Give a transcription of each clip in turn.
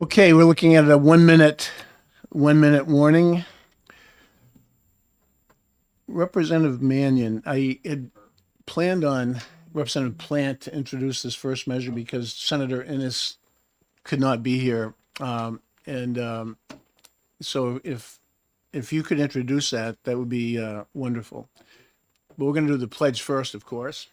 Okay, we're looking at a 1 minute warning. Representative Mannion, I had planned on Representative Plant to introduce this first measure because Senator Innes could not be here. So if you could introduce that, that would be wonderful. But we're going to do the pledge first, of course.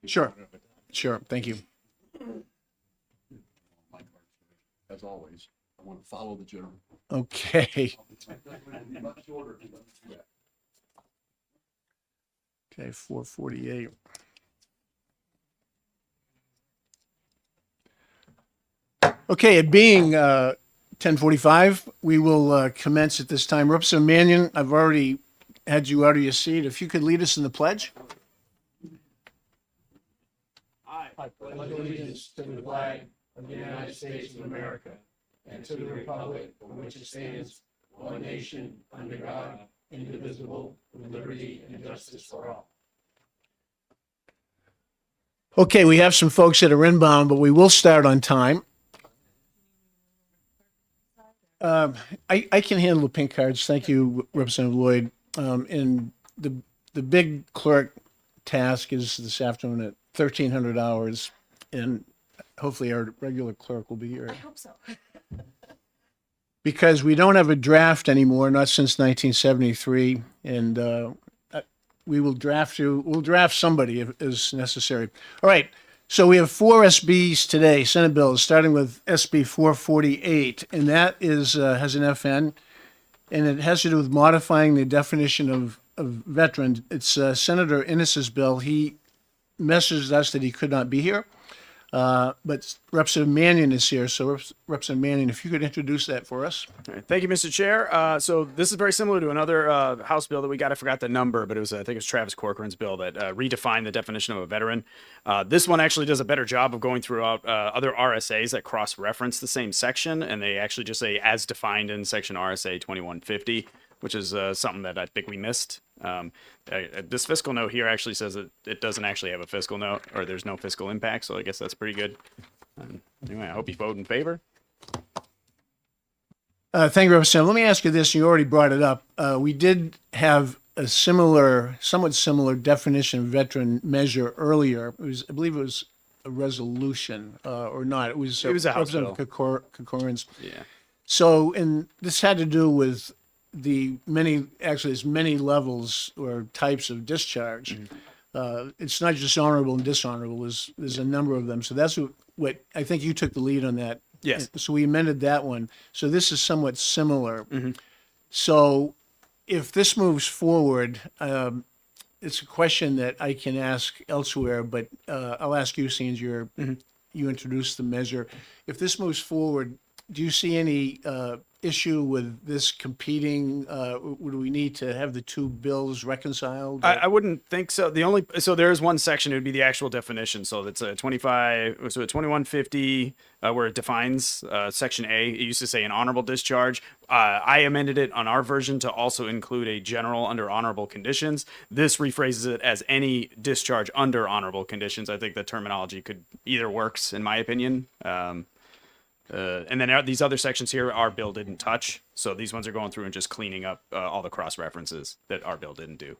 Sure. Sure. Thank you. As always, I want to follow the general. Okay. Okay, 448. Okay, it being 10:45, we will commence at this time. Representative Mannion, I've already had you out of your seat. If you could lead us in the pledge. I pledge allegiance to the flag of the United States of America and to the republic for which it stands, one nation, under God, indivisible, with liberty and justice for all. Okay, we have some folks that are inbound, but we will start on time. I can handle the pink cards. Thank you, Representative Lloyd. And the big clerk task is this afternoon at 1300 hours, and hopefully our regular clerk will be here. I hope so. Because we don't have a draft anymore, not since 1973, and we'll draft somebody if is necessary. All right, so we have 4 SBs today, Senate bills, starting with SB 448, and that is has an FN, and it has to do with modifying the definition of veteran. It's Senator Innes's bill. He messaged us that he could not be here. But Representative Mannion is here. So Representative Mannion, if you could introduce that for us. All right, thank you, Mr. Chair. So this is very similar to another House bill that we got. I forgot the number, but it was, I think it was Travis Corcoran's bill that redefined the definition of a veteran. This one actually does a better job of going throughout other RSAs that cross-reference the same section, and they actually just say as defined in section RSA 2150, which is something that I think we missed. This fiscal note here actually says that it doesn't actually have a fiscal note, or there's no fiscal impact, so I guess that's pretty good. Anyway, I hope you vote in favor. Thank you, Representative. Let me ask you this. You already brought it up. We did have a somewhat similar definition of veteran measure earlier. I believe it was a resolution or not. It was a House bill. Representative Corcoran's. Yeah. So, and this had to do with there's many levels or types of discharge. It's not just honorable and dishonorable. There's a number of them. So that's what I think you took the lead on that. Yes. So we amended that one. So this is somewhat similar. So if this moves forward, it's a question that I can ask elsewhere, but I'll ask you since you introduced the measure. If this moves forward, do you see any issue with this competing? Would we need to have the two bills reconciled? I wouldn't think so. So there is one section, it would be the actual definition. So it's a 2150, where it defines section A. It used to say an honorable discharge. I amended it on our version to also include a general under honorable conditions. This rephrases it as any discharge under honorable conditions. I think the terminology could either works, in my opinion. And then these other sections here, our bill didn't touch. So these ones are going through and just cleaning up all the cross references that our bill didn't do.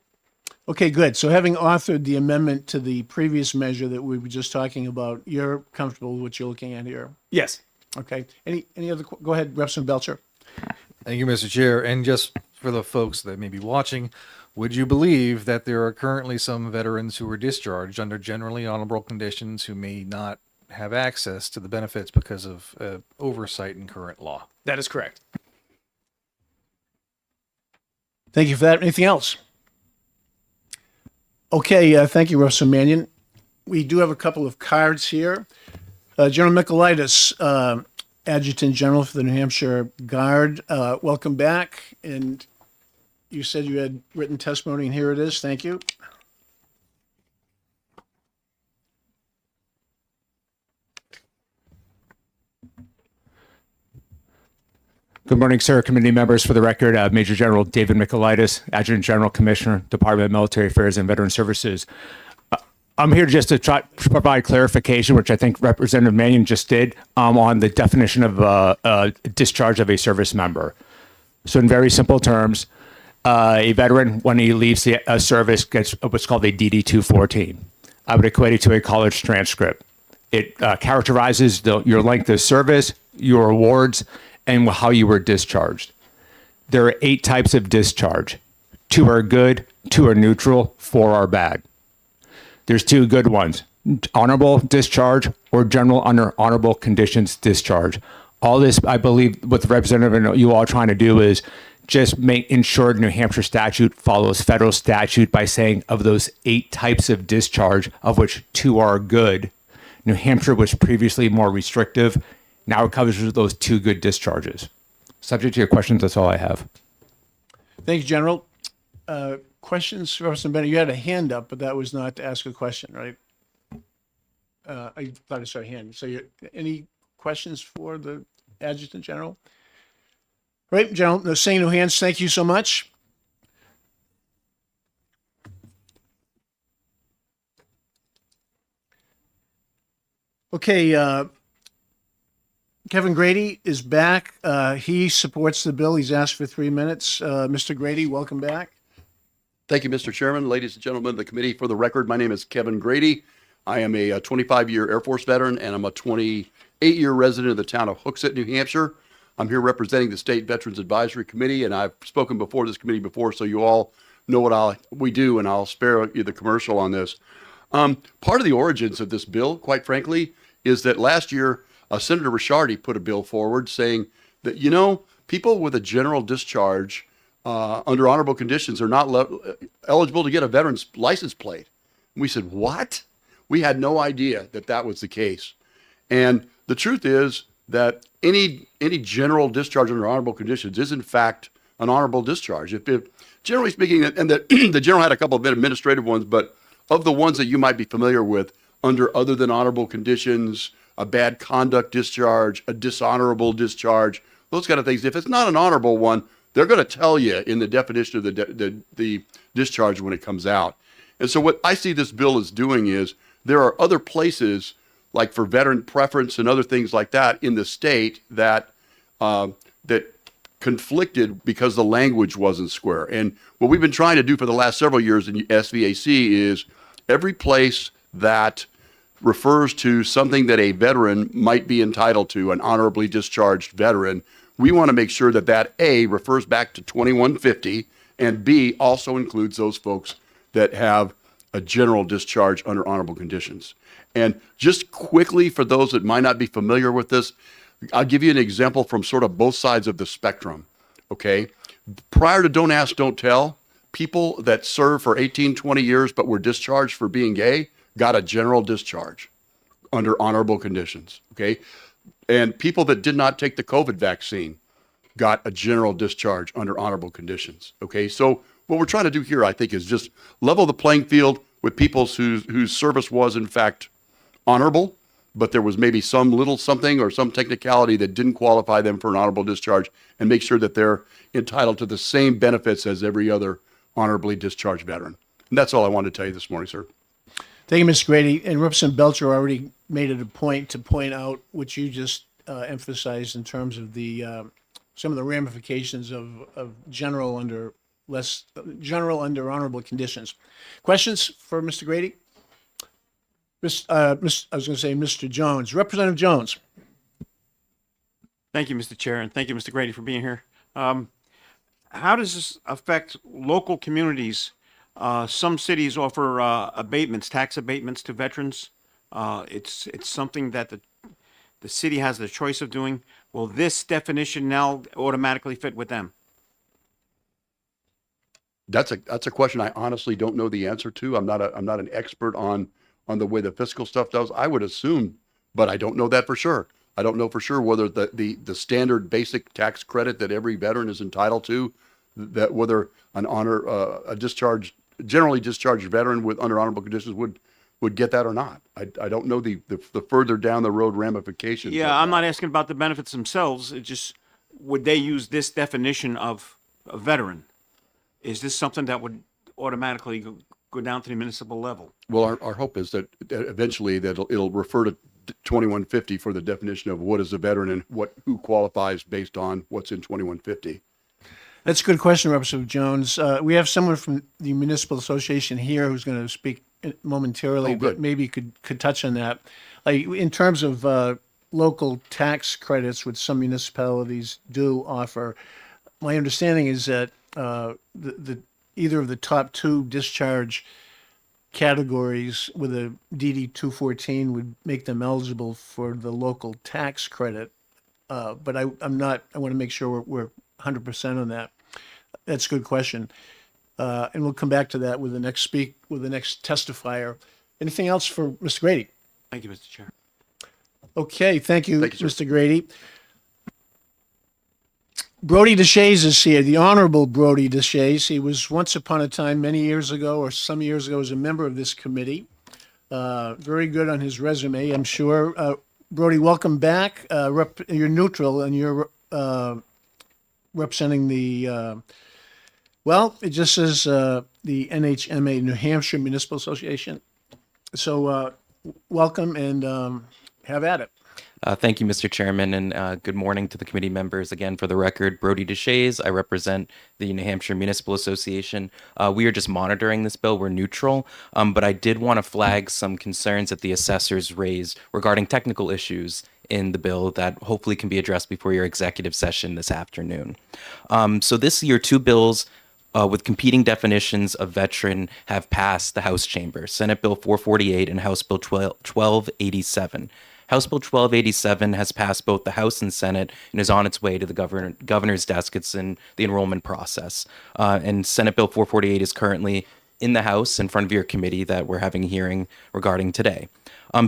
Okay, good. So having authored the amendment to the previous measure that we were just talking about, you're comfortable with what you're looking at here? Yes. Okay. Any other? Go ahead, Representative Belcher. Thank you, Mr. Chair. And just for the folks that may be watching, would you believe that there are currently some veterans who were discharged under generally honorable conditions who may not have access to the benefits because of oversight in current law? That is correct. Thank you for that. Anything else? Okay, thank you, Representative Mannion. We do have a couple of cards here. General Michaelitis, Adjutant General for the New Hampshire Guard, welcome back. And you said you had written testimony, and here it is. Thank you. Good morning, sir. Committee members. For the record, Major General David Michaelitis, Adjutant General Commissioner, Department of Military Affairs and Veteran Services. I'm here just to try to provide clarification, which I think Representative Mannion just did, on the definition of discharge of a service member. So in very simple terms, a veteran, when he leaves the service, gets what's called a DD-214. I would equate it to a college transcript. It characterizes your length of service, your awards, and how you were discharged. There are 8 types of discharge. 2 are good, 2 are neutral, 4 are bad. There's 2 good ones: honorable discharge or general under honorable conditions discharge. All this, I believe, what the representative and you all are trying to do is just ensure New Hampshire statute follows federal statute by saying of those 8 types of discharge, of which 2 are good, New Hampshire was previously more restrictive. Now it covers those 2 good discharges. Subject to your questions, that's all I have. Thank you, General. Questions, Representative Bennett? You had a hand up, but that was not to ask a question, right? I thought I saw a hand. So any questions for the Adjutant General? Right, General, no, seeing no hands, thank you so much. Okay, Kevin Grady is back. He supports the bill. He's asked for 3 minutes. Mr. Grady, welcome back. Thank you, Mr. Chairman, ladies and gentlemen of the committee. For the record, my name is Kevin Grady. I am a 25-year Air Force veteran, and I'm a 28-year resident of the town of Hooksett, New Hampshire. I'm here representing the State Veterans Advisory Committee, and I've spoken before this committee before, so you all know what we do, and I'll spare you the commercial on this. Part of the origins of this bill, quite frankly, is that last year, Senator Ricciardi put a bill forward saying that, people with a general discharge under honorable conditions are not eligible to get a veteran's license plate. And we said, what? We had no idea that that was the case. And the truth is that any general discharge under honorable conditions is in fact an honorable discharge. If generally speaking, and the general had a couple of administrative ones, but of the ones that you might be familiar with under other than honorable conditions, a bad conduct discharge, a dishonorable discharge, those kind of things, if it's not an honorable one, they're going to tell you in the definition of the discharge when it comes out. And so what I see this bill as doing is there are other places like for veteran preference and other things like that in the state that that conflicted because the language wasn't square. And what we've been trying to do for the last several years in SVAC is every place that refers to something that a veteran might be entitled to, an honorably discharged veteran, we want to make sure that that A refers back to 2150 and B also includes those folks that have a general discharge under honorable conditions. And just quickly, for those that might not be familiar with this, I'll give you an example from sort of both sides of the spectrum, okay? Prior to Don't Ask, Don't Tell, people that served for 18, 20 years but were discharged for being gay got a general discharge under honorable conditions, okay? And people that did not take the COVID vaccine got a general discharge under honorable conditions, okay? So what we're trying to do here, I think, is just level the playing field with people whose service was, in fact, honorable, but there was maybe some little something or some technicality that didn't qualify them for an honorable discharge, and make sure that they're entitled to the same benefits as every other honorably discharged veteran. And that's all I wanted to tell you this morning, sir. Thank you, Mr. Grady. And Representative Belcher already made it a point to point out what you just emphasized in terms of the some of the ramifications of general under honorable conditions. Questions for Mr. Grady? I was going to say Mr. Jones. Representative Jones. Thank you, Mr. Chair, and thank you, Mr. Grady, for being here. How does this affect local communities? Some cities offer abatements, tax abatements to veterans. It's something that the city has the choice of doing. Will this definition now automatically fit with them? That's a question I honestly don't know the answer to. I'm not an expert on the way the fiscal stuff does. I would assume, but I don't know that for sure. I don't know for sure whether the standard basic tax credit that every veteran is entitled to, that whether a generally discharged veteran with under honorable conditions would get that or not. I don't know the further down the road ramifications. Yeah, I'm not asking about the benefits themselves. It just would they use this definition of a veteran? Is this something that would automatically go down to the municipal level? Well, our hope is that eventually that it'll refer to 2150 for the definition of what is a veteran and who qualifies based on what's in 2150. That's a good question, Representative Jones. We have someone from the Municipal Association here who's going to speak momentarily, Oh, good. but maybe could touch on that. Like in terms of local tax credits, which some municipalities do offer, my understanding is that the either of the top two discharge categories with a DD 214 would make them eligible for the local tax credit. But I'm not. I want to make sure we're 100% on that. That's a good question, and we'll come back to that with the next testifier. Anything else for Mr. Grady? Thank you, Mr. Chair. Okay, thank you, Thank you, sir. Mr. Grady. Brody DeShays is here, the Honorable Brody DeShays. He was once upon a time, many years ago, or some years ago, as a member of this committee. Very good on his resume, I'm sure. Brody, welcome back. You're neutral, and you're representing the, well, it just says the NHMA, New Hampshire Municipal Association. So welcome and have at it. Thank you, Mr. Chairman, and good morning to the committee members. Again, for the record, Brody DeShays. I represent the New Hampshire Municipal Association. We are just monitoring this bill. We're neutral, but I did want to flag some concerns that the assessors raised regarding technical issues in the bill that hopefully can be addressed before your executive session this afternoon. So this year, two bills with competing definitions of veteran have passed the House chamber, Senate Bill 448 and House Bill 1287. House Bill 1287 has passed both the House and Senate and is on its way to the governor's desk. It's in the enrollment process. And Senate Bill 448 is currently in the House in front of your committee that we're having a hearing regarding today.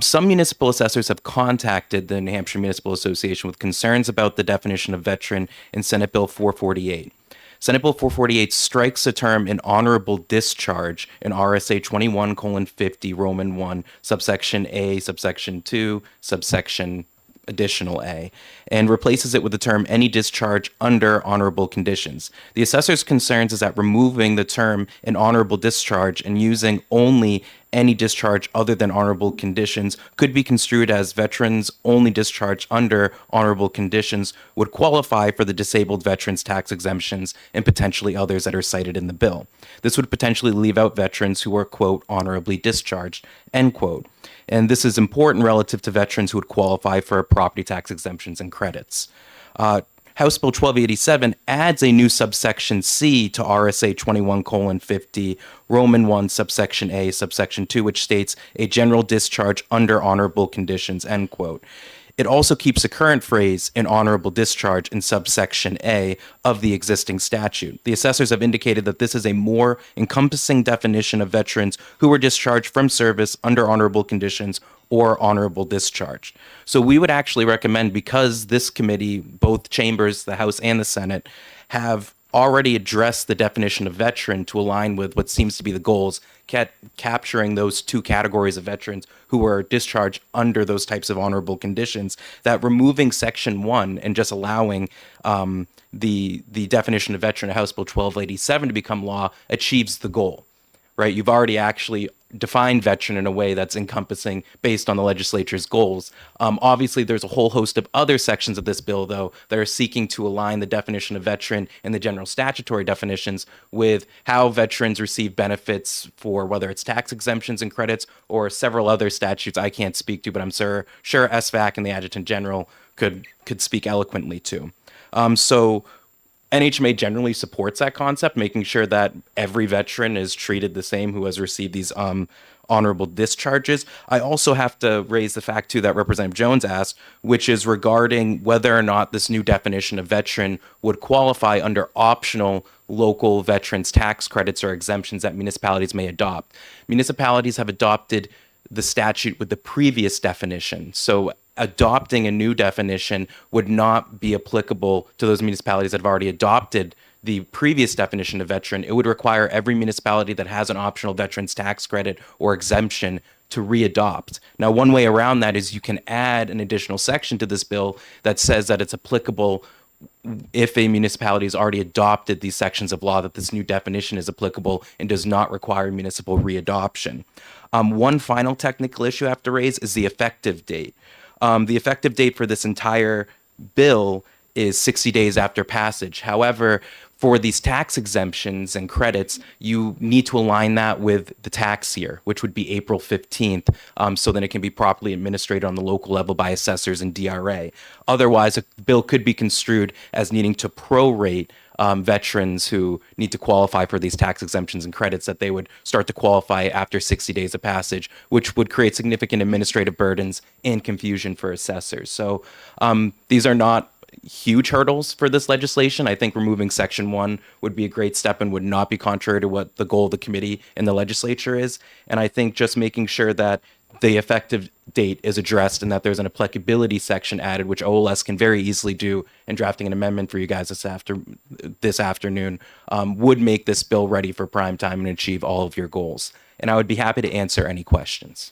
Some municipal assessors have contacted the New Hampshire Municipal Association with concerns about the definition of veteran in Senate Bill 448. Senate Bill 448 strikes the term "an honorable discharge" in RSA 21:50 Roman 1, subsection A, subsection 2, subsection additional A, and replaces it with the term "any discharge under honorable conditions." The assessor's concerns is that removing the term "an honorable discharge" and using only "any discharge other than honorable conditions" could be construed as veterans only discharged under honorable conditions would qualify for the disabled veterans tax exemptions and potentially others that are cited in the bill. This would potentially leave out veterans who are, quote, "honorably discharged," end quote. And this is important relative to veterans who would qualify for property tax exemptions and credits. House Bill 1287 adds a new subsection C to RSA 21:50 Roman 1 subsection A subsection 2, which states "a general discharge under honorable conditions," end quote. It also keeps the current phrase "an honorable discharge" in subsection A of the existing statute. The assessors have indicated that this is a more encompassing definition of veterans who were discharged from service under honorable conditions or honorable discharge. So we would actually recommend, because this committee, both chambers, the House and the Senate, have already addressed the definition of veteran to align with what seems to be the goals, capturing those two categories of veterans who were discharged under those types of honorable conditions, that removing Section 1 and just allowing the definition of veteran of House Bill 1287 to become law achieves the goal, right? You've already actually defined veteran in a way that's encompassing based on the legislature's goals. Obviously, there's a whole host of other sections of this bill, though, that are seeking to align the definition of veteran and the general statutory definitions with how veterans receive benefits for whether it's tax exemptions and credits or several other statutes I can't speak to, but I'm sure SVAC and the Adjutant General could speak eloquently to. So NHMA generally supports that concept, making sure that every veteran is treated the same who has received these honorable discharges. I also have to raise the fact, too, that Representative Jones asked, which is regarding whether or not this new definition of veteran would qualify under optional local veterans tax credits or exemptions that municipalities may adopt. Municipalities have adopted the statute with the previous definition. So adopting a new definition would not be applicable to those municipalities that have already adopted the previous definition of veteran. It would require every municipality that has an optional veterans tax credit or exemption to readopt. Now, one way around that is you can add an additional section to this bill that says that it's applicable if a municipality has already adopted these sections of law, that this new definition is applicable and does not require municipal readoption. One final technical issue I have to raise is the effective date. The effective date for this entire bill is 60 days after passage. However, for these tax exemptions and credits, you need to align that with the tax year, which would be April 15th, so then it can be properly administered on the local level by assessors and DRA. Otherwise, a bill could be construed as needing to prorate veterans who need to qualify for these tax exemptions and credits, that they would start to qualify after 60 days of passage, which would create significant administrative burdens and confusion for assessors. So these are not huge hurdles for this legislation. I think removing Section 1 would be a great step and would not be contrary to what the goal of the committee and the legislature is. And I think just making sure that the effective date is addressed and that there's an applicability section added, which OLS can very easily do in drafting an amendment for you guys this afternoon, would make this bill ready for prime time and achieve all of your goals. And I would be happy to answer any questions.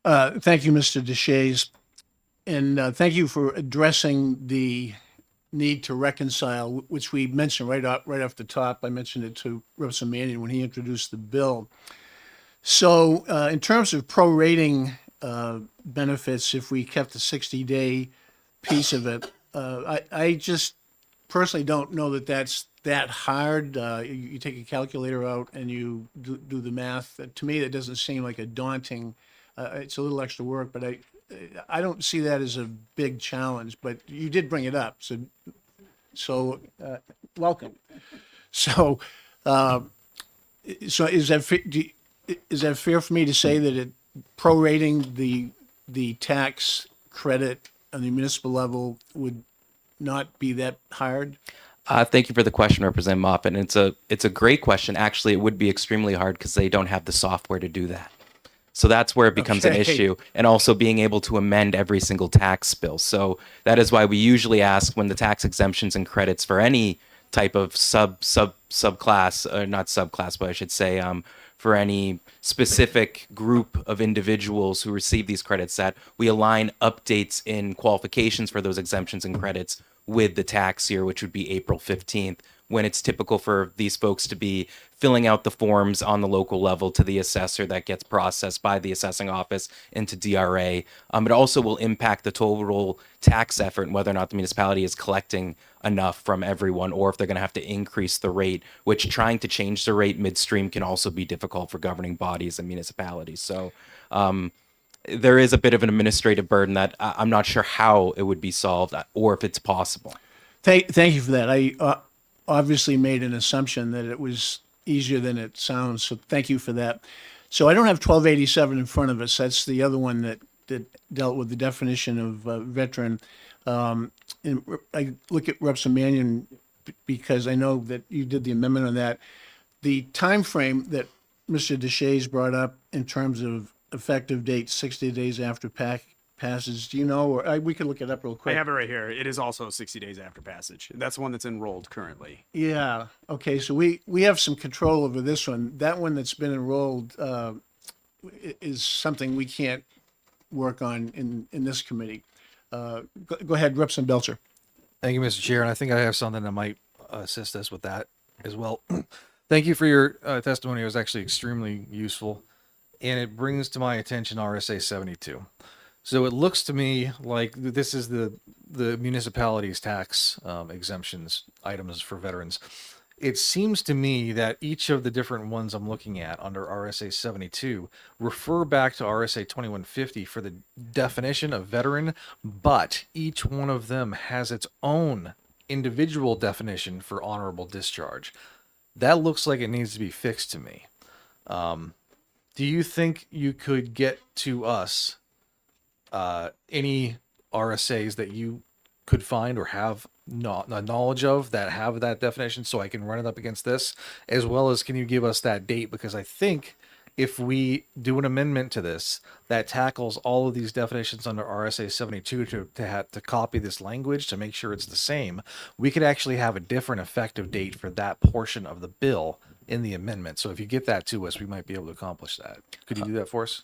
Thank you, Mr. Deshays. And thank you for addressing the need to reconcile, which we mentioned right off the top. I mentioned it to Representative Mannion when he introduced the bill. So in terms of prorating benefits, if we kept the 60-day piece of it, I just personally don't know that that's that hard. You take a calculator out and you do the math. To me, that doesn't seem like a daunting. It's a little extra work, but I don't see that as a big challenge. But you did bring it up, so welcome. So is that fair for me to say that prorating the tax credit on the municipal level would not be that hard? Thank you for the question, Representative Moffitt. And it's a great question. Actually, it would be extremely hard because they don't have the software to do that. So that's where it becomes an issue, and also being able to amend every single tax bill. So that is why we usually ask, when the tax exemptions and credits for any type of subclass, or not subclass, but I should say for any specific group of individuals who receive these credits, that we align updates in qualifications for those exemptions and credits with the tax year, which would be April 15th, when it's typical for these folks to be filling out the forms on the local level to the assessor that gets processed by the assessing office into DRA. It also will impact the total tax effort and whether or not the municipality is collecting enough from everyone, or if they're going to have to increase the rate, which trying to change the rate midstream can also be difficult for governing bodies and municipalities. So there is a bit of an administrative burden that I'm not sure how it would be solved or if it's possible. Thank you for that. I obviously made an assumption that it was easier than it sounds, so thank you for that. So I don't have 1287 in front of us. That's the other one that dealt with the definition of veteran. And I look at Representative Mannion because I know that you did the amendment on that. The time frame that Mr. Deshays brought up in terms of effective date, 60 days after passage, do you know, or we could look it up real I quick. have it right here. It is also 60 days after passage. That's the one that's enrolled currently. Yeah. Okay. So we have some control over this one. That one that's been enrolled is something we can't work on in this committee. Go ahead, Representative Belcher. Thank you, Mr. Chair. And I think I have something that might assist us with that as well. Thank you for your testimony. It was actually extremely useful. And it brings to my attention RSA 72. So it looks to me like this is the municipality's tax exemptions items for veterans. It seems to me that each of the different ones I'm looking at under RSA 72 refer back to RSA 2150 for the definition of veteran, but each one of them has its own individual definition for honorable discharge. That looks like it needs to be fixed to me. Do you think you could get to us any RSAs that you could find or have knowledge of that have that definition, so I can run it up against this, as well as can you give us that date? Because I think if we do an amendment to this that tackles all of these definitions under RSA 72 to copy this language to make sure it's the same, we could actually have a different effective date for that portion of the bill in the amendment. So if you get that to us, we might be able to accomplish that. Could you do that for us?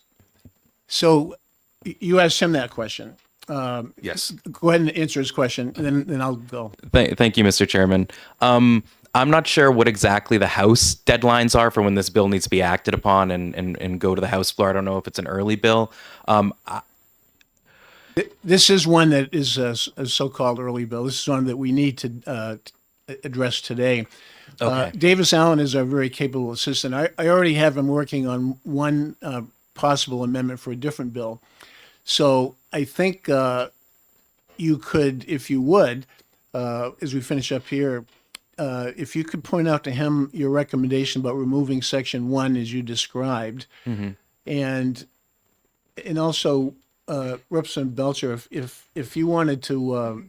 So you asked him that question. Yes. go ahead and answer his question, and then I'll go. Thank you, Mr. Chairman. I'm not sure what exactly the House deadlines are for when this bill needs to be acted upon and go to the House floor. I don't know if it's an early bill. This is one that is a so-called early bill. This is one that we need to address today. Okay. Davis Allen is our very capable assistant. I already have him working on one possible amendment for a different bill. So I think you could, if you would, as we finish up here, if you could point out to him your recommendation about removing section 1 as you described, and also Representative Belcher, if you wanted to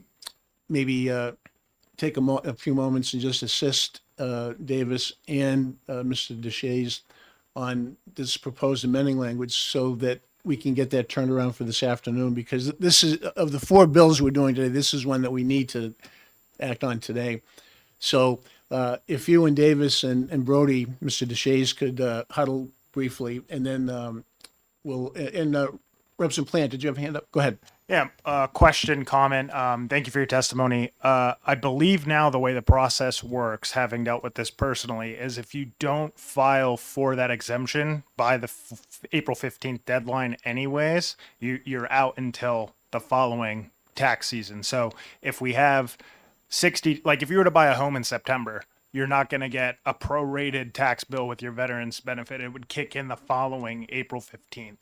maybe take a few moments and just assist Davis and Mr. Deshays on this proposed amending language so that we can get that turned around for this afternoon, because this is, of the 4 bills we're doing today, this is one that we need to act on today. So if you and Davis and Brody, Mr. Deshays, could huddle briefly, and then we'll, and Representative Plant, did you have a hand up? Go ahead. Yeah, question, comment. Thank you for your testimony. I believe now the way the process works, having dealt with this personally, is if you don't file for that exemption by the April 15th deadline anyways, you're out until the following tax season. So if we have 60, like if you were to buy a home in September, you're not going to get a prorated tax bill with your veterans benefit. It would kick in the following April 15th.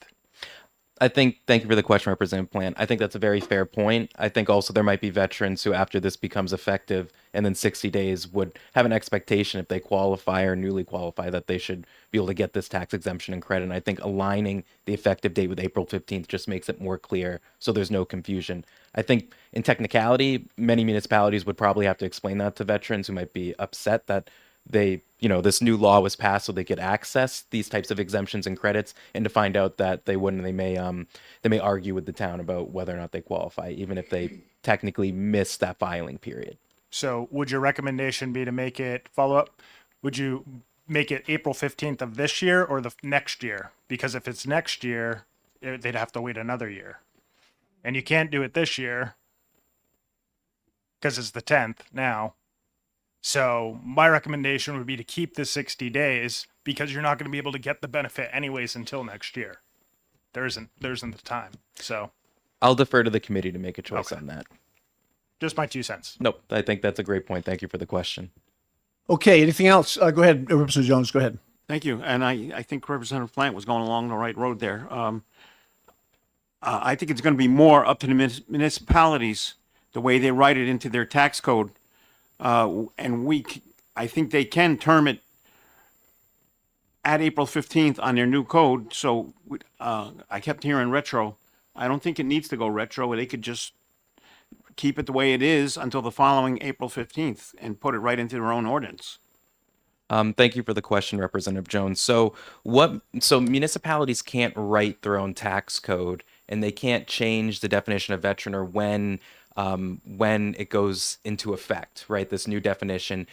Thank you for the question, Representative Plant. I think that's a very fair point. I think also there might be veterans who, after this becomes effective and then 60 days, would have an expectation if they qualify or newly qualify that they should be able to get this tax exemption and credit. And I think aligning the effective date with April 15th just makes it more clear so there's no confusion. I think in technicality, many municipalities would probably have to explain that to veterans who might be upset that they, this new law was passed so they could access these types of exemptions and credits, and to find out that they wouldn't, they may argue with the town about whether or not they qualify, even if they technically missed that filing period. So would your recommendation be to make it follow up? Would you make it April 15th of this year or the next year? Because if it's next year, they'd have to wait another year. And you can't do it this year because it's the 10th now. So my recommendation would be to keep the 60 days because you're not going to be able to get the benefit anyways until next year. There isn't the time. So I'll defer to the committee to make a choice on that. just my 2 cents. Nope, I think that's a great point. Thank you for the question. Okay, anything else? Go ahead, Representative Jones, go ahead. Thank you. And I think Representative Plant was going along the right road there. I think it's going to be more up to the municipalities, the way they write it into their tax code. I think they can term it at April 15th on their new code. So I kept hearing retro. I don't think it needs to go retro. They could just keep it the way it is until the following April 15th and put it right into their own ordinance. Thank you for the question, Representative Jones. So municipalities can't write their own tax code, and they can't change the definition of veteran or when it goes into effect, right? This new definition.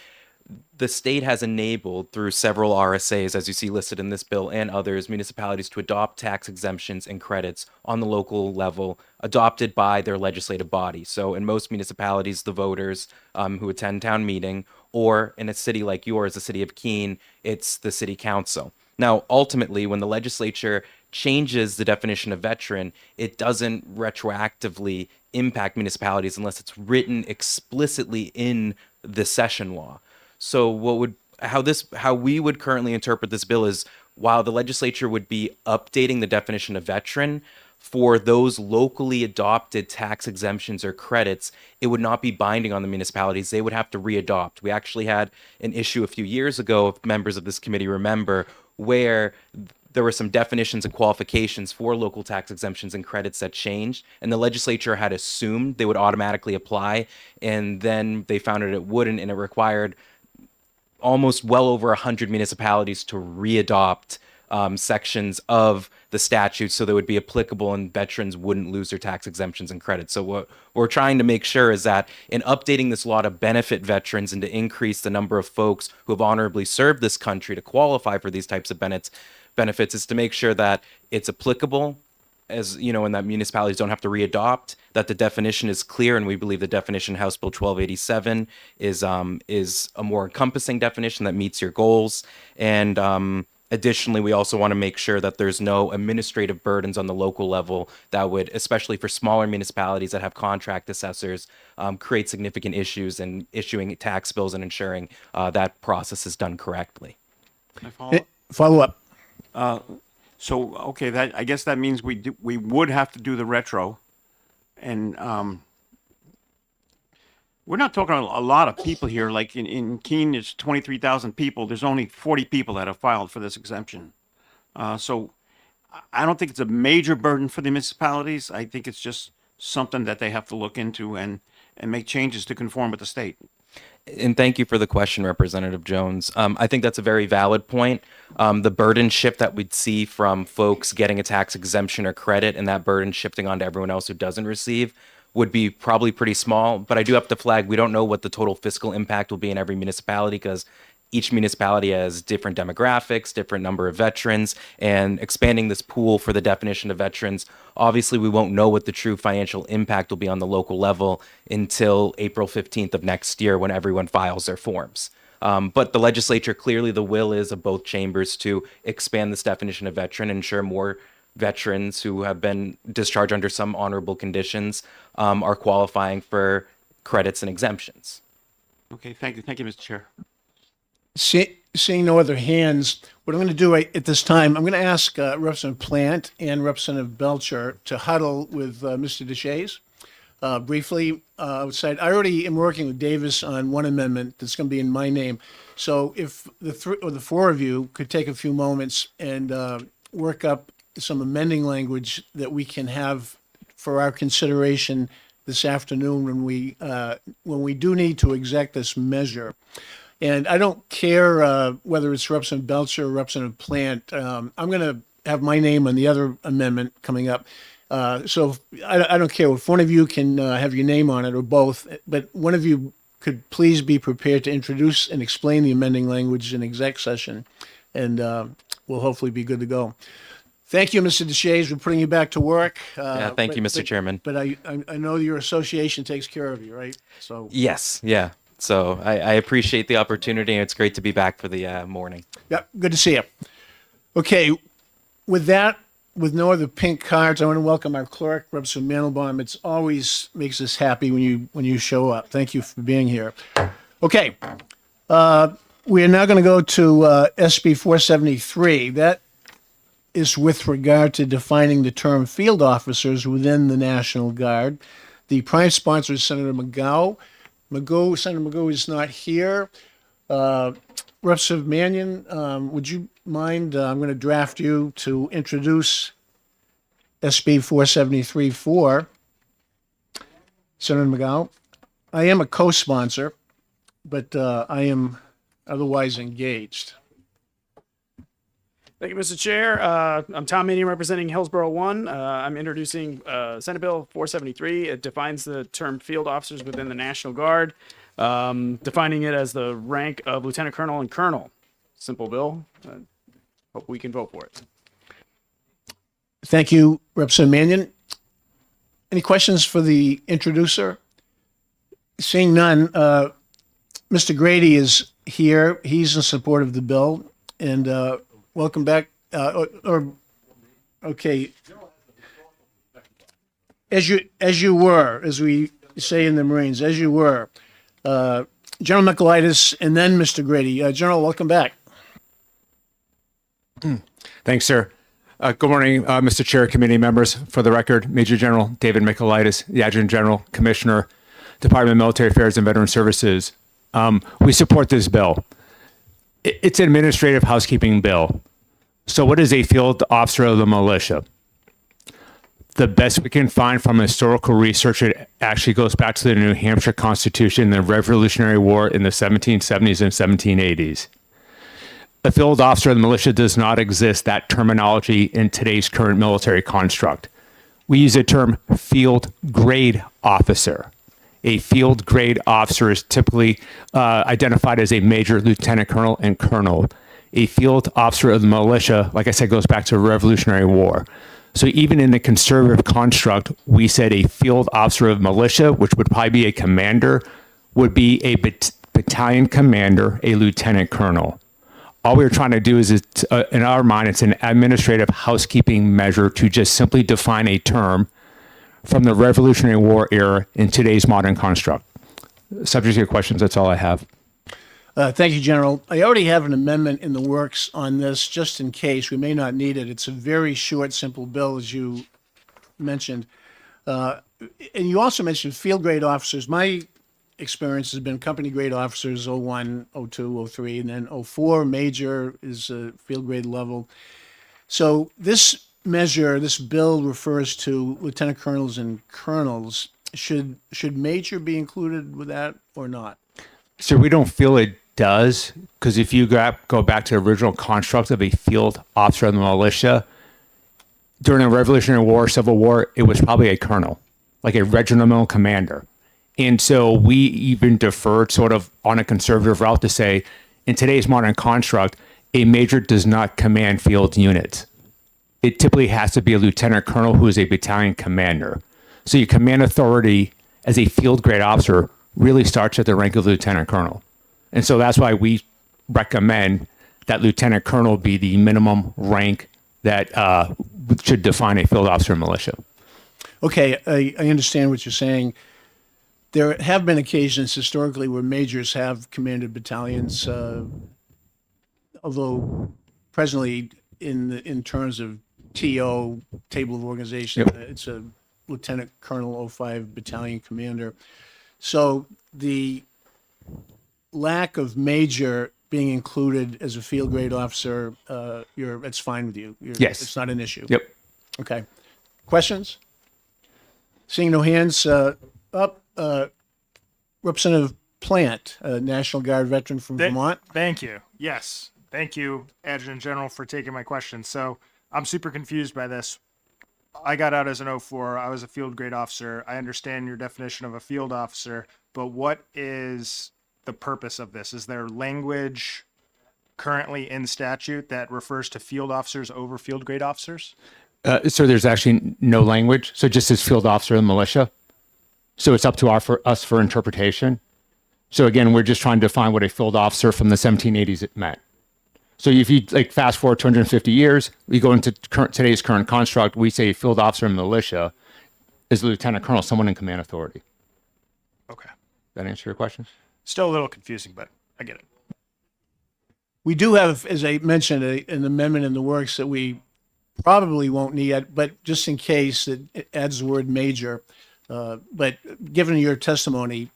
The state has enabled through several RSAs, as you see listed in this bill and others, municipalities to adopt tax exemptions and credits on the local level adopted by their legislative body. So in most municipalities, the voters who attend town meeting, or in a city like yours, the city of Keene, it's the city council. Now, ultimately, when the legislature changes the definition of veteran, it doesn't retroactively impact municipalities unless it's written explicitly in the session law. So how we would currently interpret this bill is, while the legislature would be updating the definition of veteran for those locally adopted tax exemptions or credits, it would not be binding on the municipalities. They would have to readopt. We actually had an issue a few years ago, if members of this committee remember, where there were some definitions and qualifications for local tax exemptions and credits that changed, and the legislature had assumed they would automatically apply, and then they found out it wouldn't, and it required almost well over 100 municipalities to readopt sections of the statute so they would be applicable and veterans wouldn't lose their tax exemptions and credits. So what we're trying to make sure is that in updating this law to benefit veterans and to increase the number of folks who have honorably served this country to qualify for these types of benefits is to make sure that it's applicable as you know, and that municipalities don't have to readopt, that the definition is clear, and we believe the definition House Bill 1287 is a more encompassing definition that meets your goals. And additionally, we also want to make sure that there's no administrative burdens on the local level that would, especially for smaller municipalities that have contract assessors, create significant issues in issuing tax bills and ensuring that process is done correctly. Can I follow up? Follow up. So, okay, that, I guess that means we would have to do the retro. And, we're not talking a lot of people here. Like in Keene, it's 23,000 people. There's only 40 people that have filed for this exemption. So I don't think it's a major burden for the municipalities. I think it's just something that they have to look into and make changes to conform with the state. And thank you for the question, Representative Jones. I think that's a very valid point. The burden shift that we'd see from folks getting a tax exemption or credit and that burden shifting onto everyone else who doesn't receive would be probably pretty small. But I do have to flag, we don't know what the total fiscal impact will be in every municipality because each municipality has different demographics, different number of veterans, and expanding this pool for the definition of veterans, obviously we won't know what the true financial impact will be on the local level until April 15th of next year when everyone files their forms. But the legislature, clearly the will is of both chambers to expand this definition of veteran, ensure more veterans who have been discharged under some honorable conditions are qualifying for credits and exemptions. Okay, thank you, Mr. Chair. Seeing no other hands, what I'm going to do at this time, I'm going to ask Representative Plant and Representative Belcher to huddle with Mr. Deshays briefly outside. I already am working with Davis on one amendment that's going to be in my name. So if the four of you could take a few moments and work up some amending language that we can have for our consideration this afternoon when we do need to exec this measure. And I don't care whether it's Representative Belcher or Representative Plant. I'm going to have my name on the other amendment coming up. So I don't care if one of you can have your name on it or both, but one of you could please be prepared to introduce and explain the amending language in exec session, and we'll hopefully be good to go. Thank you, Mr. Deshays. We're putting you back to work. Thank you, Mr. Chairman. But I know your association takes care of you, right? So Yes, yeah. So I appreciate the opportunity, and it's great to be back for the morning. yeah, good to see you. Okay, with that, with no other pink cards, I want to welcome our clerk, Representative Mandelbaum. It's always makes us happy when you show up. Thank you for being here. Okay, we are now going to go to SB 473. That is with regard to defining the term field officers within the National Guard. The prime sponsor is Senator Senator Magoo is not here. Representative Mannion, would you mind? I'm going to draft you to introduce SB 473-4. Senator McGow. I am a co-sponsor, but I am otherwise engaged. Thank you, Mr. Chair. I'm Tom Mannion representing Hillsborough 1. I'm introducing Senate Bill 473. It defines the term field officers within the National Guard, defining it as the rank of lieutenant colonel and colonel. Simple bill. Hope we can vote for it. Thank you, Representative Mannion. Any questions for the introducer? Seeing none, Mr. Grady is here. He's in support of the bill. And welcome back. Okay. As you were, as we say in the Marines, as you were, General Michaelitis, and then Mr. Grady. General, welcome back. Thanks, sir. Good morning, Mr. Chair, committee members. For the record, Major General David Michaelitis, the Adjutant General, Commissioner, Department of Military Affairs and Veteran Services. We support this bill. It's an administrative housekeeping bill. So what is a field officer of the militia? The best we can find from historical research, it actually goes back to the New Hampshire Constitution, the Revolutionary War in the 1770s and 1780s. A field officer of the militia does not exist, that terminology, in today's current military construct. We use the term field grade officer. A field grade officer is typically identified as a major, lieutenant colonel, and colonel. A field officer of the militia, like I said, goes back to the Revolutionary War. So even in the conservative construct, we said a field officer of militia, which would probably be a commander, would be a battalion commander, a lieutenant colonel. All we were trying to do is, in our mind, it's an administrative housekeeping measure to just simply define a term from the Revolutionary War era in today's modern construct. Subject to your questions, that's all I have. Thank you, General. I already have an amendment in the works on this, just in case. We may not need it. It's a very short, simple bill, as you mentioned. And you also mentioned field grade officers. My experience has been company grade officers, 01, 02, 03, and then 04, major is a field grade level. So this measure, this bill refers to lieutenant colonels and colonels. Should major be included with that or not? So we don't feel it does, because if you go back to the original construct of a field officer of the militia, during the Revolutionary War, Civil War, it was probably a colonel, like a regimental commander. And so we even deferred sort of on a conservative route to say, in today's modern construct, a major does not command field units. It typically has to be a lieutenant colonel who is a battalion commander. So your command authority as a field grade officer really starts at the rank of lieutenant colonel. And so that's why we recommend that lieutenant colonel be the minimum rank that should define a field officer militia. Okay, I understand what you're saying. There have been occasions historically where majors have commanded battalions, although presently in terms of TO, table of organization, it's a lieutenant colonel 05 battalion commander. So the lack of major being included as a field grade officer, it's fine with you. Yes. It's not an issue. Yep. Okay. Questions? Seeing no hands up, Representative Plant, a National Guard veteran from Vermont. Thank you. Yes. Thank you, Adjutant General, for taking my question. So I'm super confused by this. I got out as an 04. I was a field grade officer. I understand your definition of a field officer, but what is the purpose of this? Is there language currently in statute that refers to field officers over field grade officers? So there's actually no language. So just as field officer of the militia. So it's up to us for interpretation. So again, we're just trying to define what a field officer from the 1780s it meant. So if you fast forward 250 years, we go into today's current construct, we say field officer in militia is a lieutenant colonel, someone in command authority. Okay. That answer your question? Still a little confusing, but I get it. We do have, as I mentioned, an amendment in the works that we probably won't need, but just in case, it adds the word major. But given your testimony,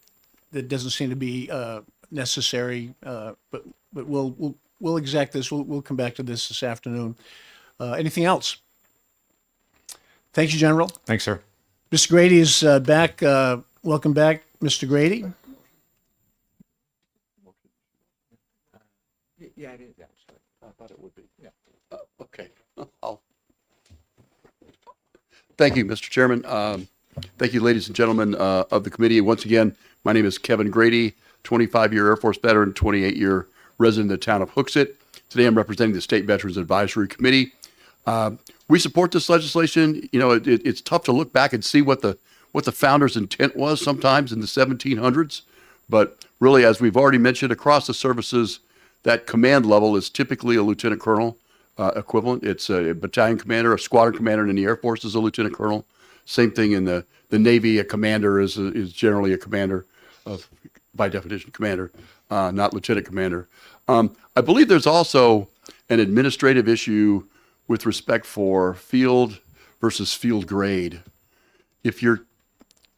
that doesn't seem to be necessary. But we'll exact this. We'll come back to this afternoon. Anything else? Thank you, General. Thanks, sir. Mr. Grady is back. Welcome back, Mr. Grady. Yeah, it is actually. I thought it would be. Yeah. Okay. Thank you, Mr. Chairman. Thank you, ladies and gentlemen of the committee. Once again, my name is Kevin Grady, 25-year Air Force veteran, 28-year resident of the town of Hooksett. Today, I'm representing the State Veterans Advisory Committee. We support this legislation. You know, it's tough to look back and see what the founders' intent was sometimes in the 1700s. But really, as we've already mentioned, across the services, that command level is typically a lieutenant colonel equivalent. It's a battalion commander, a squadron commander, and in the Air Force is a lieutenant colonel. Same thing in the Navy. A commander is generally a commander, by definition, commander, not lieutenant commander. I believe there's also an administrative issue with respect for field versus field grade.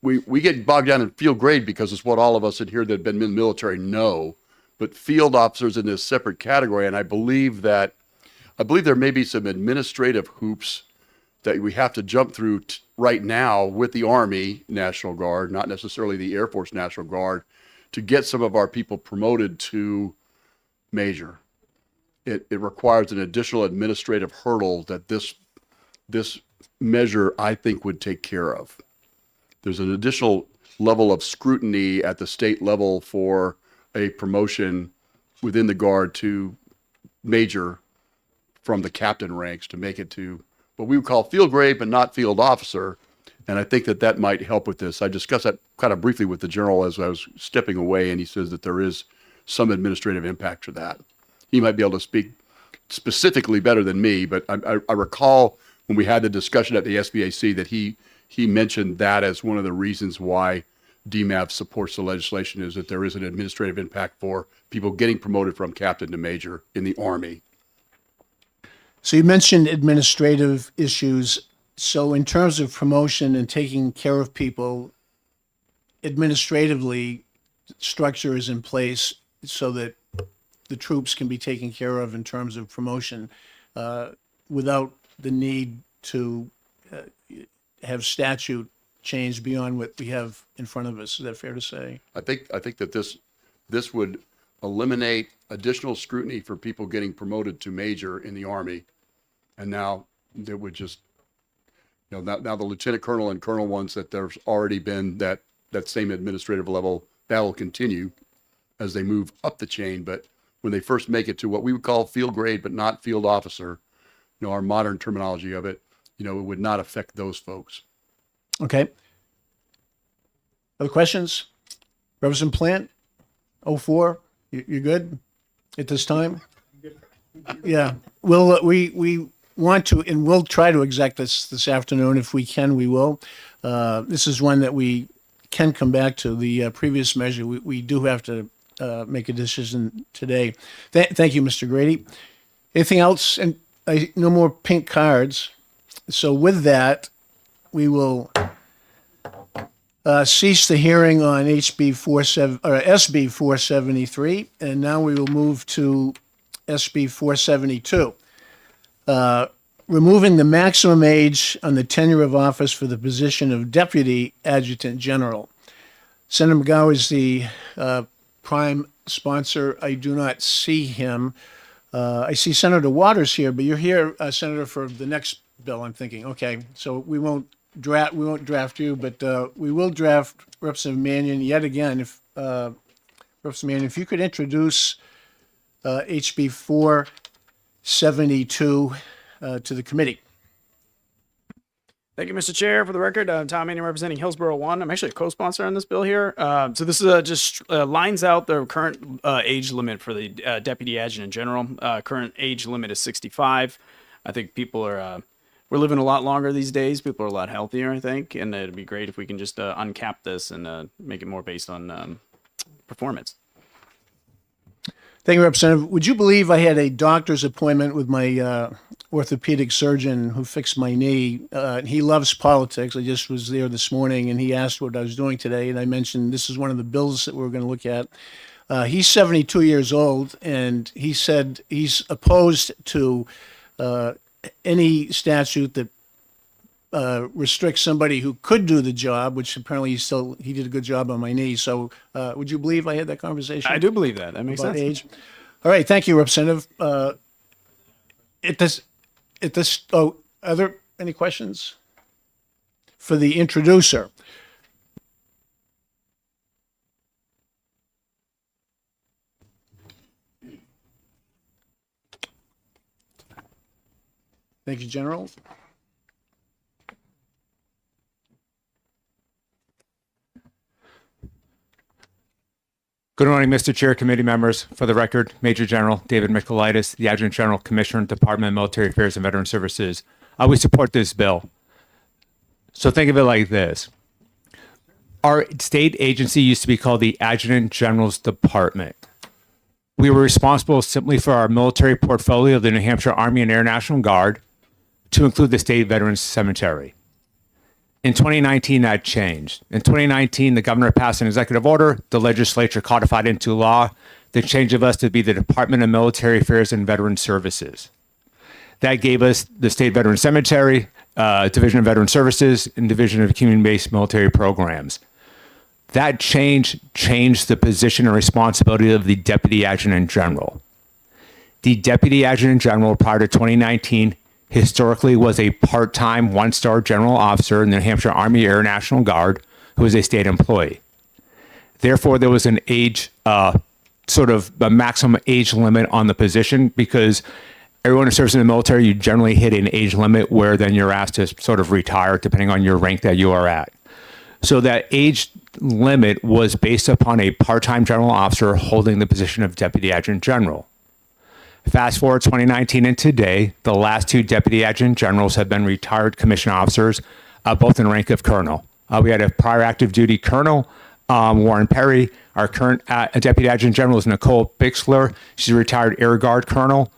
We get bogged down in field grade because it's what all of us in here that have been in the military know. But field officers in this separate category, and I believe there may be some administrative hoops that we have to jump through right now with the Army National Guard, not necessarily the Air Force National Guard, to get some of our people promoted to major. It requires an additional administrative hurdle that this measure, I think, would take care of. There's an additional level of scrutiny at the state level for a promotion within the Guard to major from the captain ranks to make it to what we would call field grade, but not field officer. And I think that that might help with this. I discussed that kind of briefly with the general as I was stepping away, and he says that there is some administrative impact to that. He might be able to speak specifically better than me, but I recall when we had the discussion at the SBAC that he mentioned that as one of the reasons why DMAV supports the legislation, is that there is an administrative impact for people getting promoted from captain to major in the Army. So you mentioned administrative issues. So in terms of promotion and taking care of people, administratively, structure is in place so that the troops can be taken care of in terms of promotion without the need to have statute change beyond what we have in front of us. Is that fair to say? I think that this would eliminate additional scrutiny for people getting promoted to major in the Army. And now there would just, now the lieutenant colonel and colonel ones, that there's already been that same administrative level, that will continue as they move up the chain. But when they first make it to what we would call field grade, but not field officer, our modern terminology of it, it would not affect those folks. Okay. Other questions? Representative Plant? 04? You're good at this time? Yeah. We want to, and we'll try to exec this afternoon. If we can, we will. This is one that we can come back to. The previous measure, we do have to make a decision today. Thank you, Mr. Grady. Anything else? And no more pink cards. So with that, we will cease the hearing on SB 473, and now we will move to SB 472. Removing the maximum age on the tenure of office for the position of Deputy Adjutant General. Senator McGowan is the prime sponsor. I do not see him. I see Senator Waters here, but you're here, Senator, for the next bill, I'm thinking. Okay, so we won't draft you, but we will draft Representative Mannion yet again. If Representative Mannion, if you could introduce HB 472 to the committee. Thank you, Mr. Chair. For the record, Tom Manning representing Hillsborough 1. I'm actually a co-sponsor on this bill here. So this is just lines out the current age limit for the Deputy Adjutant General. Current age limit is 65. I think people are, we're living a lot longer these days. People are a lot healthier, I think. And it'd be great if we can just uncap this and make it more based on performance. Thank you, Representative. Would you believe I had a doctor's appointment with my orthopedic surgeon who fixed my knee? He loves politics. I just was there this morning, and he asked what I was doing today, and I mentioned this is one of the bills that we're going to look at. He's 72 years old, and he said he's opposed to any statute that restricts somebody who could do the job, which apparently he did a good job on my knee. So would you believe I had that conversation? I do believe that. That makes about sense. age? All right, thank you, Representative. Are there any questions for the introducer? Thank you, General. Good morning, Mr. Chair, committee members. For the record, Major General David Michaelitis, the Adjutant General Commissioner, Department of Military Affairs and Veteran Services. We support this bill. So think of it like this. Our state agency used to be called the Adjutant General's Department. We were responsible simply for our military portfolio of the New Hampshire Army and Air National Guard, to include the State Veterans Cemetery. In 2019, that changed. In 2019, the governor passed an executive order. The legislature codified into law the change of us to be the Department of Military Affairs and Veteran Services. That gave us the State Veterans Cemetery, Division of Veteran Services, and Division of Community-Based Military Programs. That change changed the position and responsibility of the Deputy Adjutant General. The Deputy Adjutant General, prior to 2019, historically was a part-time one-star general officer in the New Hampshire Army Air National Guard who was a state employee. Therefore, there was an age, sort of a maximum age limit on the position because everyone who serves in the military, you generally hit an age limit where then you're asked to sort of retire depending on your rank that you are at. So that age limit was based upon a part-time general officer holding the position of deputy adjutant general. Fast forward 2019 and today, the last two deputy adjutant generals have been retired commissioned officers, both in rank of colonel. We had a prior active duty colonel, Warren Perry. Our current deputy adjutant general is Nicole Bixler. She's a retired Air Guard colonel.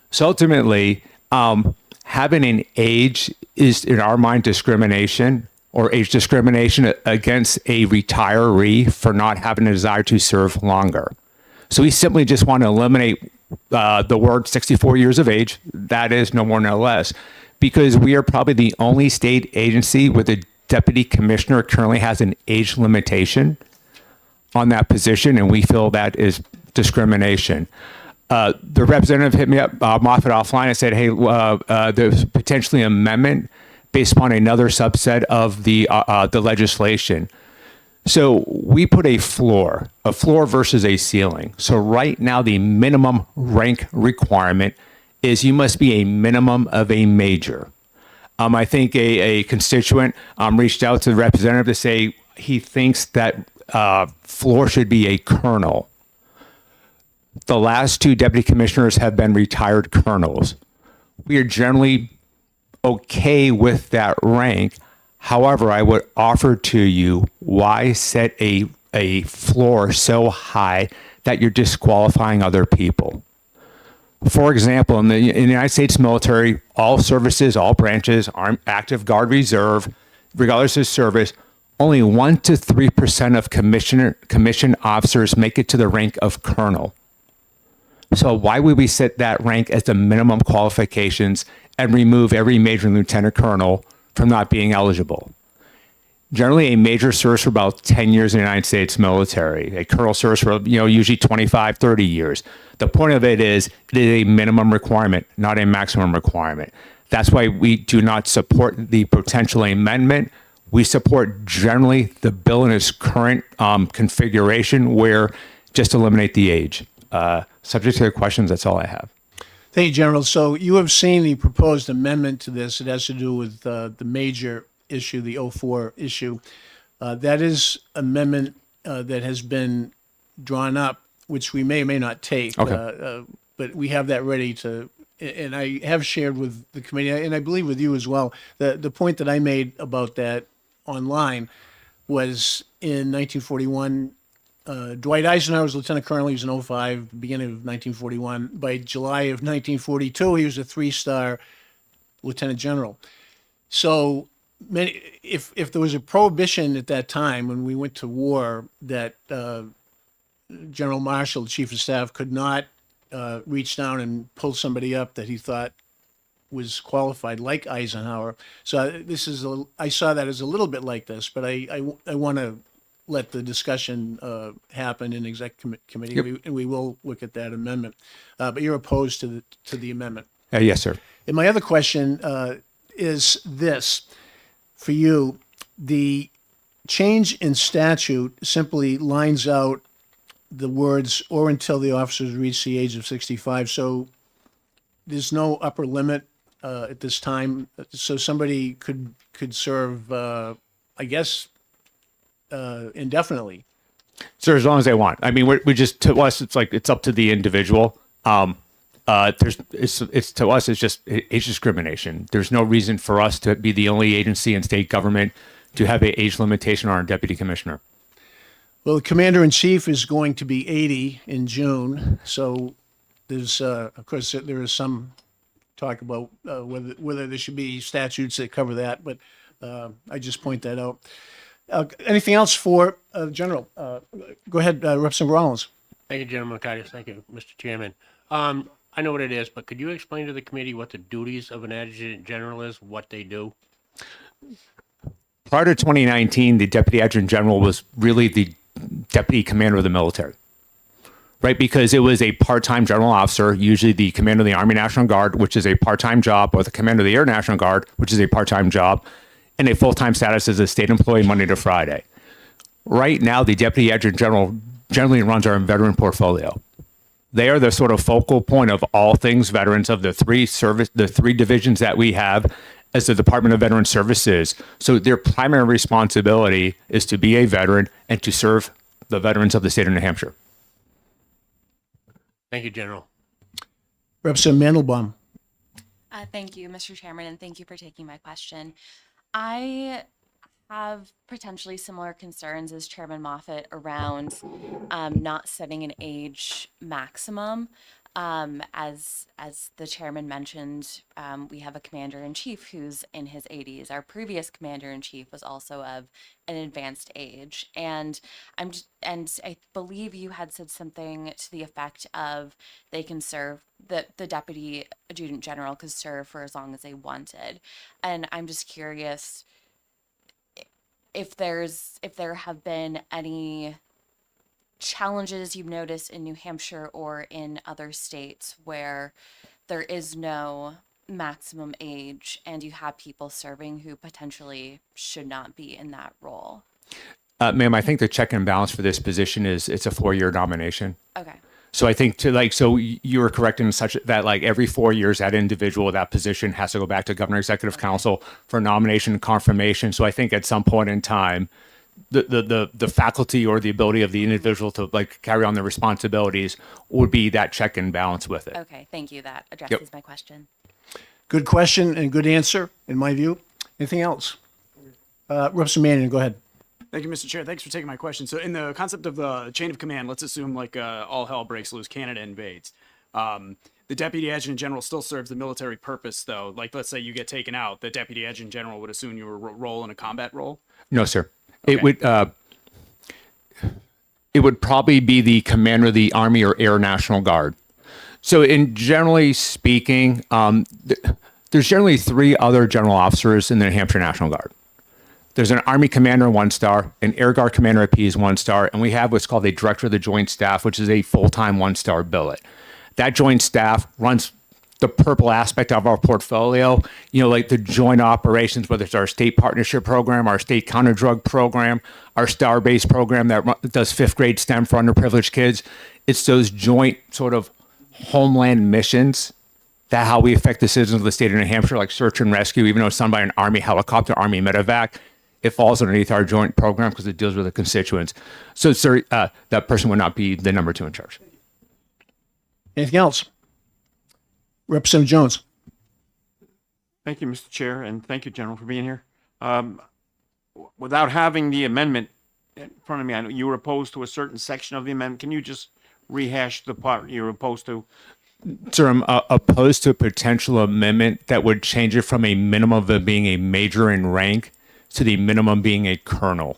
So ultimately, having an age is, in our mind, discrimination or age discrimination against a retiree for not having a desire to serve longer. So we simply just want to eliminate the word 64 years of age. That is no more, no less, because we are probably the only state agency where the deputy commissioner currently has an age limitation on that position, and we feel that is discrimination. The representative hit me up, Moffett, offline, and said, hey, there's potentially an amendment based upon another subset of the legislation. So we put a floor versus a ceiling. So right now, the minimum rank requirement is you must be a minimum of a major. I think a constituent reached out to the representative to say he thinks that floor should be a colonel. The last two deputy commissioners have been retired colonels. We are generally okay with that rank. However, I would offer to you, why set a floor so high that you're disqualifying other people? For example, in the United States military, all services, all branches, Armed, active Guard, Reserve, regardless of service, only 1 to 3% of commissioned officers make it to the rank of colonel. So why would we set that rank as the minimum qualifications and remove every major and lieutenant colonel from not being eligible? Generally, a major serves for about 10 years in the United States military. A colonel serves for, usually 25, 30 years. The point of it is a minimum requirement, not a maximum requirement. That's why we do not support the potential amendment. We support generally the bill in its current configuration, where just eliminate the age. Subject to the questions, that's all I have. Thank you, General. So you have seen the proposed amendment to this. It has to do with the major issue, the 04 issue. That is amendment that has been drawn up, which we may or may not take. Okay. But we have that ready to, and I have shared with the committee, and I believe with you as well. The point that I made about that online was in 1941, Dwight Eisenhower was lieutenant colonel. He was in 05, beginning of 1941. By July of 1942, he was a 3-star lieutenant general. So if there was a prohibition at that time when we went to war that General Marshall, the chief of staff, could not reach down and pull somebody up that he thought was qualified, like Eisenhower. So I saw that as a little bit like this, but I want to let the discussion happen in exec committee, and we will look at that amendment. But you're opposed to the amendment. Yes, sir. And my other question is this for you: the change in statute simply lines out the words "or until the officers reach the age of 65." So there's no upper limit at this time. So somebody could serve, I guess, indefinitely. So as long as they want. I mean, we just, to us, it's like, it's up to the individual. It's to us, it's just age discrimination. There's no reason for us to be the only agency in state government to have an age limitation on our deputy commissioner. Well, the commander-in-chief is going to be 80 in June, so there's, of course, there is some talk about whether there should be statutes that cover that, but I just point that out. Anything else for General? Go ahead, Representative Rollins. Thank you, General Markakis. Thank you, Mr. Chairman. I know what it is, but could you explain to the committee what the duties of an adjutant general is, what they do? Prior to 2019, the deputy adjutant general was really the deputy commander of the military, right? Because it was a part-time general officer, usually the commander of the Army National Guard, which is a part-time job, or the commander of the Air National Guard, which is a part-time job, and a full-time status as a state employee Monday to Friday. Right now, the deputy adjutant general generally runs our veteran portfolio. They are the sort of focal point of all things veterans of the three divisions that we have as the Department of Veteran Services. So their primary responsibility is to be a veteran and to serve the veterans of the state of New Hampshire. Thank you, General. Representative Mandelbaum. Thank you, Mr. Chairman, and thank you for taking my question. I have potentially similar concerns as Chairman Moffat around not setting an age maximum. As the chairman mentioned, we have a commander in chief who's in his 80s. Our previous commander in chief was also of an advanced age, and I believe you had said something to the effect of they can serve the deputy adjutant general could serve for as long as they wanted, and I'm just curious if there have been any challenges you've noticed in New Hampshire or in other states where there is no maximum age and you have people serving who potentially should not be in that role. Ma'am, I think the check and balance for this position is it's a 4-year nomination. Okay. So I think so you were correct in such that like every 4 years, that individual, that position has to go back to Governor Executive Council for nomination and confirmation. So I think at some point in time, the faculty or the ability of the individual to like carry on their responsibilities would be that check and balance with it. Okay. Thank you. That addresses my question. Good question and good answer, in my view. Anything else? Representative Mannion, go ahead. Thank you, Mr. Chair. Thanks for taking my question. So in the concept of the chain of command, let's assume like all hell breaks loose, Canada invades. The Deputy Adjutant General still serves the military purpose, though. Like, let's say you get taken out, the Deputy Adjutant General would assume your role in a combat role? No, sir. Okay. It would probably be the commander of the Army or Air National Guard. So in generally speaking, there's generally 3 other general officers in the New Hampshire National Guard. There's an Army commander, 1-star, an Air Guard commander at P is 1-star, and we have what's called a director of the Joint Staff, which is a full-time 1-star billet. That joint staff runs the purple aspect of our portfolio, like the joint operations, whether it's our state partnership program, our state counter drug program, our star-based program that does 5th grade STEM for underprivileged kids. It's those joint sort of homeland missions that how we affect the citizens of the state of New Hampshire, like search and rescue, even though it's done by an Army helicopter, Army medevac. It falls underneath our joint program because it deals with the constituents. So, sir, that person would not be the number 2 in charge. Anything else? Representative Jones. Thank you, Mr. Chair, and thank you, General, for being here. Without having the amendment in front of me, I know you were opposed to a certain section of the amendment. Can you just rehash the part you're opposed to? Sir, I'm opposed to a potential amendment that would change it from a minimum of being a major in rank to the minimum being a colonel.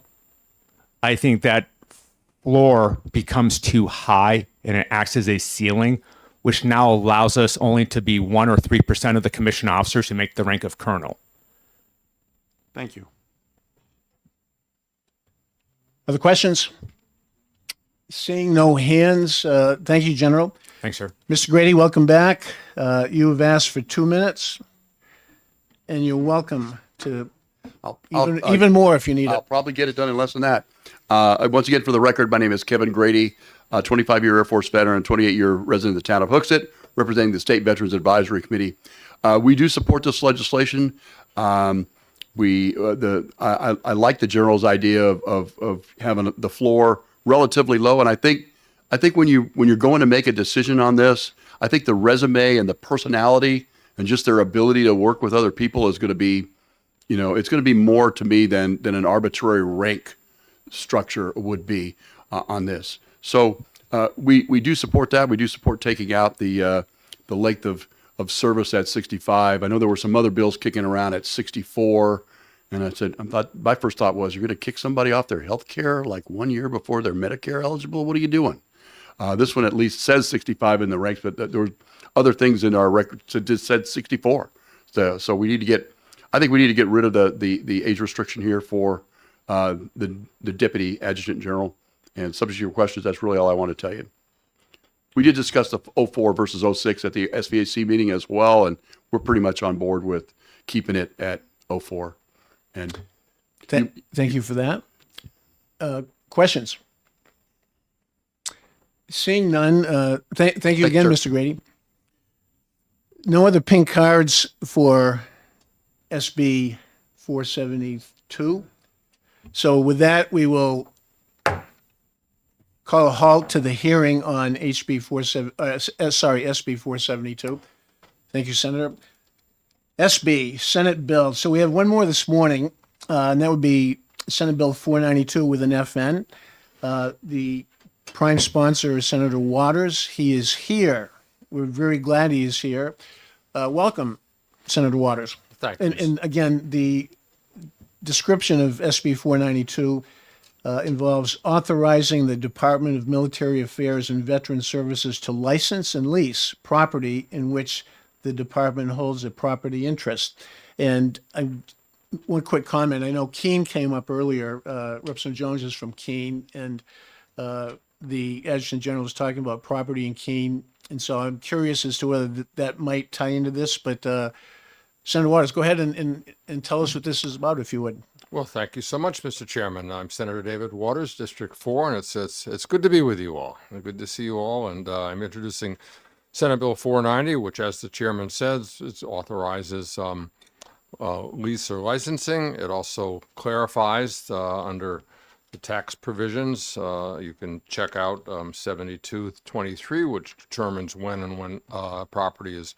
I think that floor becomes too high and it acts as a ceiling, which now allows us only to be 1 or 3% of the commissioned officers who make the rank of colonel. Thank you. Other questions? Seeing no hands, thank you, General. Thanks, sir. Mr. Grady, welcome back. You have asked for 2 minutes, and you're welcome to even more if you need I'll it. probably get it done in less than that. Once again, for the record, my name is Kevin Grady, 25-year Air Force veteran, 28-year resident of the town of Hooksett, representing the State Veterans Advisory Committee. We do support this legislation. I like the general's idea of having the floor relatively low, and I think when you're going to make a decision on this, I think the resume and the personality and just their ability to work with other people is going to be, it's going to be more to me than an arbitrary rank structure would be on this. So we do support that. We do support taking out the length of service at 65. I know there were some other bills kicking around at 64. And my first thought was, you're going to kick somebody off their health care like 1 year before they're Medicare eligible? What are you doing? This one at least says 65 in the ranks, but there were other things in our record that just said 64. So we need to get rid of the age restriction here for the Deputy Adjutant General. And subject to your questions, that's really all I want to tell you. We did discuss the 04 versus 06 at the SVAC meeting as well, and we're pretty much on board with keeping it at 04. And Thank you for that. Questions? Seeing none, thank you again, Sure. Mr. Grady. No other pink cards for SB 472. So with that, we will call a halt to the hearing on SB 472. Thank you, Senator. SB, Senate Bill. So we have one more this morning, and that would be Senate Bill 492 with an FN. The prime sponsor is Senator Waters. He is here. We're very glad he is here. Welcome, Senator Waters. Thank you. And again, the description of SB 492 involves authorizing the Department of Military Affairs and Veteran Services to license and lease property in which the department holds a property interest. And one quick comment. I know Keene came up earlier. Representative Jones is from Keene, and the Adjutant General was talking about property in Keene. And so I'm curious as to whether that might tie into this. But Senator Waters, go ahead and tell us what this is about, if you would. Well, thank you so much, Mr. Chairman. I'm Senator David Waters, District 4, and it's good to be with you all. Good to see you all. And I'm introducing Senate Bill 490, which, as the chairman says, it authorizes lease or licensing. It also clarifies under the tax provisions. You can check out 7223, which determines when property is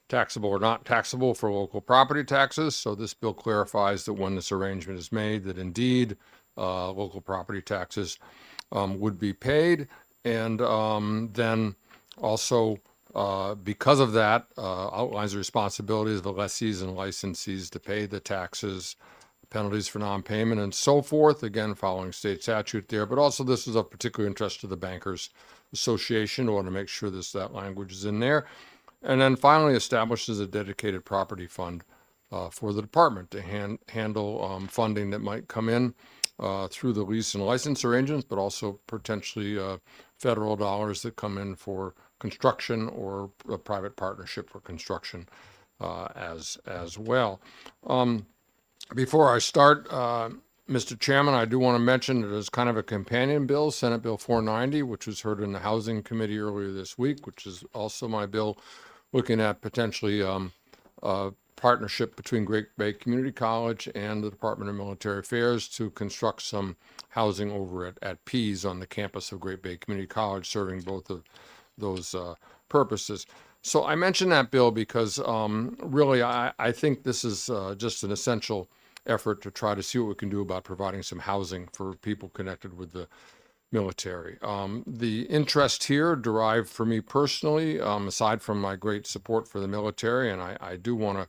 taxable or not taxable for local property taxes. So this bill clarifies that when this arrangement is made, that indeed local property taxes would be paid. And then also, because of that, outlines the responsibilities of the lessees and licensees to pay the taxes, penalties for non-payment, and so forth, again, following state statute there. But also this is of particular interest to the Bankers Association. I want to make sure that language is in there. And then finally establishes a dedicated property fund for the department to handle funding that might come in through the lease and license arrangements, but also potentially federal dollars that come in for construction or a private partnership for construction as well. Before I start, Mr. Chairman, I do want to mention that there's kind of a companion bill, Senate Bill 490, which was heard in the Housing Committee earlier this week, which is also my bill looking at potentially a partnership between Great Bay Community College and the Department of Military Affairs to construct some housing over at Pease on the campus of Great Bay Community College, serving both of those purposes. So I mention that bill because really I think this is just an essential effort to try to see what we can do about providing some housing for people connected with the military. The interest here derived for me personally, aside from my great support for the military, and I do want to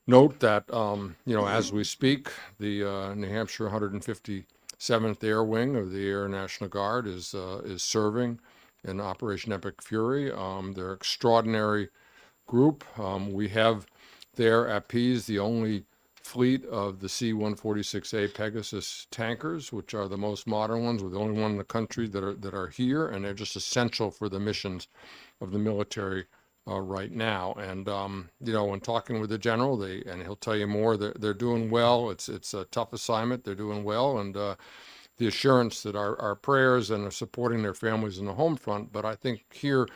note that, as we speak, the New Hampshire 157th Air Wing of the Air National Guard is serving in Operation Epic Fury. They're an extraordinary group. We have there at Pease the only fleet of the C-146A Pegasus tankers, which are the most modern ones. We're the only one in the country that are here, and they're just essential for the missions of the military right now. And when talking with the general, and he'll tell you more, they're doing well. It's a tough assignment. They're doing well, and the assurance that our prayers and are supporting their families in the home front. But I think here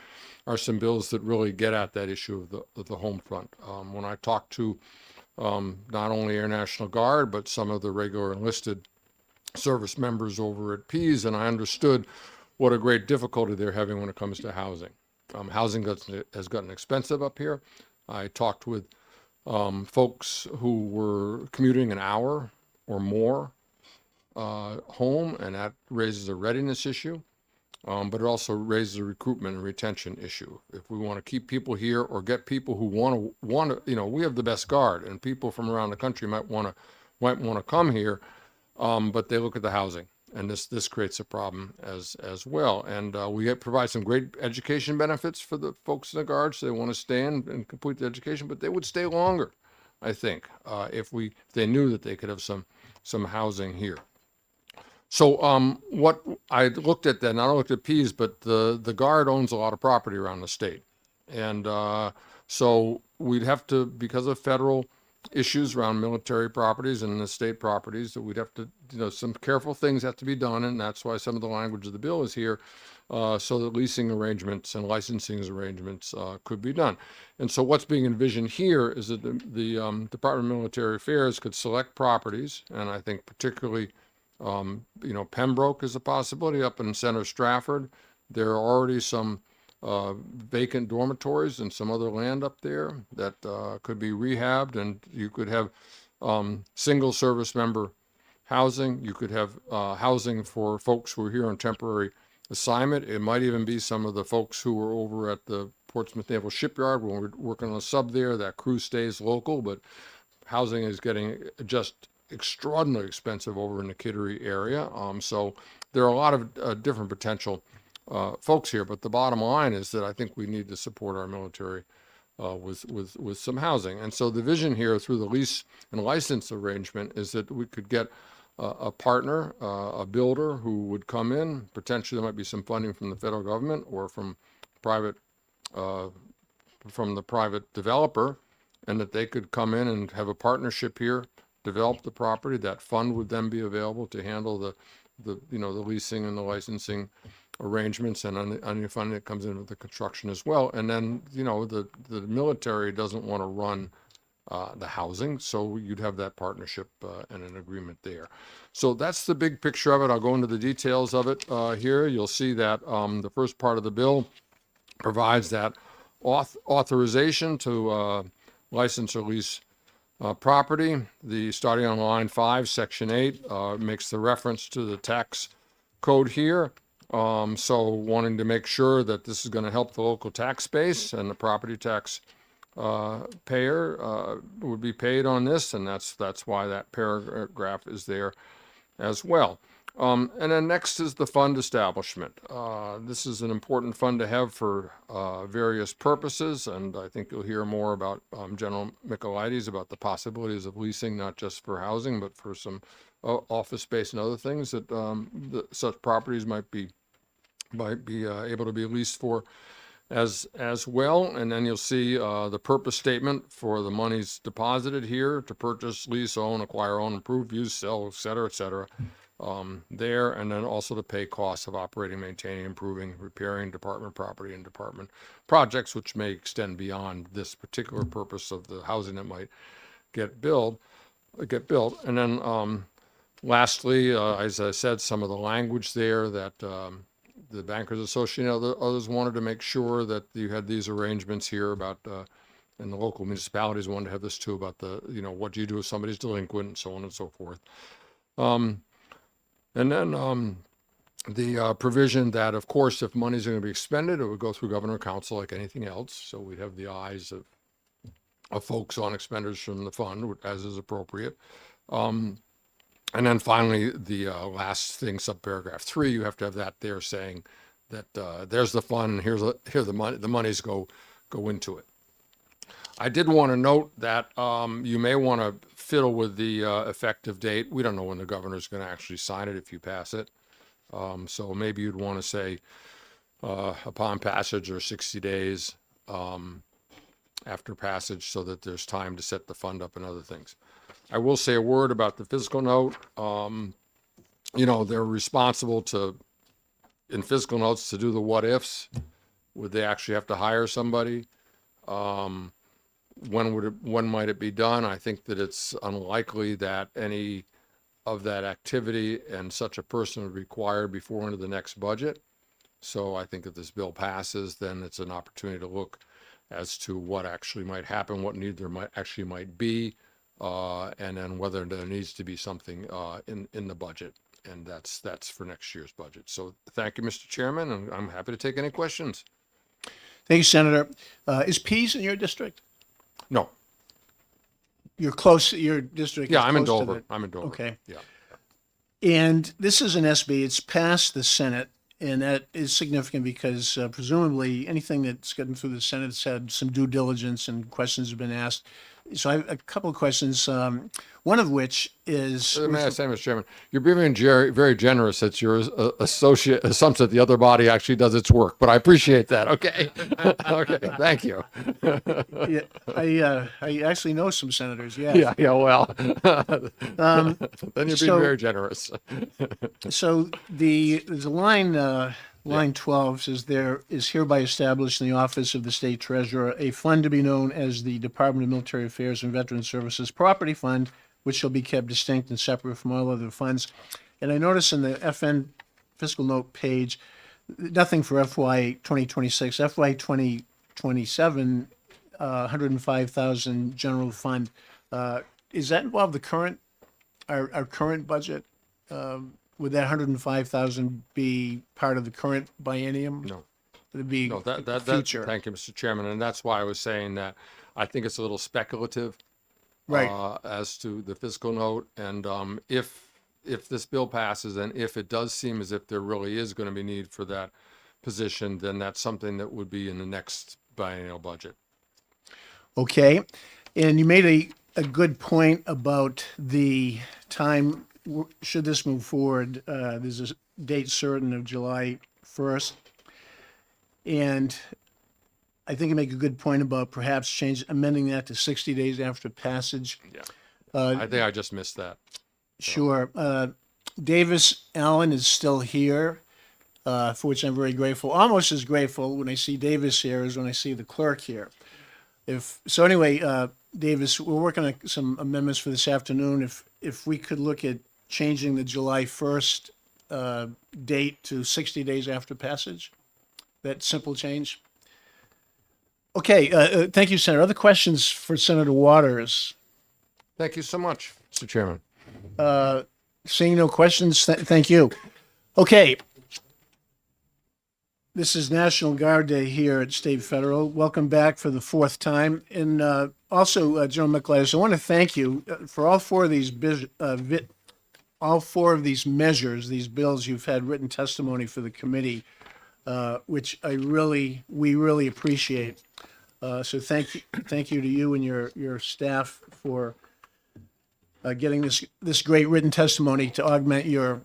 are some bills that really get at that issue of the home front. When I talk to not only Air National Guard, but some of the regular enlisted service members over at Pease, and I understood what a great difficulty they're having when it comes to housing. Housing has gotten expensive up here. I talked with folks who were commuting an hour or more home, and that raises a readiness issue. But it also raises a recruitment and retention issue. If we want to keep people here or get people who want to, we have the best guard, and people from around the country might want to come here, but they look at the housing, and this creates a problem as well. And we provide some great education benefits for the folks in the Guard, so they want to stay and complete the education, but they would stay longer, I think, if they knew that they could have some housing here. So what I looked at then, not only looked at Pease, but the Guard owns a lot of property around the state. And so we'd have to, because of federal issues around military properties and estate properties that we'd have to, some careful things have to be done, and that's why some of the language of the bill is here, so that leasing arrangements and licensing arrangements could be done. And so what's being envisioned here is that the Department of Military Affairs could select properties, and I think particularly, Pembroke is a possibility up in Center Stratford. There are already some vacant dormitories and some other land up there that could be rehabbed, and you could have single service member housing. You could have housing for folks who are here on temporary assignment. It might even be some of the folks who were over at the Portsmouth Naval Shipyard when we're working on a sub there. That crew stays local, but housing is getting just extraordinarily expensive over in the Kittery area. So there are a lot of different potential folks here, but the bottom line is that I think we need to support our military with some housing. And so the vision here through the lease and license arrangement is that we could get a partner, a builder who would come in. Potentially there might be some funding from the federal government or from private, from the private developer, and that they could come in and have a partnership here, develop the property. That fund would then be available to handle the leasing and the licensing arrangements, and any funding that comes in with the construction as well. And then, the military doesn't want to run the housing, so you'd have that partnership and an agreement there. So that's the big picture of it. I'll go into the details of it here. You'll see that the first part of the bill provides that authorization to license or lease property. The starting on line 5, section 8 makes the reference to the tax code here. So wanting to make sure that this is going to help the local tax base, and the property tax payer would be paid on this, and that's why that paragraph is there as well. And then next is the fund establishment. This is an important fund to have for various purposes, and I think you'll hear more about General Michaelides about the possibilities of leasing, not just for housing, but for some office space and other things that such properties might be able to be leased for as well. And then you'll see the purpose statement for the monies deposited here to purchase, lease, own, acquire, own, improve, use, sell, et cetera, there, and then also to pay costs of operating, maintaining, improving, repairing department property and department projects, which may extend beyond this particular purpose of the housing that might get built. And then lastly, as I said, some of the language there that the Bankers Association and others wanted to make sure that you had these arrangements here about, and the local municipalities wanted to have this too, about what do you do if somebody's delinquent and so on and so forth. And then the provision that, of course, if money's going to be expended, it would go through Governor Council like anything else. So we'd have the eyes of folks on expenditures from the fund, as is appropriate. And then finally, the last thing, subparagraph 3, you have to have that there saying that there's the fund, here the money, the monies go into it. I did want to note that you may want to fiddle with the effective date. We don't know when the governor's going to actually sign it if you pass it. So maybe you'd want to say upon passage or 60 days after passage, so that there's time to set the fund up and other things. I will say a word about the fiscal note. They're responsible in fiscal notes to do the what ifs. Would they actually have to hire somebody? When might it be done? I think that it's unlikely that any of that activity and such a person would be required before into the next budget. So I think if this bill passes, then it's an opportunity to look as to what actually might happen, what need there might be, and then whether there needs to be something in the budget, and that's for next year's budget. So thank you, Mr. Chairman, and I'm happy to take any questions. Thank you, Senator. Is Pease in your district? No. You're close, your district Yeah, is I'm in close to Dover. the- I'm in Dover. Okay. Yeah. And this is an SB, it's passed the Senate, and that is significant because presumably anything that's gotten through the Senate has had some due diligence and questions have been asked. So I have a couple of questions. One of which is May I say, Mr. Chairman, you're being very generous that your associate assumes that the other body actually does its work, but I appreciate that. Okay. Okay. Thank you. yeah, I actually know some senators. Yeah. Yeah. Well, then you're being so- very generous. So there's a line. Line 12 says there is hereby established in the office of the state treasurer a fund to be known as the Department of Military Affairs and Veterans Services Property Fund, which shall be kept distinct and separate from all other funds. And I notice in the FN fiscal note page, nothing for FY 2026, FY 2027, 105,000 general fund. Is that involve the current, our current budget? Would that 105,000 be part of the current biennium? No. It'd be No, that future. thank you, Mr. Chairman, and that's why I was saying that I think it's a little speculative, Right. as to the fiscal note, and if this bill passes, and if it does seem as if there really is going to be need for that position, then that's something that would be in the next biennial budget. Okay. And you made a good point about the time, should this move forward, there's a date certain of July 1st. And I think you make a good point about perhaps amending that to 60 days after passage. Yeah. I think I just missed that. Sure. Davis Allen is still here, for which I'm very grateful. Almost as grateful when I see Davis here as when I see the clerk here. Anyway, Davis, we're working on some amendments for this afternoon. If we could look at changing the July 1st date to 60 days after passage, that simple change. Okay, thank you, Senator. Other questions for Senator Waters? Thank you so much, Mr. Chairman. Seeing no questions, thank you. Okay. This is National Guard Day here at State Federal. Welcome back for the fourth time. And also, General Michaelides, I want to thank you for all four of these measures, these bills. You've had written testimony for the committee, which we really appreciate. So thank you to you and your staff for getting this great written testimony to augment your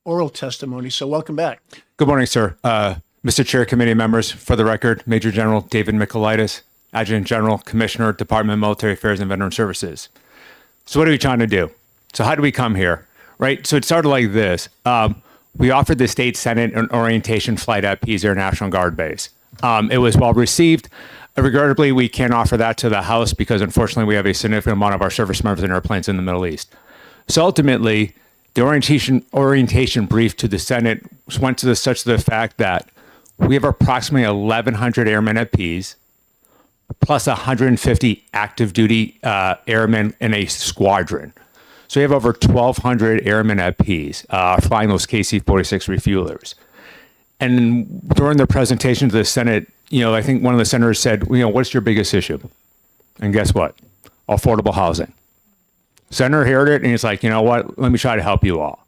oral testimony. So welcome back. Good morning, sir. Mr. Chair, committee members, for the record, Major General David Michaelides, Adjutant General, Commissioner, Department of Military Affairs and Veteran Services. So what are we trying to do? So how do we come here, right? So it started like this. We offered the state senate an orientation flight at Pease Air National Guard Base. It was well received. Regrettably, we can't offer that to the House because unfortunately we have a significant amount of our service members in airplanes in the Middle East. So ultimately, the orientation brief to the Senate went to such the fact that we have approximately 1,100 airmen at Pease, plus 150 active duty airmen in a squadron. So we have over 1,200 airmen at Pease flying those KC-46 refuelers. And during the presentation to the Senate, I think one of the senators said, what's your biggest issue? And guess what? Affordable housing. Senator heard it and he's like, you know what? Let me try to help you all.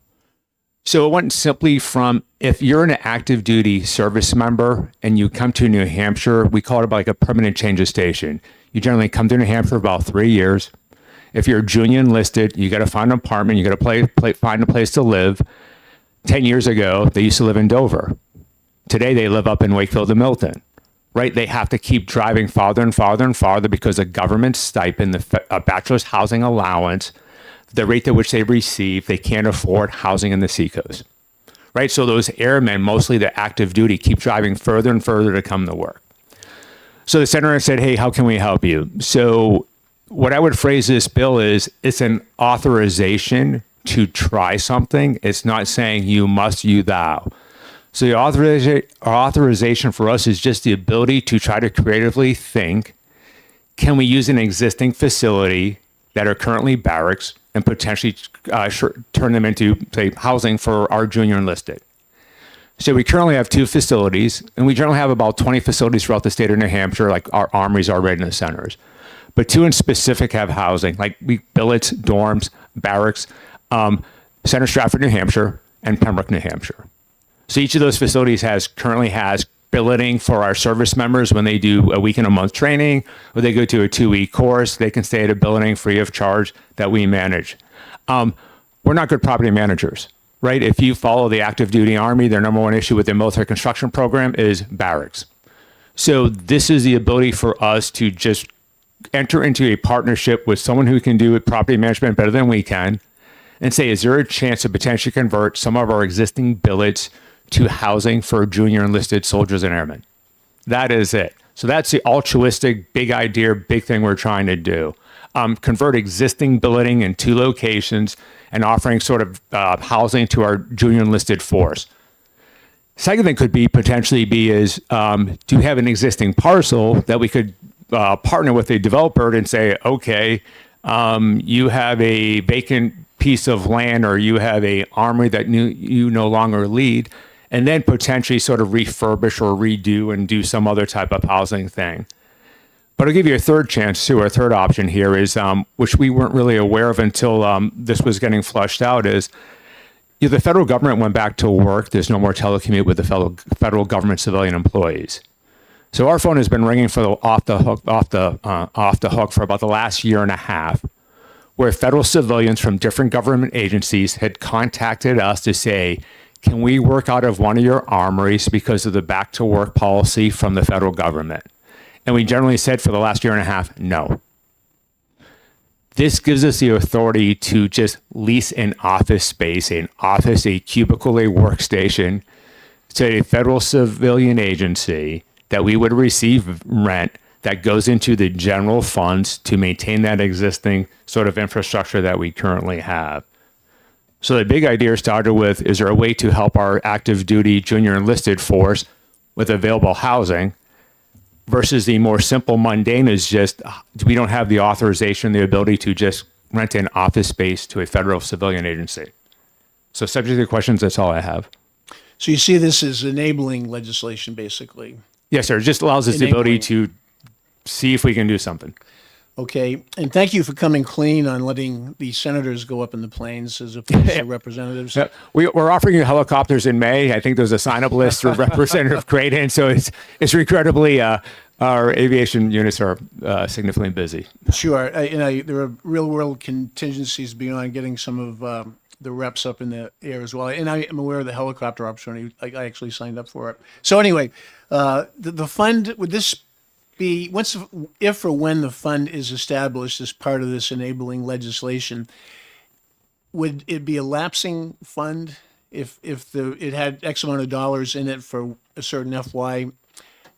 So it went simply from, if you're an active duty service member and you come to New Hampshire, we call it like a permanent change of station. You generally come to New Hampshire for about 3 years. If you're junior enlisted, you got to find an apartment, you got to find a place to live. 10 years ago, they used to live in Dover. Today, they live up in Wakefield and Milton, right? They have to keep driving farther and farther and farther because the government stipend, the bachelor's housing allowance, the rate at which they receive, they can't afford housing in the Seacoast, right? So those airmen, mostly the active duty, keep driving further and further to come to work. So the senator said, hey, how can we help you? So what I would phrase this bill is, it's an authorization to try something. It's not saying you must, you thou. So the authorization for us is just the ability to try to creatively think, can we use an existing facility that are currently barracks and potentially turn them into, say, housing for our junior enlisted? So we currently have 2 facilities, and we generally have about 20 facilities throughout the state of New Hampshire, like our armories are right in the centers. But 2 in specific have housing, like billets, dorms, barracks, Center Stratford, New Hampshire, and Pembroke, New Hampshire. So each of those facilities currently has billeting for our service members when they do a week and a month training, or they go to a 2-week course, they can stay at a billeting free of charge that we manage. We're not good property managers, right? If you follow the active duty Army, their number one issue with their military construction program is barracks. So this is the ability for us to just enter into a partnership with someone who can do property management better than we can and say, is there a chance to potentially convert some of our existing billets to housing for junior enlisted soldiers and airmen? That is it. So that's the altruistic, big idea, big thing we're trying to do. Convert existing billeting in 2 locations and offering sort of housing to our junior enlisted force. Second thing could be potentially be is, do you have an existing parcel that we could partner with a developer and say, okay, you have a vacant piece of land or you have a armory that you no longer lead, and then potentially sort of refurbish or redo and do some other type of housing thing. But I'll give you a third chance too, or a third option here is, which we weren't really aware of until this was getting flushed out, is the federal government went back to work. There's no more telecommute with the federal government civilian employees. So our phone has been ringing for off the hook for about the last year and a half, where federal civilians from different government agencies had contacted us to say, can we work out of one of your armories because of the back to work policy from the federal government? And we generally said for the last year and a half, no. This gives us the authority to just lease an office space, a cubicle, a workstation to a federal civilian agency that we would receive rent that goes into the general funds to maintain that existing sort of infrastructure that we currently have. So the big idea started with, is there a way to help our active duty junior enlisted force with available housing? Versus the more simple, mundane is just, we don't have the authorization, the ability to just rent an office space to a federal civilian agency. So subject to the questions, that's all I have. So you see this as enabling legislation, basically. Yes, sir. It just allows us the ability to see if we can do something. Okay, and thank you for coming clean on letting the senators go up in the planes as opposed to representatives. Yeah, we're offering you helicopters in May. I think there's a sign-up list for Representative Creighton, so it's regrettably our aviation units are significantly busy. Sure, there are real-world contingencies beyond getting some of the reps up in the air as well. And I am aware of the helicopter opportunity. I actually signed up for it. So anyway, the fund, would this be, if or when the fund is established as part of this enabling legislation, would it be a lapsing fund if it had X amount of dollars in it for a certain FY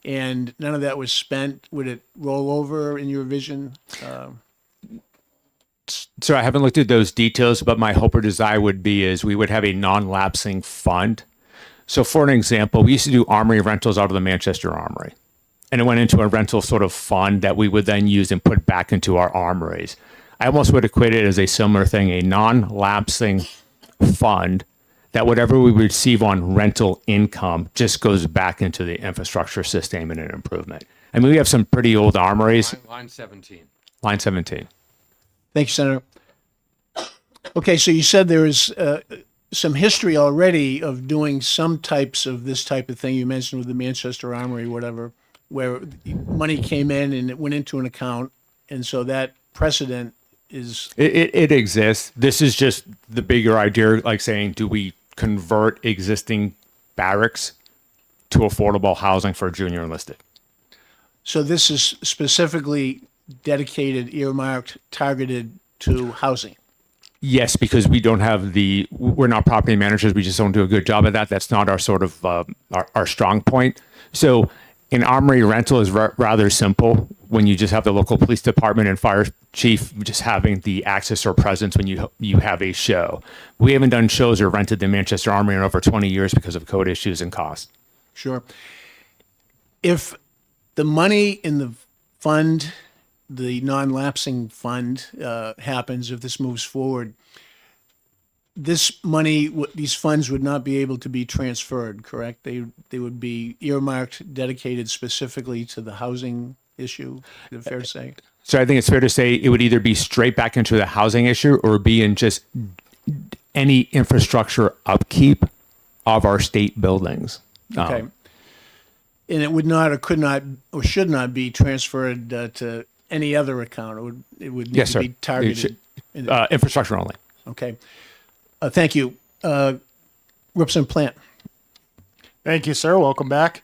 and none of that was spent? Would it roll over in your vision? So I haven't looked at those details, but my hope or desire would be is we would have a non-lapsing fund. So for an example, we used to do armory rentals out of the Manchester Armory. And it went into a rental sort of fund that we would then use and put back into our armories. I almost would equate it as a similar thing, a non-lapsing fund that whatever we receive on rental income just goes back into the infrastructure sustainment and improvement. I mean, we have some pretty old armories. Line 17. Line 17. Thank you, Senator. Okay, so you said there is some history already of doing some types of this type of thing. You mentioned with the Manchester Armory, whatever, where money came in and it went into an account. And so that precedent is... It exists. This is just the bigger idea, like saying, do we convert existing barracks to affordable housing for junior enlisted? So this is specifically dedicated, earmarked, targeted to housing? Yes, because we don't have we're not property managers. We just don't do a good job of that. That's not our sort of, our strong point. So an armory rental is rather simple when you just have the local police department and fire chief just having the access or presence when you have a show. We haven't done shows or rented the Manchester Armory in over 20 years because of code issues and cost. Sure. If the money in the fund, the non-lapsing fund happens, if this moves forward, this money, these funds would not be able to be transferred, correct? They would be earmarked, dedicated specifically to the housing issue, is it fair to say? So I think it's fair to say it would either be straight back into the housing issue or be in just any infrastructure upkeep of our state buildings. Okay. and it would not or could not or should not be transferred to any other account. It would need Yes, to sir. be targeted. Infrastructure only. Okay. Thank you. Representative Plant. Thank you, sir. Welcome back.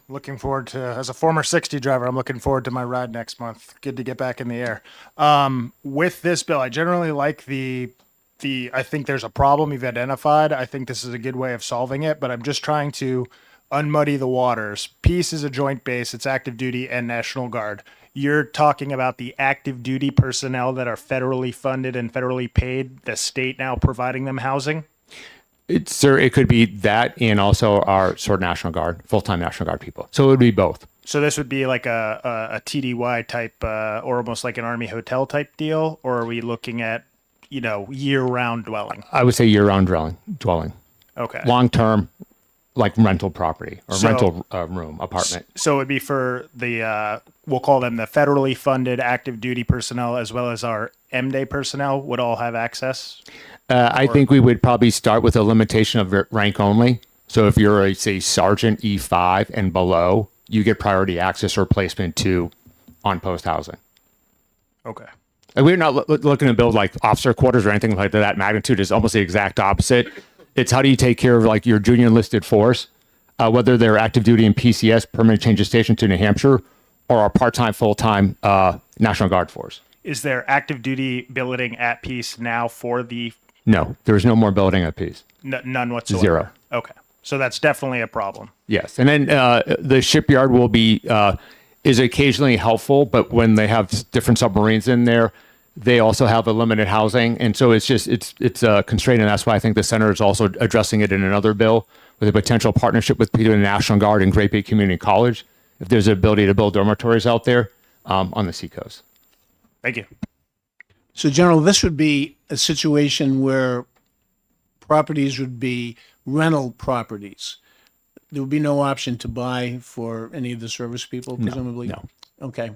Looking forward to, as a former 60 driver, I'm looking forward to my ride next month. Good to get back in the air. With this bill, I generally like I think there's a problem you've identified. I think this is a good way of solving it, but I'm just trying to unmuddy the waters. Peace is a joint base. It's active duty and National Guard. You're talking about the active duty personnel that are federally funded and federally paid, the state now providing them housing. Sir, it could be that and also our sort of National Guard, full-time National Guard people. So it would be both. So this would be like a TDY type, or almost like an Army hotel type deal, or are we looking at, year-round dwelling? I would say year-round dwelling. Okay. Long-term, like rental property or So- rental room, apartment. So it would be for the, we'll call them the federally funded active duty personnel, as well as our M-Day personnel would all have access? I think we would probably start with a limitation of rank only. So if you're a, say, Sergeant E5 and below, you get priority access or placement to on-post housing. Okay. And we're not looking to build like officer quarters or anything like that magnitude. Is almost the exact opposite. It's how do you take care of like your junior enlisted force, whether they're active duty in PCS, permanent change of station to New Hampshire, or our part-time, full-time National Guard force. Is there active duty billeting at Peace now for the No, there is no more building at peace. none whatsoever? Zero. Okay. So that's definitely a problem. Yes, and then the shipyard will be is occasionally helpful, but when they have different submarines in there, they also have a limited housing, and so it's a constraint, and that's why I think the Senator is also addressing it in another bill with a potential partnership with the National Guard and Great Bay Community College, if there's an ability to build dormitories out there on the seacoast. Thank you. So, General, this would be a situation where properties would be rental properties. There would be no option to buy for any of the service people, presumably? no. Okay.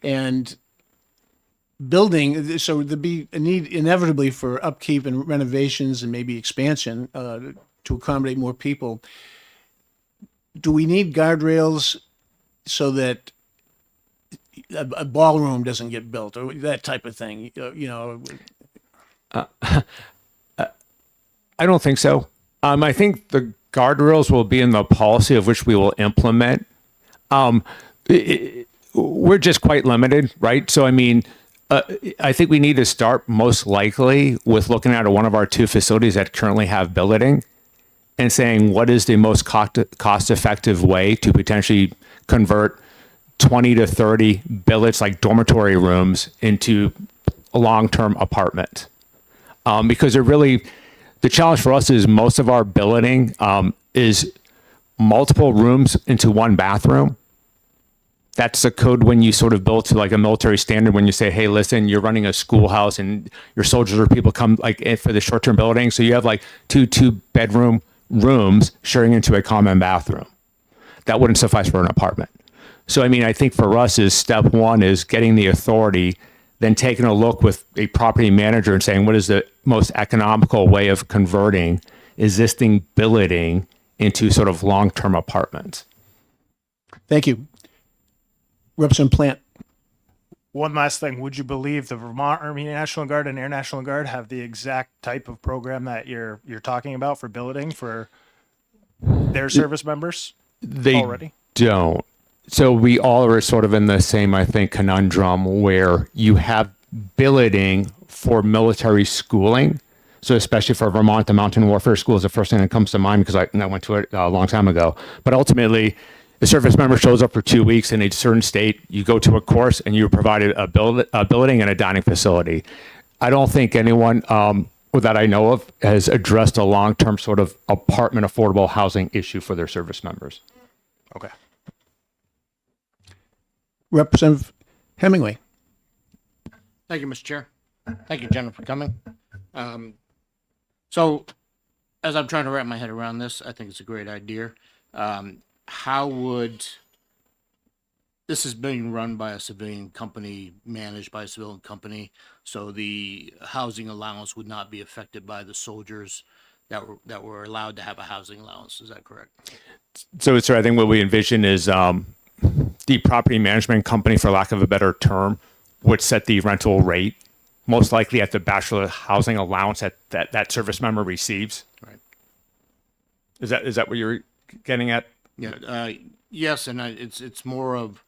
And building, so there'd be a need inevitably for upkeep and renovations and maybe expansion to accommodate more people. Do we need guardrails so that a ballroom doesn't get built or that type of thing? I don't think so. I think the guardrails will be in the policy of which we will implement. We're just quite limited, right? So, I mean, I think we need to start most likely with looking at one of our two facilities that currently have billeting and saying what is the most cost-effective way to potentially convert 20 to 30 billets, like dormitory rooms, into a long-term apartment. Because the challenge for us is most of our billeting is multiple rooms into one bathroom. That's the code when you sort of build to like a military standard, when you say, hey, listen, you're running a schoolhouse and your soldiers or people come like for the short-term building. So you have like two bedroom rooms sharing into a common bathroom. That wouldn't suffice for an apartment. So, I mean, I think for us is step one is getting the authority, then taking a look with a property manager and saying, what is the most economical way of converting existing billeting into sort of long-term apartments? Thank you. Representative Plant. One last thing. Would you believe the Vermont Army National Guard and Air National Guard have the exact type of program that you're talking about for billeting for their service members They already? don't. So we all are sort of in the same, I think, conundrum where you have billeting for military schooling. So especially for Vermont, the Mountain Warfare School is the first thing that comes to mind because I went to it a long time ago. But ultimately, the service member shows up for 2 weeks in a certain state. You go to a course and you're provided a billeting and a dining facility. I don't think anyone that I know of has addressed a long-term sort of apartment affordable housing issue for their service members. Okay. Representative Hemingway. Thank you, Mr. Chair. Thank you, Jennifer, for coming. So, as I'm trying to wrap my head around this, I think it's a great idea. How would this is being run by a civilian company, managed by a civilian company, so the housing allowance would not be affected by the soldiers that we're allowed to have a housing allowance. Is that correct? So, sir, I think what we envision is the property management company, for lack of a better term, would set the rental rate, most likely at the bachelor housing allowance that service member receives. Right. Is that what you're getting at? Yeah. Yes, and it's more of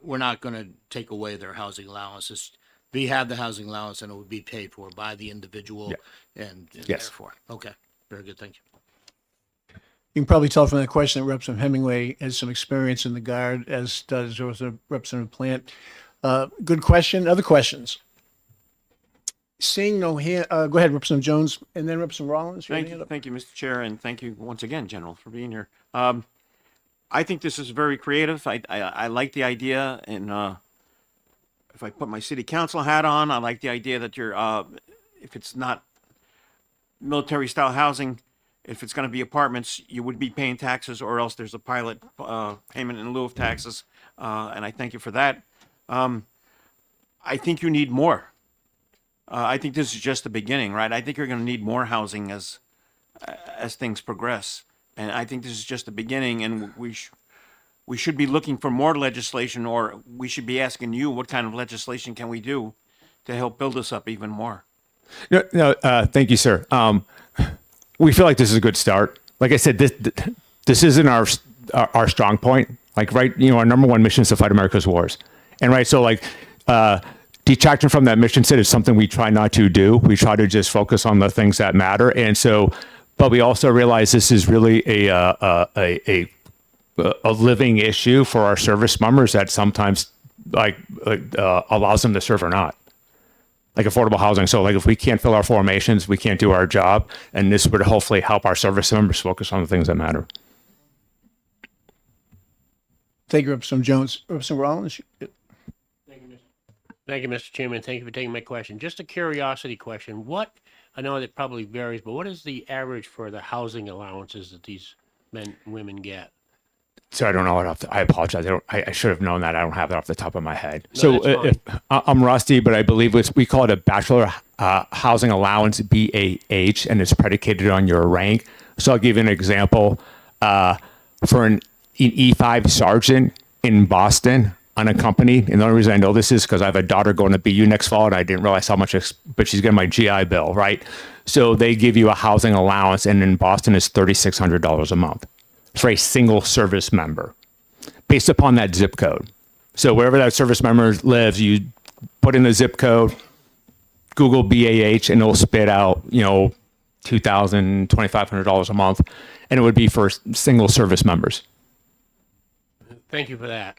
we're not going to take away their housing allowance. We have the housing allowance, and it would be paid for by the individual, and Yes. therefore, okay, very good, thank you. You can probably tell from that question that Representative Hemingway has some experience in the Guard, as does Representative Plant. Good question. Other questions? Seeing no hand, go ahead, Representative Jones, and then Representative Rollins. Thank you, Mr. Chair, and thank you once again, General, for being here. I think this is very creative. I like the idea, and if I put my city council hat on, I like the idea that you're, if it's not military style housing, if it's going to be apartments, you would be paying taxes, or else there's a pilot payment in lieu of taxes, and I thank you for that. I think you need more. I think this is just the beginning, right? I think you're going to need more housing as things progress, and I think this is just the beginning. And we should be looking for more legislation, or we should be asking you what kind of legislation can we do to help build this up even more. No, thank you, sir. We feel like this is a good start. Like I said, this isn't our strong point. Like, right, our number one mission is to fight America's wars, and right, so like. Detracting from that mission set is something we try not to do. We try to just focus on the things that matter. And so, but we also realize this is really a living issue for our service members that sometimes allows them to serve or not. Like affordable housing. So like if we can't fill our formations, we can't do our job. And this would hopefully help our service members focus on the things that matter. Thank you, Representative Jones. Representative Rollins? Thank you, Mr. Chairman. Thank you for taking my question. Just a curiosity question. I know that probably varies, but what is the average for the housing allowances that these men and women get? So I don't know it I apologize. I should have known that. I don't have that off the top of my head. No, that's fine. I'm rusty, but I believe we call it a bachelor housing allowance, BAH, and it's predicated on your rank. So I'll give you an example. For an E5 sergeant in Boston, unaccompanied, and the only reason I know this is because I have a daughter going to BU next fall, and I didn't realize how much, but she's getting my GI Bill, right? So they give you a housing allowance, and in Boston it's $3,600 a month for a single service member, based upon that zip code. So wherever that service member lives, you put in the zip code, Google BAH, and it'll spit out, $2,000, $2,500 a month, and it would be for single service members. Thank you for that.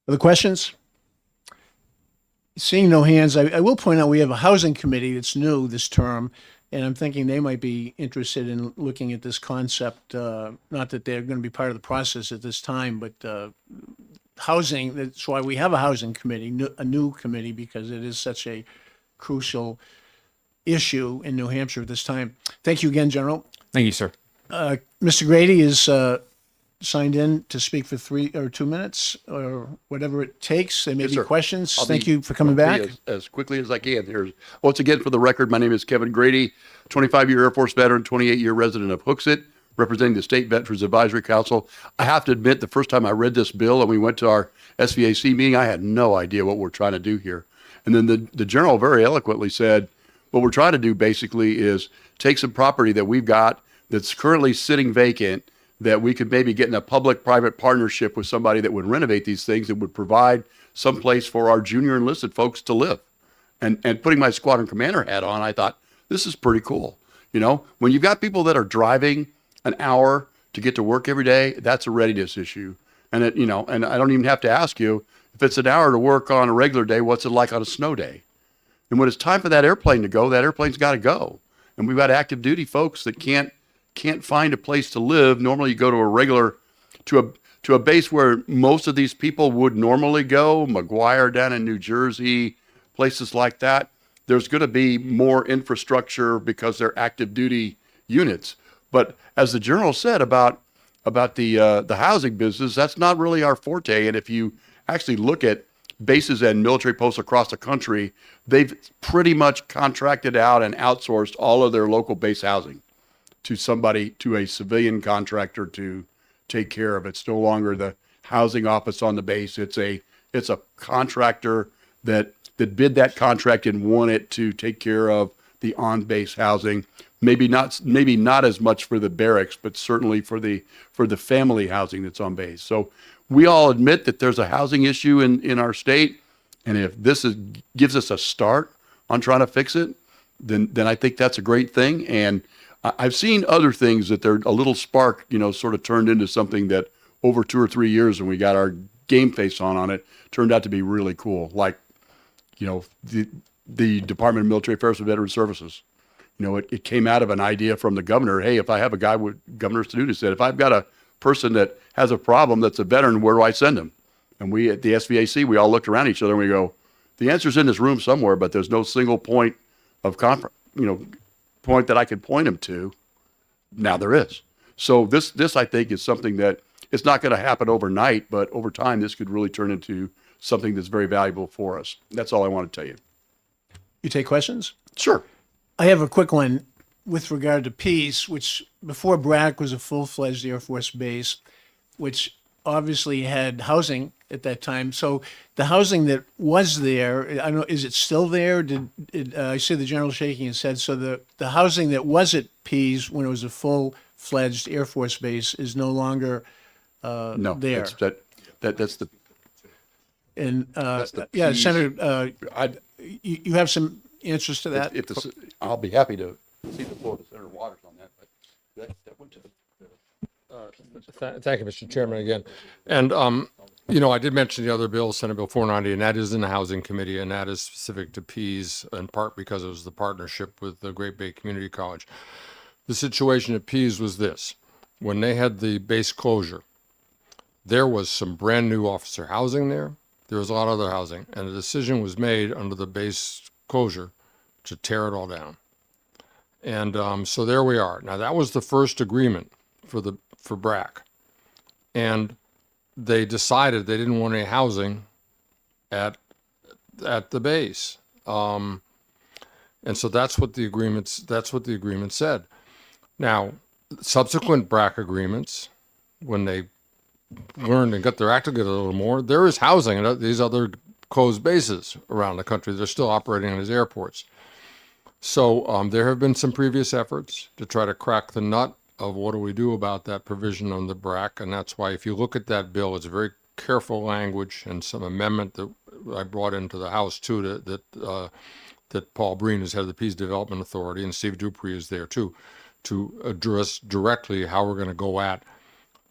Other questions? Seeing no hands, I will point out we have a housing committee that's new this term, and I'm thinking they might be interested in looking at this concept. Not that they're going to be part of the process at this time, but housing, that's why we have a housing committee, a new committee, because it is such a crucial issue in New Hampshire at this time. Thank you again, General. Thank you, sir. Mr. Grady is signed in to speak for 3 or 2 minutes or whatever it takes. There may Yes, be sir. questions. I'll Thank be you for coming back. as quickly as I can. Here's once again for the record. My name is Kevin Grady, 25-year Air Force veteran, 28-year resident of Hooksett, representing the State Veterans Advisory Council. I have to admit, the first time I read this bill and we went to our SVAC meeting, I had no idea what we're trying to do here. And then the general very eloquently said, what we're trying to do basically is take some property that we've got that's currently sitting vacant, that we could maybe get in a public-private partnership with somebody that would renovate these things and would provide some place for our junior enlisted folks to live. And putting my squadron commander hat on, I thought, this is pretty cool. When you've got people that are driving an hour to get to work every day, that's a readiness issue. And and I don't even have to ask you, if it's an hour to work on a regular day, what's it like on a snow day? And when it's time for that airplane to go, that airplane's got to go. And we've got active duty folks that can't find a place to live. Normally you go to a regular, to a base where most of these people would normally go, McGuire down in New Jersey, places like that. There's going to be more infrastructure because they're active duty units. But as the general said about the housing business, that's not really our forte. And if you actually look at bases and military posts across the country, they've pretty much contracted out and outsourced all of their local base housing to somebody, to a civilian contractor to take care of. It's no longer the housing office on the base. It's a contractor that bid that contract and won it to take care of the on-base housing. Maybe not as much for the barracks, but certainly for the family housing that's on base. So we all admit that there's a housing issue in our state, and if this gives us a start on trying to fix it, then I think that's a great thing. And I've seen other things that they're a little spark, sort of turned into something that over 2 or 3 years, when we got our game face on it, turned out to be really cool. Like, the Department of Military Affairs and Veteran Services. It came out of an idea from the governor. Hey, if I have a guy with Governor Sununu said, if I've got a person that has a problem that's a veteran, where do I send him? And we at the SVAC, we all looked around each other and we go, the answer's in this room somewhere, but there's no single point of point that I could point him to. Now there is. So this I think is something that it's not going to happen overnight, but over time this could really turn into something that's very valuable for us. That's all I want to tell you. You take questions? Sure. I have a quick one with regard to Pease, which before BRAC was a full-fledged Air Force base, which obviously had housing at that time. So the housing that was there, I don't know, is it still there? I see the general shaking his head. So the housing that was at Pease when it was a full-fledged Air Force base is no longer No, there. that's the And the yeah, Pease. Senator, you have some answers to that? I'll be happy to see the floor to Senator Waters on that, but that went to. Thank you, Mr. Chairman, again. And, I did mention the other bill, Senate Bill 490, and that is in the Housing Committee, and that is specific to Pease, in part because it was the partnership with the Great Bay Community College. The situation at Pease was this. When they had the base closure, there was some brand new officer housing there. There was a lot of other housing, and a decision was made under the base closure to tear it all down. And so there we are. Now that was the first agreement for BRAC, and they decided they didn't want any housing at the base, and so that's what the agreement said. Now, subsequent BRAC agreements, when they learned and got their act together a little more, there is housing at these other closed bases around the country. They're still operating as airports. So there have been some previous efforts to try to crack the nut of what do we do about that provision on the BRAC, and that's why if you look at that bill, it's very careful language and some amendment that I brought into the House too, that Paul Breen is head of the Peace Development Authority, and Steve Dupree is there too, to address directly how we're going to go at,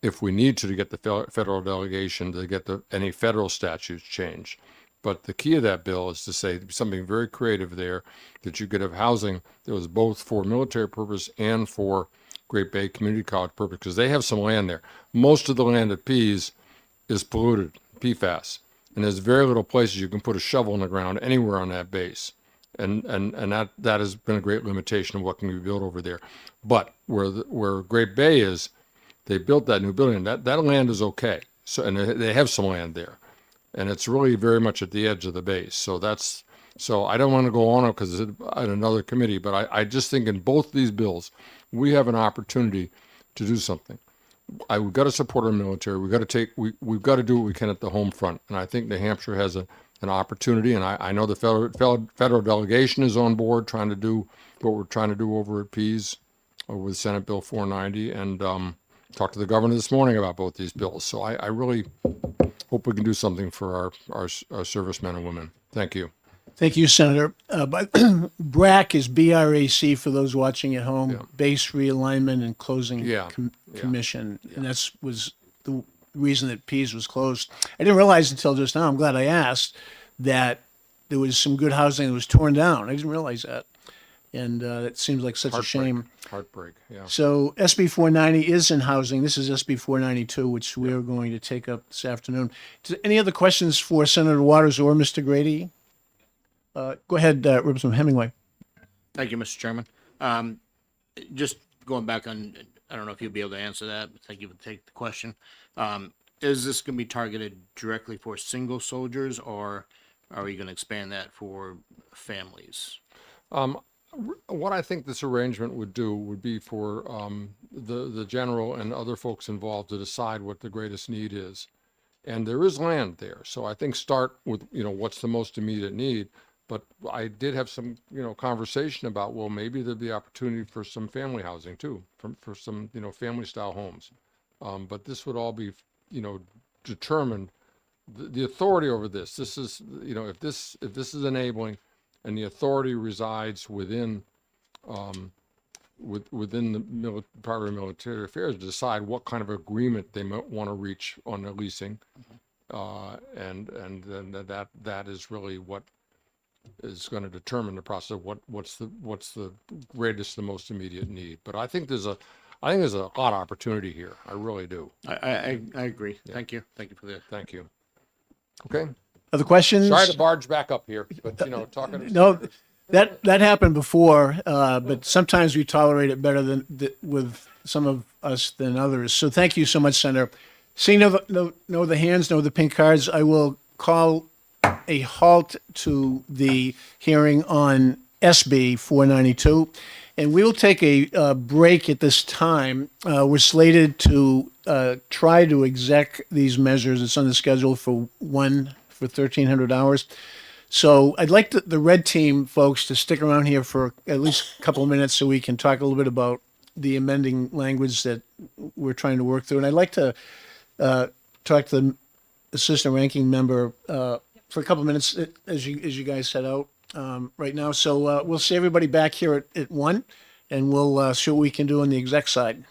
if we need to get the federal delegation to get any federal statutes changed. But the key of that bill is to say something very creative there, that you could have housing that was both for military purpose and for Great Bay Community College purpose, because they have some land there. Most of the land at Pease is polluted, PFAS, and there's very little places you can put a shovel in the ground anywhere on that base. And that has been a great limitation of what can be built over there. But where Great Bay is, they built that new building. That land is okay. So, and they have some land there, and it's really very much at the edge of the base. So I don't want to go on it because it's at another committee, but I just think in both these bills, we have an opportunity to do something. We've got to support our military. We've got to do what we can at the home front. And I think New Hampshire has an opportunity. And I know the federal delegation is on board trying to do what we're trying to do over at Pease with Senate Bill 490. And talked to the governor this morning about both these bills. So I really hope we can do something for our servicemen and women. Thank you. Thank you, Senator. But BRAC is BRAC for those watching at home, Yeah. Base Realignment and Closing Yeah. Commission. And was the reason that Pease was closed. I didn't realize until just now, I'm glad I asked, that there was some good housing that was torn down. I didn't realize that. And it seems like such a shame. Heartbreak, yeah. So SB 490 is in housing. This is SB 492, which we are going to take up this afternoon. Any other questions for Senator Waters or Mr. Grady? Go ahead, Representative Hemingway. Thank you, Mr. Chairman. Just going back on, I don't know if you'll be able to answer that, but thank you for taking the question. is this going to be targeted directly for single soldiers, or are we going to expand that for families? What I think this arrangement would do would be for the general and other folks involved to decide what the greatest need is. And there is land there. So I think start with, what's the most immediate need. But I did have some, conversation about, well, maybe there'd be opportunity for some family housing too, for some, family style homes. But this would all be, determined, the authority over this. This is, if this is enabling and the authority resides within, within the Department of Military Affairs to decide what kind of agreement they might want to reach on the leasing. And then that is really what is going to determine the process of what's the greatest, the most immediate need. But I think there's a lot of opportunity here. I really do. I agree. Thank you. Thank you for that. Thank you. Okay. Other questions? Sorry to barge back up here, but talking. No, that happened before, but sometimes we tolerate it better with some of us than others. So thank you so much, Senator. Seeing no the hands, no the pink cards, I will call a halt to the hearing on SB 492, and we will take a break at this time. We're slated to try to exec these measures. It's on the schedule for 1:00 hours. So I'd like the red team folks to stick around here for at least a couple of minutes so we can talk a little bit about the amending language that we're trying to work through. And I'd like to talk to the assistant ranking member for a couple of minutes as you guys set out right now. So we'll see everybody back here at 1, and we'll see what we can do on the exec side.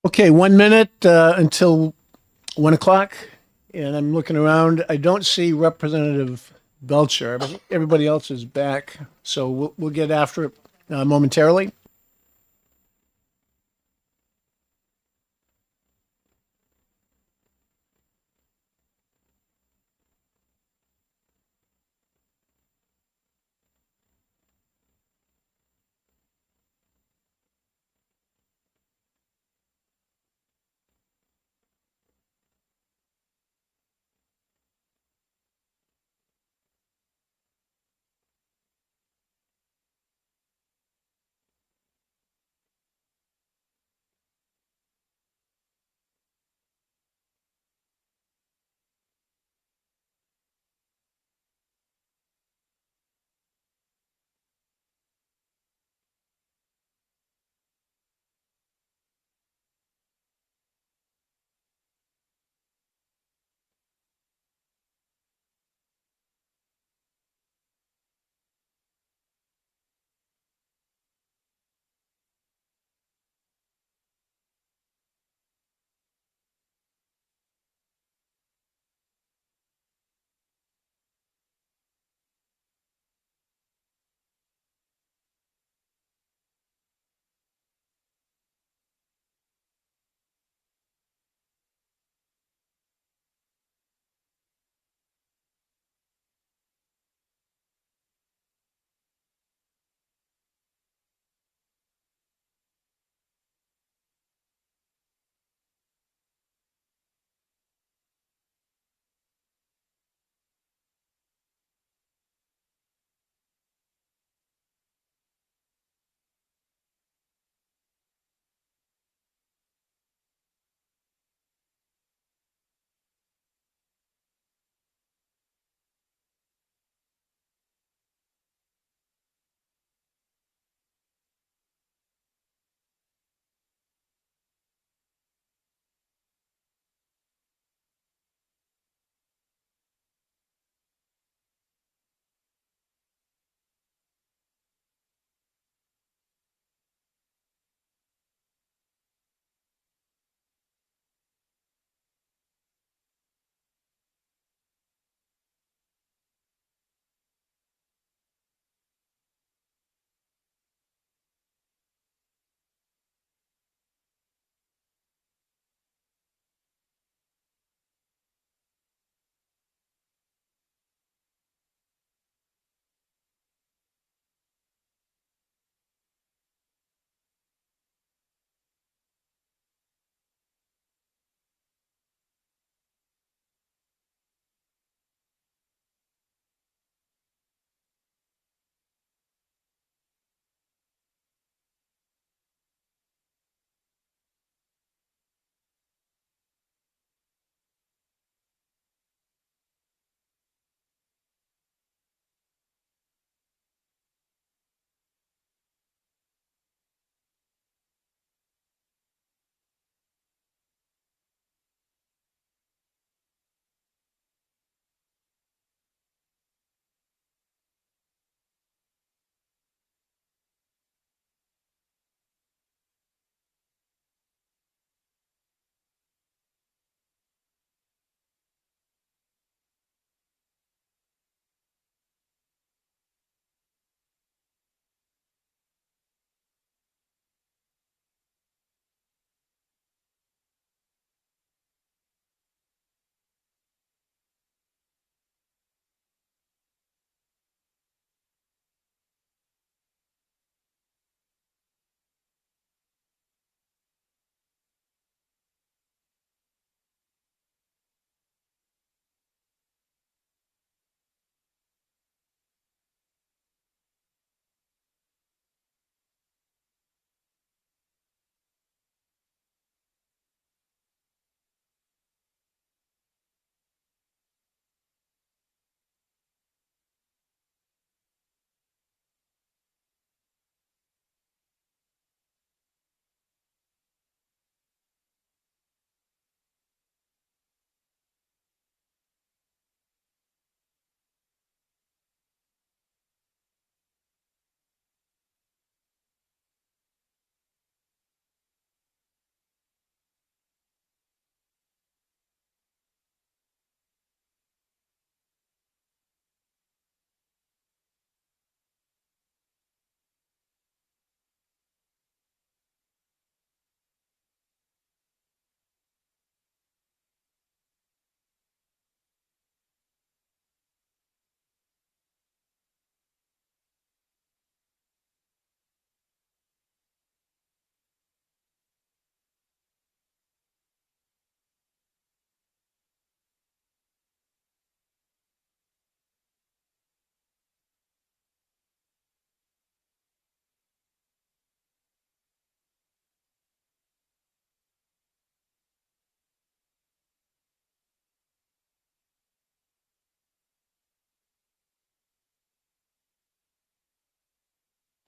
Okay, 1 minute until 1 o'clock, and I'm looking around. I don't see Representative Belcher, but everybody else is back, so we'll get after it momentarily.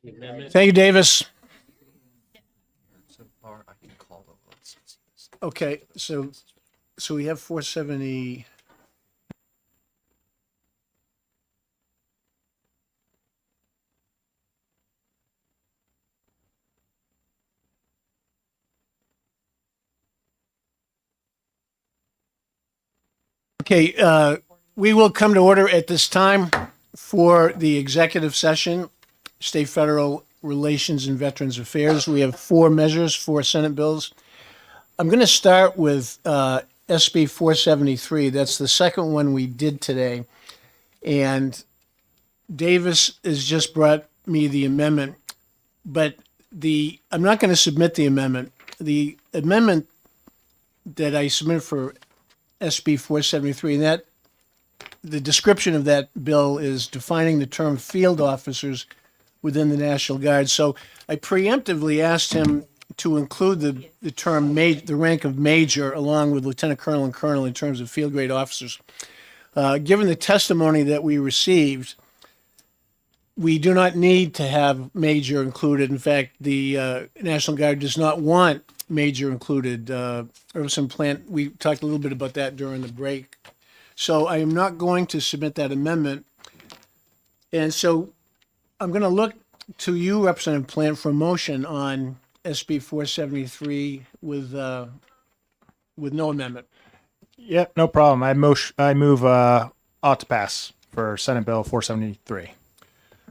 the amendment. Thank you, Davis. Okay, so we have 470. Okay, we will come to order at this time for the executive session, State Federal Relations and Veterans Affairs. We have 4 measures, 4 Senate bills. I'm going to start with SB 473. That's the second one we did today. And Davis has just brought me the amendment, but I'm not going to submit the amendment. The amendment that I submitted for SB 473, and that the description of that bill is defining the term field officers within the National Guard. So I preemptively asked him to include the term the rank of major along with lieutenant colonel and colonel in terms of field grade officers. Given the testimony that we received, we do not need to have major included. In fact, the National Guard does not want major included. Urban Plant, we talked a little bit about that during the break. So I am not going to submit that amendment. And so I'm going to look to you, Representative Plant, for a motion on SB 473 with no amendment. Yep, no problem. I move ought to pass for Senate Bill 473.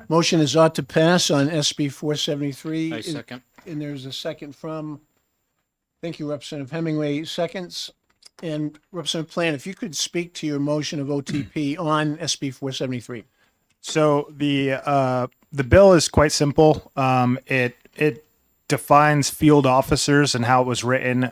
Motion is ought to pass on SB 473. I second. And there's a second from, thank you, Representative Hemingway, seconds. And Representative Plant, if you could speak to your motion of OTP on SB 473. So the bill is quite simple. It defines field officers and how it was written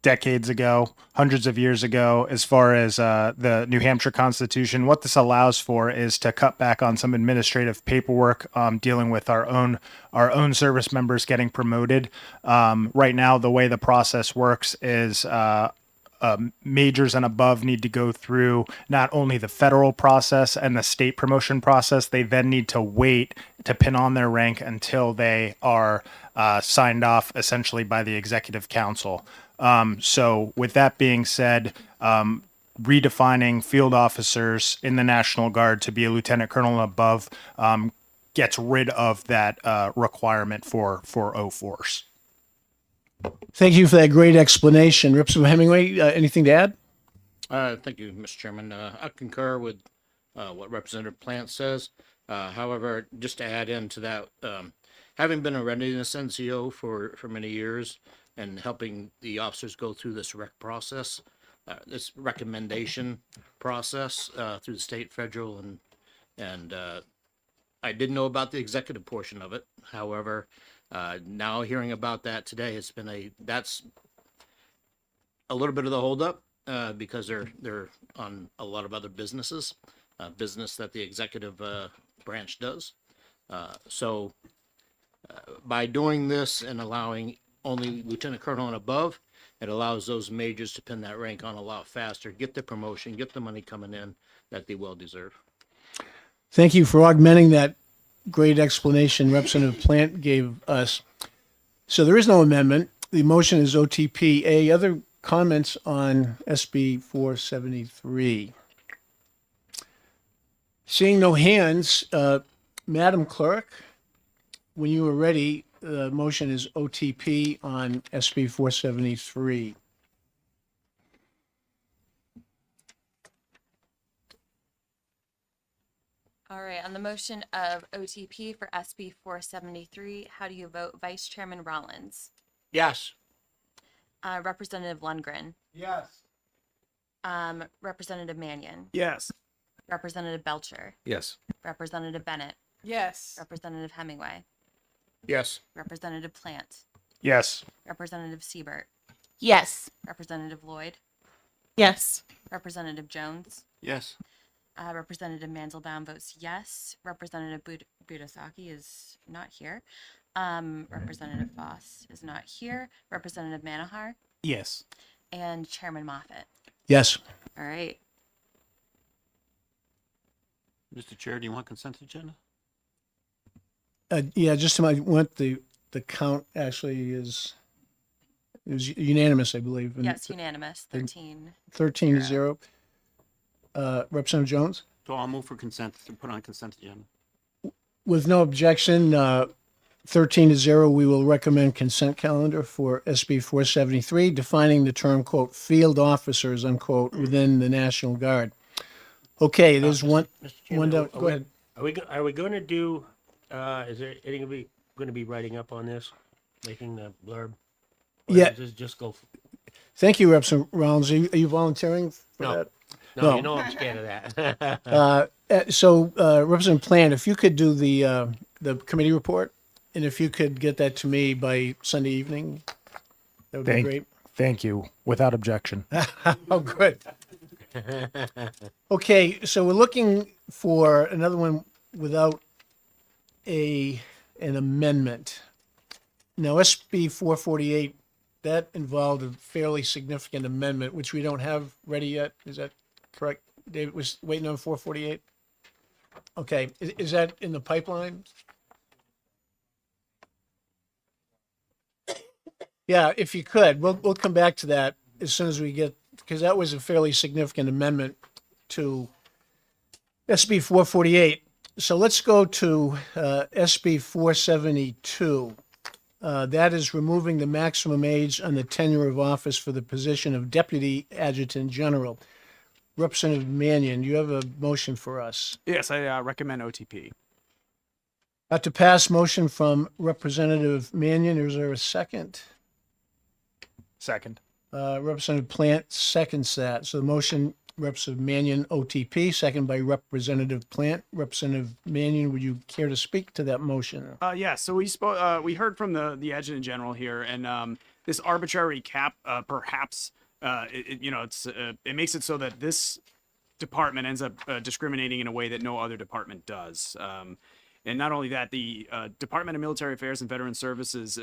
decades ago, hundreds of years ago, as far as the New Hampshire Constitution. What this allows for is to cut back on some administrative paperwork dealing with our own service members getting promoted. Right now, the way the process works is majors and above need to go through not only the federal process and the state promotion process, they then need to wait to pin on their rank until they are signed off essentially by the executive council. So with that being said, redefining field officers in the National Guard to be a lieutenant colonel and above gets rid of that requirement for O-Force. Thank you for that great explanation. Representative Hemingway, anything to add? Thank you, Mr. Chairman. I concur with what Representative Plant says. However, just to add into that, having been a readiness NCO for many years and helping the officers go through this rec process, this recommendation process through the state, federal, and I didn't know about the executive portion of it. However, now hearing about that today, that's a little bit of the holdup because they're on a lot of other business that the executive branch does. So by doing this and allowing only lieutenant colonel and above, it allows those majors to pin that rank on a lot faster, get the promotion, get the money coming in that they well deserve. Thank you for augmenting that great explanation Representative Plant gave us. So there is no amendment. The motion is OTP. Other comments on SB 473? Seeing no hands, Madam Clerk, when you are ready, the motion is OTP on SB 473. All right, on the motion of OTP for SB 473, how do you vote? Vice Chairman Rollins, Yes. Representative Lundgren, Yes. Representative Mannion, Yes. Representative Belcher, Yes. Representative Bennett, Yes. Representative Hemingway, Yes. Representative Plant, Yes. Representative Siebert, Yes. Representative Lloyd, Yes. Representative Jones, Yes. Representative Mandelbaum votes yes. Representative Budasaki is not here. Representative Voss is not here. Representative Manahar Yes. and Chairman Moffett. Yes. All right. Mr. Chair, do you want consent agenda? Yeah, just to my, want the count actually it was unanimous, I believe. and Yes, unanimous, 13. 13 to 0. Representative Jones? So I'll move for consent, to put on consent agenda. With no objection, 13 to 0, we will recommend consent calendar for SB 473, defining the term, quote, field officers, unquote, within the National Guard. Okay, there's one, Mr. Chairman, go ahead. Are we going to do, is there anything going to be writing up on this, making the blurb? Or Yeah. does this just go, Thank you, Representative Rollins. Are you volunteering for No. that? no, you know I'm scared of that. Representative Plant, if you could do the committee report, and if you could get that to me by Sunday evening, that would be great. Thank you. Without objection. Oh, good. Okay, so we're looking for another one without an amendment. Now, SB 448, that involved a fairly significant amendment, which we don't have ready yet. Is that correct? David was waiting on 448? Okay, is that in the pipeline? Yeah, if you could, we'll come back to that as soon as we get, because that was a fairly significant amendment to SB 448. So let's go to SB 472. That is removing the maximum age on the tenure of office for the position of Deputy Adjutant General. Representative Mannion, you have a motion for us. Yes, I recommend OTP. To pass motion from Representative Mannion, is there a second? Second. Representative Plant seconds that. So the motion, Representative Mannion, OTP, second by Representative Plant. Representative Mannion, would you care to speak to that motion? Yeah, so we heard from the adjutant general here, and this arbitrary cap, perhaps, it makes it so that this department ends up discriminating in a way that no other department does. And not only that, the Department of Military Affairs and Veteran Services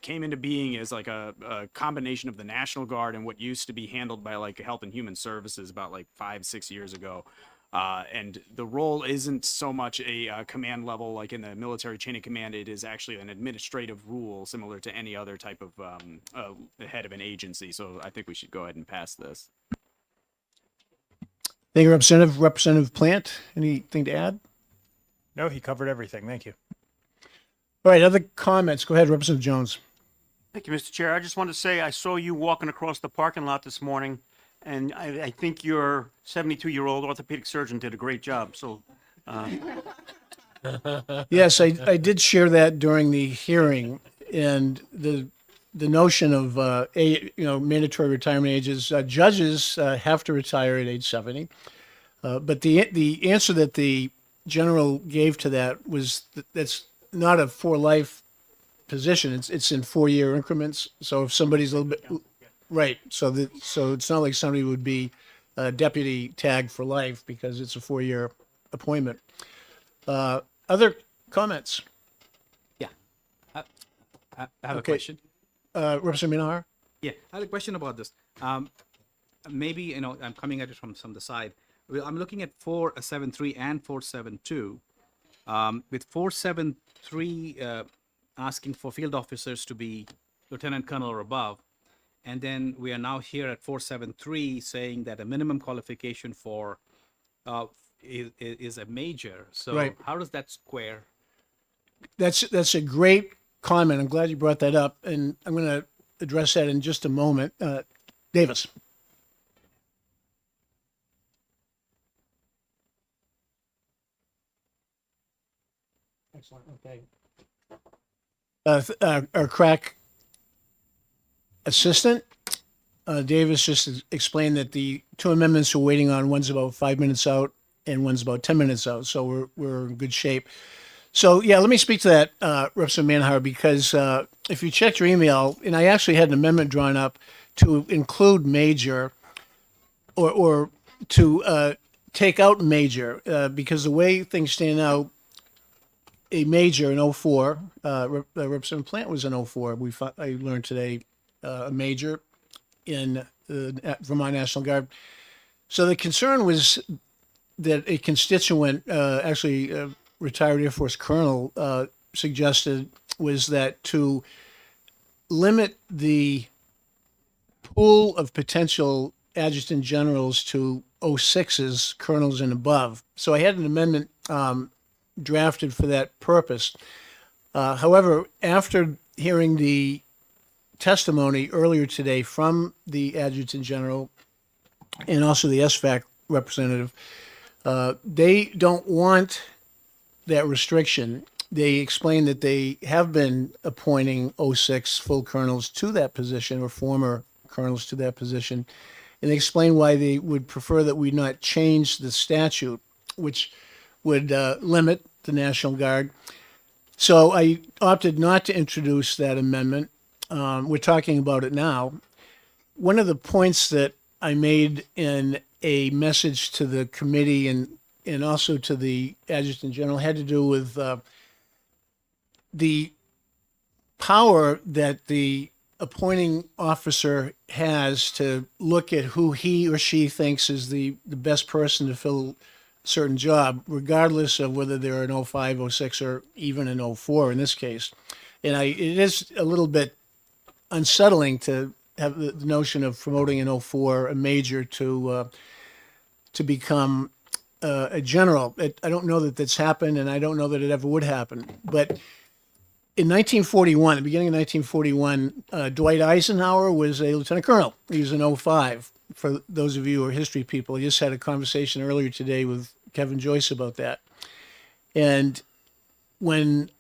came into being as like a combination of the National Guard and what used to be handled by like Health and Human Services about like 5-6 years ago. And the role isn't so much a command level like in the military chain of command. It is actually an administrative rule similar to any other type of head of an agency. So I think we should go ahead and pass this. Thank you, Representative. Representative Plant, anything to add? No, he covered everything. Thank you. All right, other comments? Go ahead, Representative Jones. Thank you, Mr. Chair. I just want to say I saw you walking across the parking lot this morning, and I think your 72-year-old orthopedic surgeon did a great job. So, Yes, I did share that during the hearing, and the notion of mandatory retirement ages. Judges have to retire at age 70, but the answer that the general gave to that was that's not a for life position. It's in 4-year increments. So if somebody's a little bit right, so it's not like somebody would be a deputy tagged for life because it's a 4-year appointment. Other comments? Yeah. I have a Okay. question. Representative Minahar? Yeah, I have a question about this. Maybe, I'm coming at it from the side. Well, I'm looking at 473 and 472. With 473 asking for field officers to be lieutenant colonel or above, and then we are now here at 473 saying that a minimum qualification for is a major. So Right. how does that square? That's a great comment. I'm glad you brought that up, and I'm going to address that in just a moment. Davis. Excellent, okay. Our crack assistant, Davis, just explained that the two amendments we're waiting on, one's about 5 minutes out and one's about 10 minutes out. So we're in good shape. So yeah, let me speak to that, Representative Manhart, because if you checked your email, and I actually had an amendment drawn up to include major or to take out major, because the way things stand now, a major in 04, Representative Plant was in 04. I learned today a major in Vermont National Guard. So the concern was that a constituent, actually retired Air Force colonel suggested was that to limit the pool of potential adjutant generals to 06s, colonels and above. So I had an amendment drafted for that purpose. However, after hearing the testimony earlier today from the adjutant general and also the SFAC representative, they don't want that restriction. They explained that they have been appointing 06 full colonels to that position, or former colonels to that position. And they explained why they would prefer that we not change the statute, which would limit the National Guard. So I opted not to introduce that amendment. We're talking about it now. One of the points that I made in a message to the committee and also to the adjutant general had to do with the power that the appointing officer has to look at who he or she thinks is the best person to fill a certain job, regardless of whether they're an 05, 06, or even an 04 in this case. And it is a little bit unsettling to have the notion of promoting an 04, a major, to become a general. I don't know that that's happened, and I don't know that it ever would happen. But in 1941, the beginning of 1941, Dwight Eisenhower was a lieutenant colonel. He was an 05. For those of you who are history people, I just had a conversation earlier today with Kevin Joyce about that. And when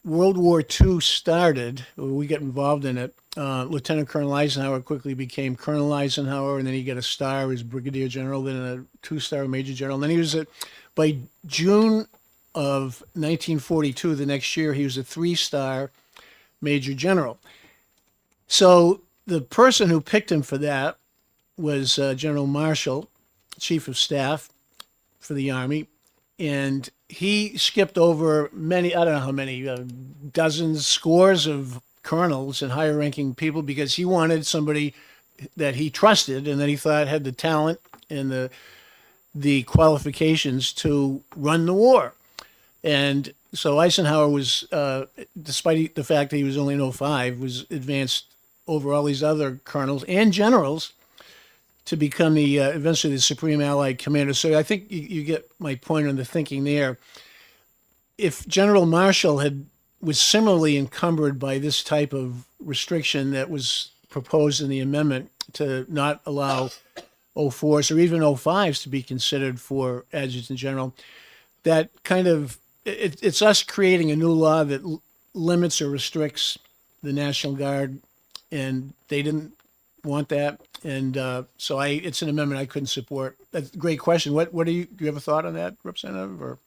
World War II started, we got involved in it, Lieutenant Colonel Eisenhower quickly became Colonel Eisenhower, and then he got a star as Brigadier General, then a 2-star Major General. And then he was by June of 1942, the next year, he was a 3-star Major General. So the person who picked him for that was General Marshall, Chief of Staff for the Army. And he skipped over many, I don't know how many, dozens, scores of colonels and higher ranking people, because he wanted somebody that he trusted and that he thought had the talent and the qualifications to run the war. And so Eisenhower was, despite the fact that he was only an 05, was advanced over all these other colonels and generals to become eventually the Supreme Allied Commander. So I think you get my point on the thinking there. If General Marshall was similarly encumbered by this type of restriction that was proposed in the amendment to not allow 04s or even 05s to be considered for adjutant general, that kind of, it's us creating a new law that limits or restricts the National Guard, and they didn't want that. And so it's an amendment I couldn't support. That's a great question. What do you have a thought on that, Representative? Or?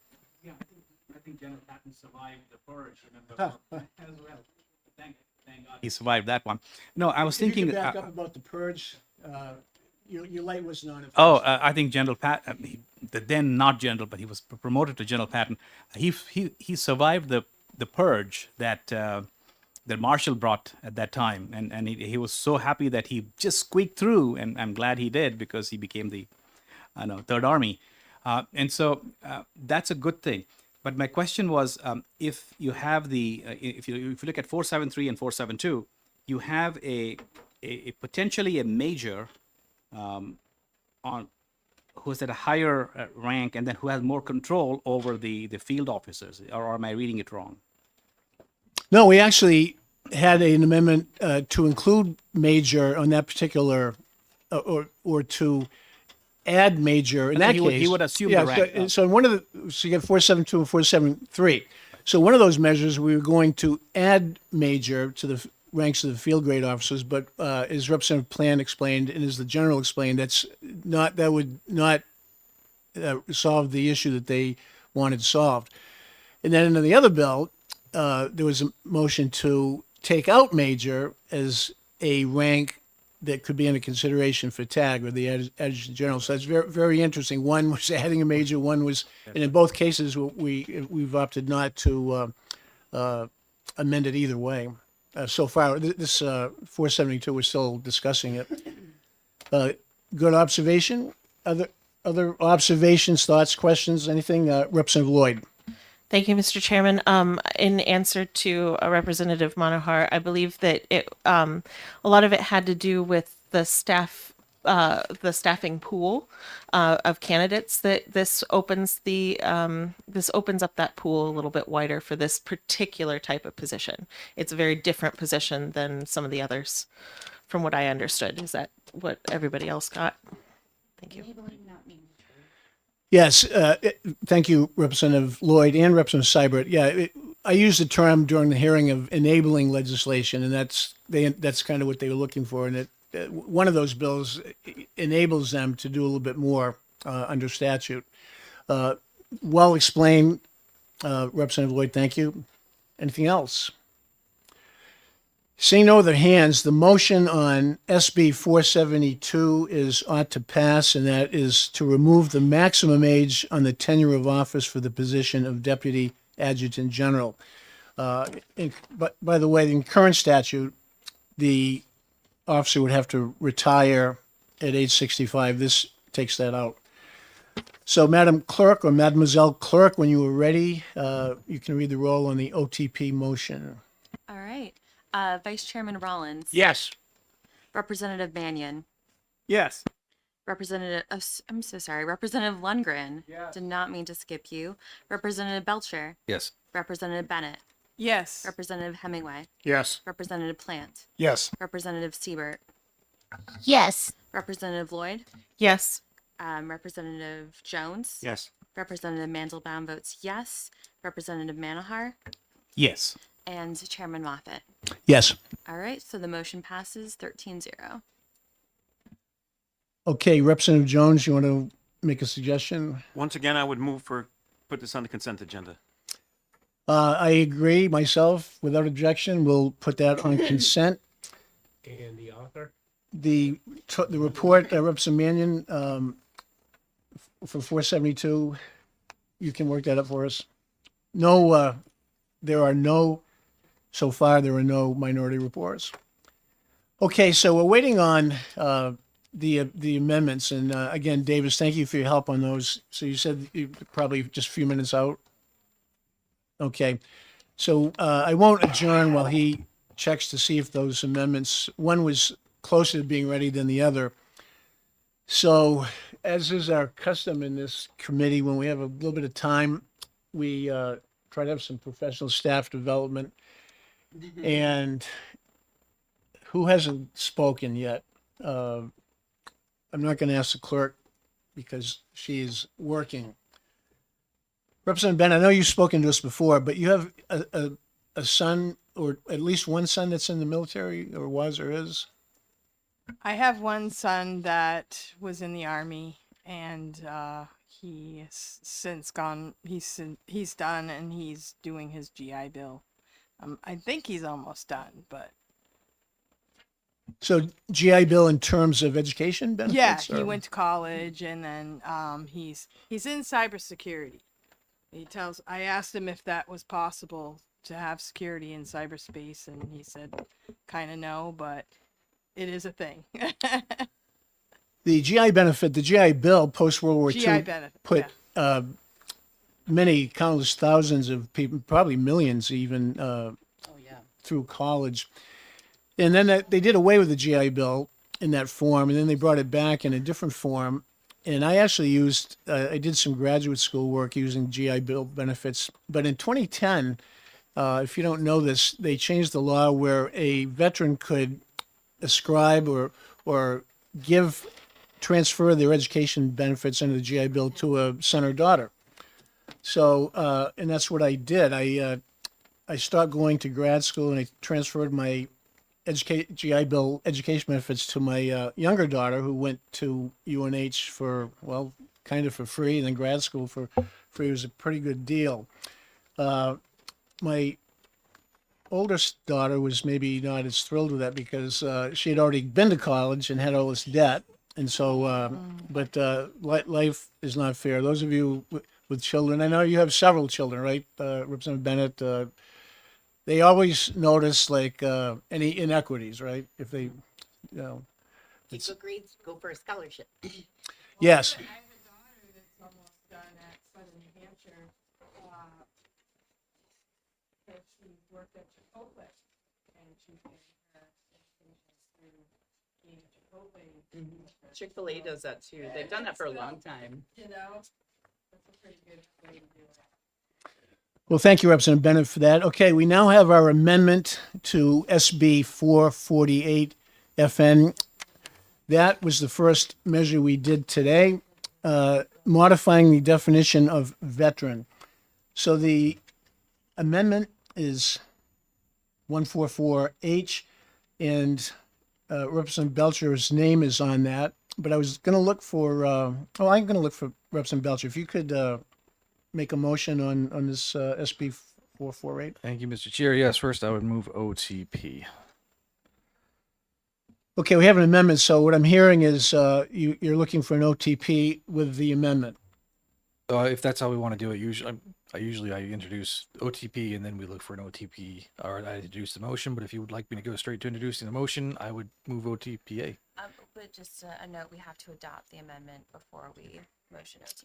Yeah, I think General Patton survived the purge, remember? As well. Thank God he survived that one. No, I was thinking. You can back up about the purge. Your light wasn't on it. I think General Patton, the then not general, but he was promoted to General Patton. He survived the purge that Marshall brought at that time, and he was so happy that he just squeaked through, and I'm glad he did, because he became the Third Army, and so that's a good thing. But my question was, if you have if you look at 473 and 472, you have a potentially a major who is at a higher rank, and then who has more control over the field officers, or am I reading it wrong? No, we actually had an amendment to include major on that particular, or to add major in that case. He would assume the rank. So in one of so you get 472 and 473. So one of those measures, we were going to add major to the ranks of the field grade officers, but as Representative Plant explained and as the general explained, that would not solve the issue that they wanted solved. And then in the other bill, there was a motion to take out major as a rank that could be under consideration for TAG, or the adjutant general. So that's very, very interesting. One was adding a major, one was, and in both cases, we've opted not to amend it either way. So far, this 472, we're still discussing it. Good observation. Other observations, thoughts, questions, anything? Representative Lloyd. Thank you, Mr. Chairman. In answer to Representative Manohar, I believe that a lot of it had to do with the staffing pool of candidates. That this opens up that pool a little bit wider for this particular type of position. It's a very different position than some of the others, from what I understood. Is that what everybody else got? Thank you. Yes, thank you, Representative Lloyd and Representative Seibert. Yeah, I used the term during the hearing of enabling legislation, and that's kind of what they were looking for. And one of those bills enables them to do a little bit more under statute. Well explained, Representative Lloyd. Thank you. Anything else? Seeing no other hands, the motion on SB 472 ought to pass, and that is to remove the maximum age on the tenure of office for the position of Deputy Adjutant General. But by the way, in current statute, the officer would have to retire at age 65. This takes that out. So, Madam Clerk or Mademoiselle Clerk, when you are ready, you can read the roll on the OTP motion. All right. Vice Chairman Rollins. Yes. Representative Mannion. Yes. I'm so sorry. Representative Lundgren. Did not mean to skip you. Representative Belcher. Yes. Representative Bennett. Yes. Representative Hemingway. Yes. Representative Plant. Yes. Representative Siebert. Yes. Representative Lloyd. Yes. Representative Jones. Yes. Representative Mandelbaum votes yes. Representative Manohar. Yes. And Chairman Moffett. Yes. All right, so the motion passes 13-0. Okay, Representative Jones, you want to make a suggestion? Once again, I would move put this on the consent agenda. I agree myself, without objection. We'll put that on consent. And the author? The report, Representative Mannion, for 472, you can work that up for us. No, so far, there are no minority reports. Okay, so we're waiting on the amendments. And again, Davis, thank you for your help on those. So you said you probably just a few minutes out. Okay, so I won't adjourn while he checks to see if those amendments, one was closer to being ready than the other. So as is our custom in this committee, when we have a little bit of time, we try to have some professional staff development. And who hasn't spoken yet? I'm not going to ask the clerk because she is working. Representative Bennett, I know you've spoken to us before, but you have a son, or at least one son that's in the military, or was, or is? I have one son that was in the Army, and he has since gone. He's done, and he's doing his GI Bill. I think he's almost done, but So GI Bill in terms of education benefits? yeah, he or- went to college, and then he's in cybersecurity. I asked him if that was possible to have security in cyberspace, and he said kind of no, but it is a thing. The GI benefit, the GI Bill post World War GI II benefit, put many, countless thousands of people, probably millions even, through college. And then they did away with the GI Bill in that form, and then they brought it back in a different form. And I actually I did some graduate school work using GI Bill benefits. But in 2010, if you don't know this, they changed the law where a veteran could ascribe or transfer their education benefits under the GI Bill to a son or daughter. So, and that's what I did. I stopped going to grad school and I transferred my GI Bill education benefits to my younger daughter, who went to UNH for, well, kind of for free, and then grad school for free. It was a pretty good deal. My oldest daughter was maybe not as thrilled with that because she had already been to college and had all this debt. And so, but life is not fair. Those of you with children, I know you have several children, right, Representative Bennett? They always notice like any inequities, right? If they, Keep good grades, go for a scholarship. yes. I have a daughter that's almost done at Southern New Hampshire. that she's worked at Chipotle, and she's getting her education through being at Chipotle. Chick-fil-A does that too. They've done that for a long time. You know, that's a pretty good way to do it. Well, thank you, Representative Bennett, for that. Okay, we now have our amendment to SB 448 FN. That was the first measure we did today, modifying the definition of veteran. So the amendment is 144H, and Representative Belcher's name is on that. But I was going to look for, I'm going to look for Representative Belcher. If you could make a motion on this SB 448. Thank you, Mr. Chair. Yes, first I would move OTP. Okay, we have an amendment. So what I'm hearing is you're looking for an OTP with the amendment. If that's how we want to do it, usually I introduce OTP and then we look for an OTP, or I introduce the motion. But if you would like me to go straight to introducing the motion, I would move OTPA. But just a note, we have to adopt the amendment before we motion OTP.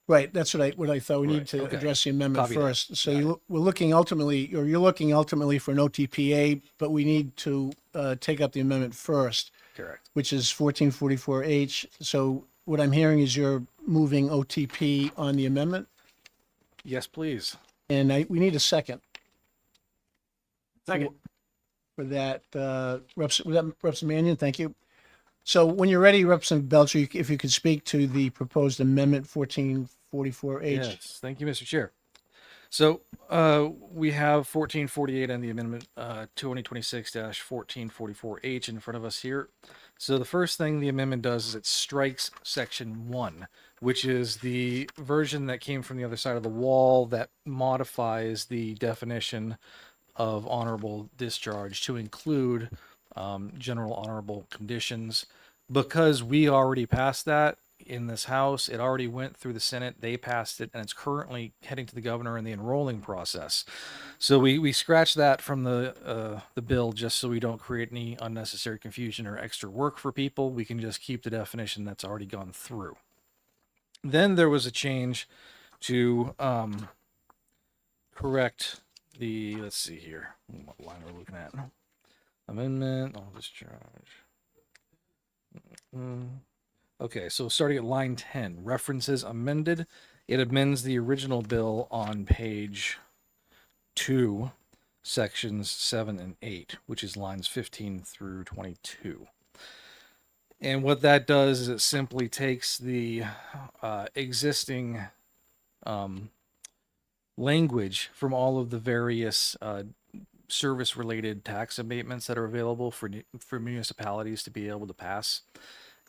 Right, that's what I thought. We need to okay. address the amendment Copy that. first. So we're looking ultimately, or you're looking ultimately for an OTPA, but we need to take up the amendment first, Correct. which is 1444H. So what I'm hearing is you're moving OTP on the amendment, Yes, please. and we need a second Second. for that. Representative Mannion, thank you. So when you're ready, Representative Belcher, if you could speak to the proposed amendment 1444H. Yes, thank you, Mr. Chair. So we have 1448 and the amendment 2026-1444H in front of us here. So the first thing the amendment does is it strikes section 1, which is the version that came from the other side of the wall that modifies the definition of honorable discharge to include general honorable conditions. Because we already passed that in this House, it already went through the Senate, they passed it, and it's currently heading to the governor in the enrolling process. So we scratched that from the bill just so we don't create any unnecessary confusion or extra work for people. We can just keep the definition that's already gone through. Then there was a change to correct the, let's see here, what line are we looking at? Amendment, all discharge. Okay, so starting at line 10, references amended. It amends the original bill on page 2, sections 7 and 8, which is lines 15 through 22. And what that does is it simply takes the existing language from all of the various service-related tax abatements that are available for municipalities to be able to pass,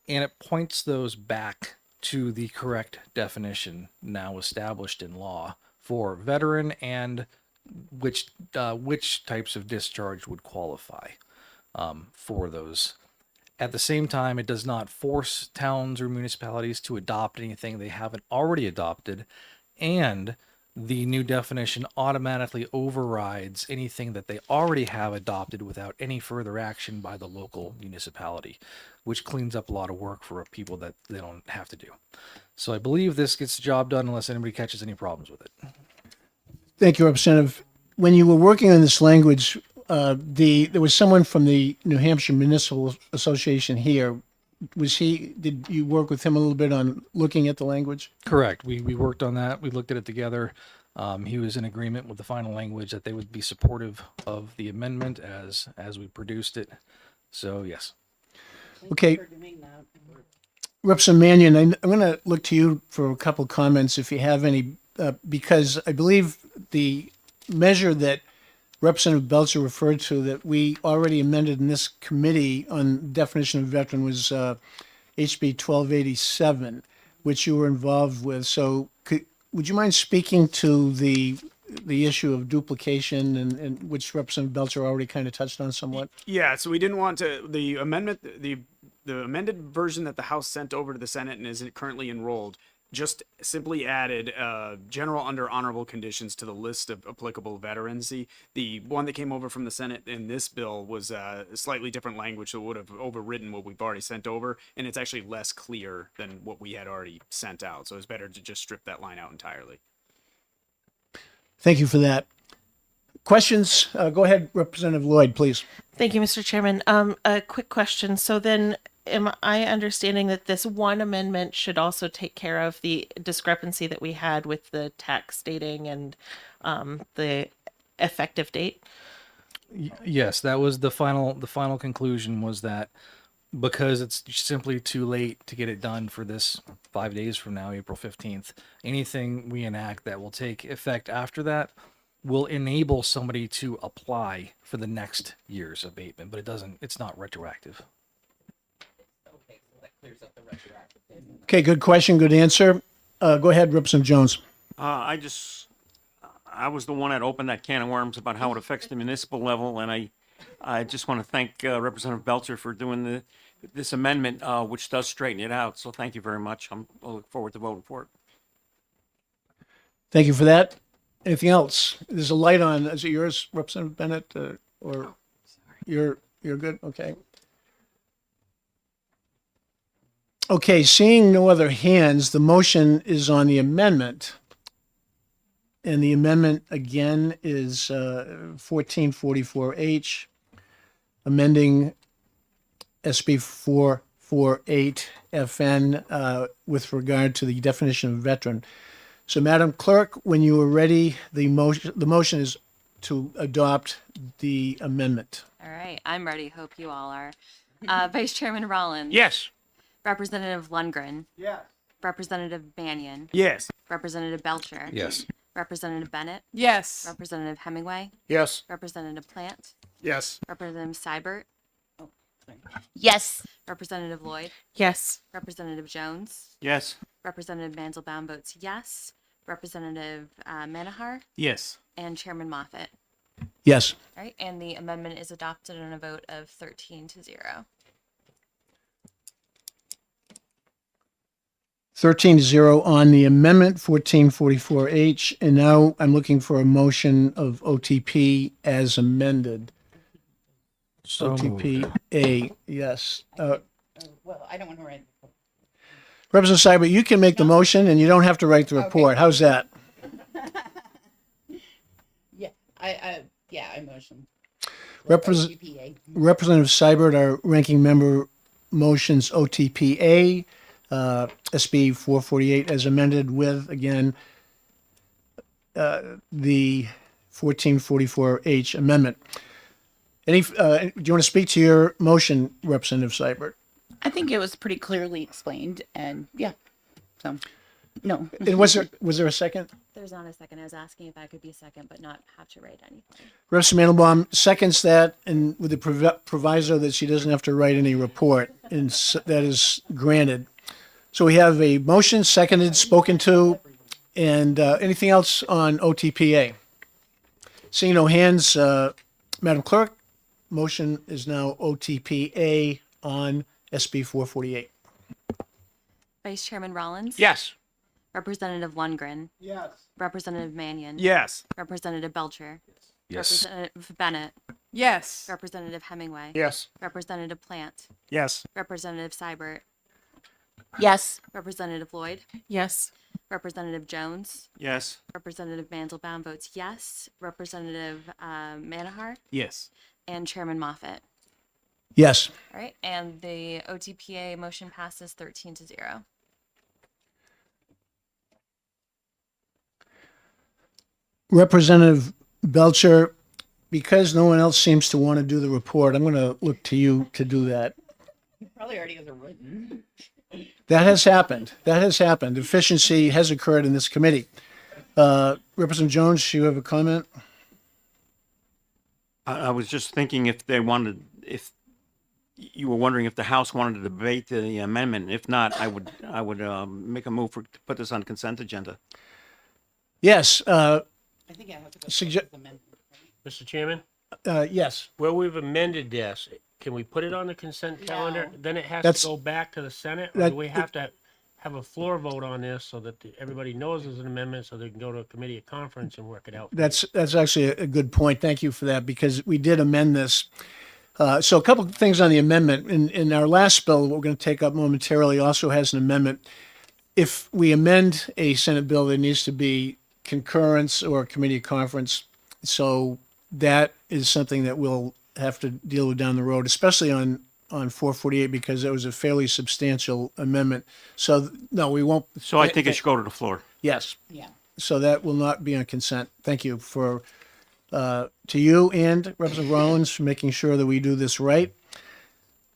and it points those back to the correct definition now established in law for veteran and which types of discharge would qualify for those. At the same time, it does not force towns or municipalities to adopt anything they haven't already adopted, and the new definition automatically overrides anything that they already have adopted without any further action by the local municipality, which cleans up a lot of work for people that they don't have to do. So I believe this gets the job done unless anybody catches any problems with it. Thank you, Representative. When you were working on this language, there was someone from the New Hampshire Municipal Association here. Did you work with him a little bit on looking at the language? Correct. We worked on that. We looked at it together. He was in agreement with the final language that they would be supportive of the amendment as we produced it. So yes. Okay. Representative Mannion, I'm going to look to you for a couple comments if you have any, because I believe the measure that Representative Belcher referred to that we already amended in this committee on definition of veteran was HB 1287, which you were involved with. So would you mind speaking to the issue of duplication and which Representative Belcher already kind of touched on somewhat? Yeah, so we didn't want to, the amendment, the amended version that the House sent over to the Senate and is currently enrolled just simply added general under honorable conditions to the list of applicable veterans. The one that came over from the Senate in this bill was a slightly different language, so it would have overridden what we've already sent over, and it's actually less clear than what we had already sent out. So it's better to just strip that line out entirely. Thank you for that. questions? Go ahead, Representative Lloyd, please. Thank you, Mr. Chairman. A quick question. So then, am I understanding that this one amendment should also take care of the discrepancy that we had with the tax dating and the effective date? Yes, that was the final conclusion, was that because it's simply too late to get it done for this 5 days from now, April 15th, anything we enact that will take effect after that will enable somebody to apply for the next year's abatement, but it's not retroactive. Okay, good question, good answer. Go ahead, Representative Jones. I was the one that opened that can of worms about how it affects the municipal level, and I just want to thank Representative Belcher for doing this amendment, which does straighten it out. So thank you very much. I look forward to voting for it. Thank you for that. Anything else? There's a light on. Is it yours, Representative Bennett, or you're good? Okay. Okay, seeing no other hands, the motion is on the amendment. And the amendment again is 1444H, amending SB 448 FN with regard to the definition of veteran. So, Madam Clerk, when you are ready, the motion is to adopt the amendment. All right, I'm ready. Hope you all are. Vice Chairman Rollins. Yes. Representative Lundgren. Yes. Representative Banyan. Yes. Representative Belcher. Yes. Representative Bennett. Yes. Representative Hemingway. Yes. Representative Plant. Yes. Representative Seibert. Yes. Representative Lloyd. Yes. Representative Jones. Yes. Representative Manzelbaum votes yes. Representative Manahar. Yes. And Chairman Moffett. Yes. All right, and the amendment is adopted on a vote of 13-0. 13-0 on the amendment, 1444H. And now I'm looking for a motion of OTP as amended. So OTP A, yes. Well, I don't want to write. Representative Seibert, you can make the motion and you don't have to write the report. How's that? Yeah, I motion. Representative Seibert, our ranking member, motions OTPA, SB 448 as amended with, again, the 1444H amendment. Do you want to speak to your motion, Representative Seibert? I think it was pretty clearly explained, and yeah, so no. And was there a second? There's not a second. I was asking if I could be a second, but not have to write anything. Representative Mandelbaum seconds that, and with the proviso that she doesn't have to write any report, and that is granted. So we have a motion, seconded, spoken to, and anything else on OTPA? Seeing no hands, Madam Clerk, motion is now OTPA on SB 448. Vice Chairman Rollins. Yes. Representative Lundgren. Yes. Representative Mannion. Yes. Representative Belcher. Yes. Representative Bennett. Yes. Representative Hemingway. Yes. Representative Plant. Yes. Representative Seibert. Yes. Representative Lloyd. Yes. Representative Jones. Yes. Representative Manzelbaum votes yes. Representative Manahar. Yes. And Chairman Moffett. Yes. All right, and the OTPA motion passes 13-0. Representative Belcher, because no one else seems to want to do the report, I'm going to look to you to do that. Probably already has a written. That has happened. That has happened. Efficiency has occurred in this committee. Representative Jones, you have a comment? I was just thinking if you were wondering if the House wanted to debate the amendment. If not, I would make a move to put this on consent agenda. Yes. I think I have to go. Mr. Chairman, Yes. where we've amended this, can we put it on the consent calendar? Then it has That's- to go back to the Senate? Or that- do we have to have a floor vote on this so that everybody knows there's an amendment so they can go to a committee of conference and work it out? That's actually a good point. Thank you for that, because we did amend this. So a couple of things on the amendment. In our last bill, what we're going to take up momentarily also has an amendment. If we amend a Senate bill, there needs to be concurrence or committee of conference. So that is something that we'll have to deal with down the road, especially on 448, because it was a fairly substantial amendment. So, no, we won't. So I think it should go to the floor. Yes. Yeah. So that will not be on consent. Thank you for, to you and Representative Rollins for making sure that we do this right.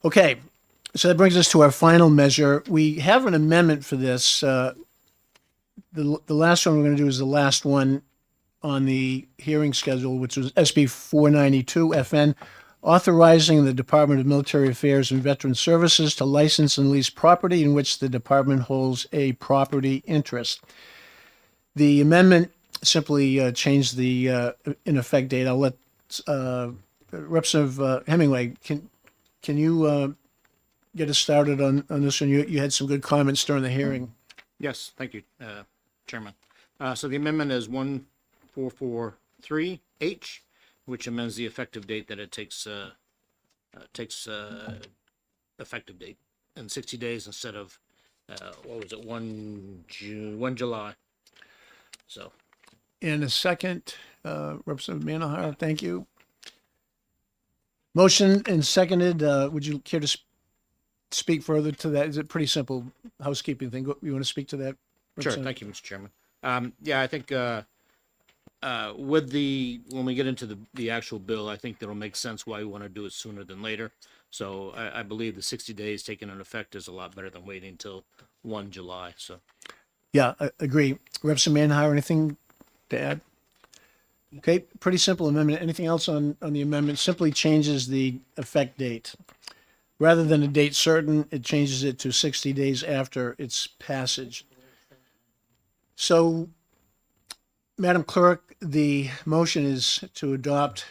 Okay, so that brings us to our final measure. We have an amendment for this. The last one we're going to do is the last one on the hearing schedule, which was SB 492 FN, authorizing the Department of Military Affairs and Veteran Services to license and lease property in which the department holds a property interest. The amendment simply changed the in effect date. I'll let Representative Hemingway, can you get us started on this one? You had some good comments during the hearing. Yes, thank you, Chairman. So the amendment is 1443H, which amends the effective date that it takes effective date in 60 days instead of what was it, 1 July. So In a second, Representative Manahar, thank you. Motion and seconded. Would you care to speak further to that? Is it pretty simple housekeeping thing? You want to speak to that? sure, Representative? thank you, Mr. Chairman. Yeah, I think with when we get into the actual bill, I think that'll make sense why we want to do it sooner than later. So I believe the 60 days taking an effect is a lot better than waiting until 1 July. So Yeah, I agree. Representative Manhire, anything to add? Okay, pretty simple amendment. Anything else on the amendment? Simply changes the effect date. Rather than a date certain, it changes it to 60 days after its passage. So, Madam Clerk, the motion is to adopt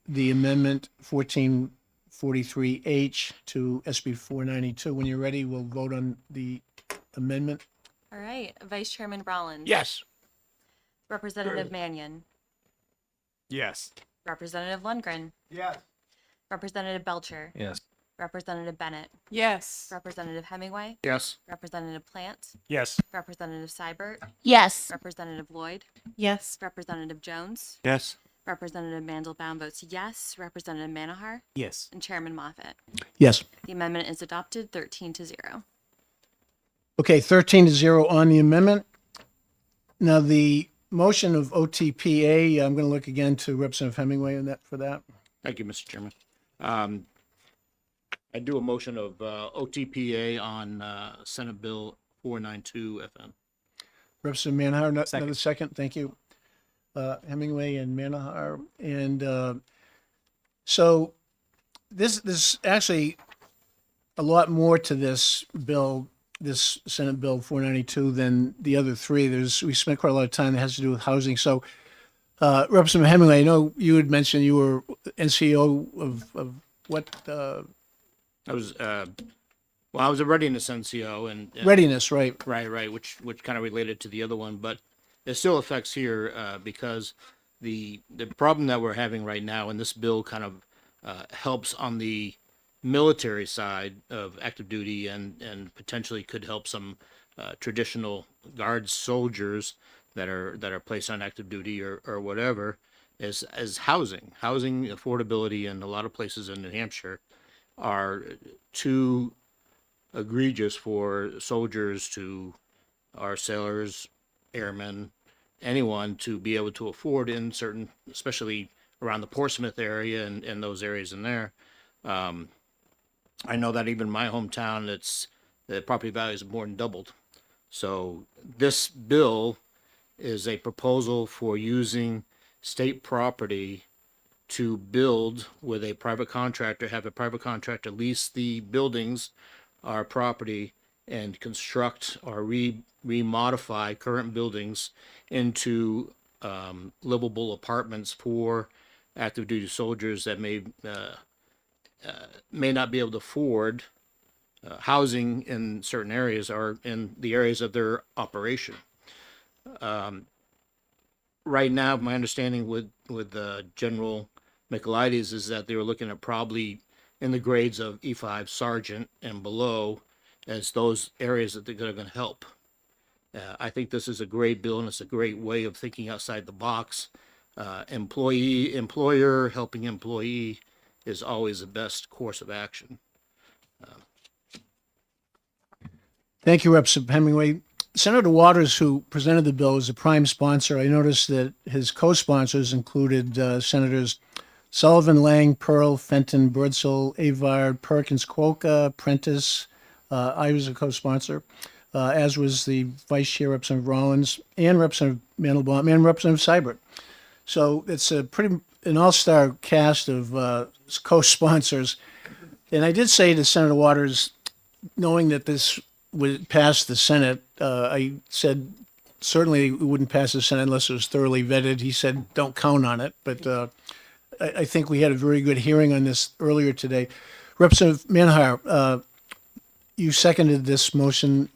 the amendment 1443H to SB 492. When you're ready, we'll vote on the amendment. All right, Vice Chairman Rollins. Yes. Representative Mannion. Yes. Representative Lundgren. Yes. Representative Belcher. Yes. Representative Bennett. Yes. Representative Hemingway. yes, Representative Plant. Yes. Representative Seibert. Yes. Representative Lloyd. Yes. Representative Jones. Yes. Representative Mandelbaum votes yes. Representative Manahar. Yes. And Chairman Moffett. Yes. The amendment is adopted 13-0. Okay, 13-0 on the amendment. Now, the motion of OTPA, I'm going to look again to Representative Hemingway on that for that. thank you, Mr. Chairman. I do a motion of OTPA on Senate Bill 492 FN. Representative Manhar, another second. Thank you. Hemingway and Manhar. And so this actually a lot more to this bill, this Senate Bill 492 than the other three. We spent quite a lot of time that has to do with housing. So Representative Hemingway, I know you had mentioned you were NCO of what? I was I was a readiness NCO and Readiness, right. right, which kind of related to the other one, but it still affects here because the problem that we're having right now, and this bill kind of helps on the military side of active duty and potentially could help some traditional guard soldiers that are placed on active duty or whatever, is housing affordability in a lot of places in New Hampshire are too egregious for soldiers to, our sailors, airmen, anyone to be able to afford in certain, especially around the Portsmouth area and those areas in there. I know that even my hometown, the property values have more than doubled. So this bill is a proposal for using state property to build with a private contractor, have a private contractor lease the buildings, our property, and construct or remodify current buildings into livable apartments for active duty soldiers that may not be able to afford housing in certain areas or in the areas of their operation. Right now, my understanding with General Michaelides is that they were looking at probably in the grades of E5 sergeant and below as those areas that they're going to help. I think this is a great bill and it's a great way of thinking outside the box Employer helping employee is always the best course of action. Thank you, Representative Hemingway. Senator Waters, who presented the bill, is the prime sponsor. I noticed that his co-sponsors included Senators Sullivan, Lang, Pearl, Fenton, Birdsell, Avard, Perkins, Quokka, Prentice. I was a co-sponsor, as was the Vice Chair, Representative Rollins, and Representative Mandelbaum, and Representative Seibert. So it's an all-star cast of co-sponsors. And I did say to Senator Waters, knowing that this would pass the Senate, I said certainly it wouldn't pass the Senate unless it was thoroughly vetted. He said, don't count on it. But I think we had a very good hearing on this earlier today. Representative Manhar, you seconded this motion.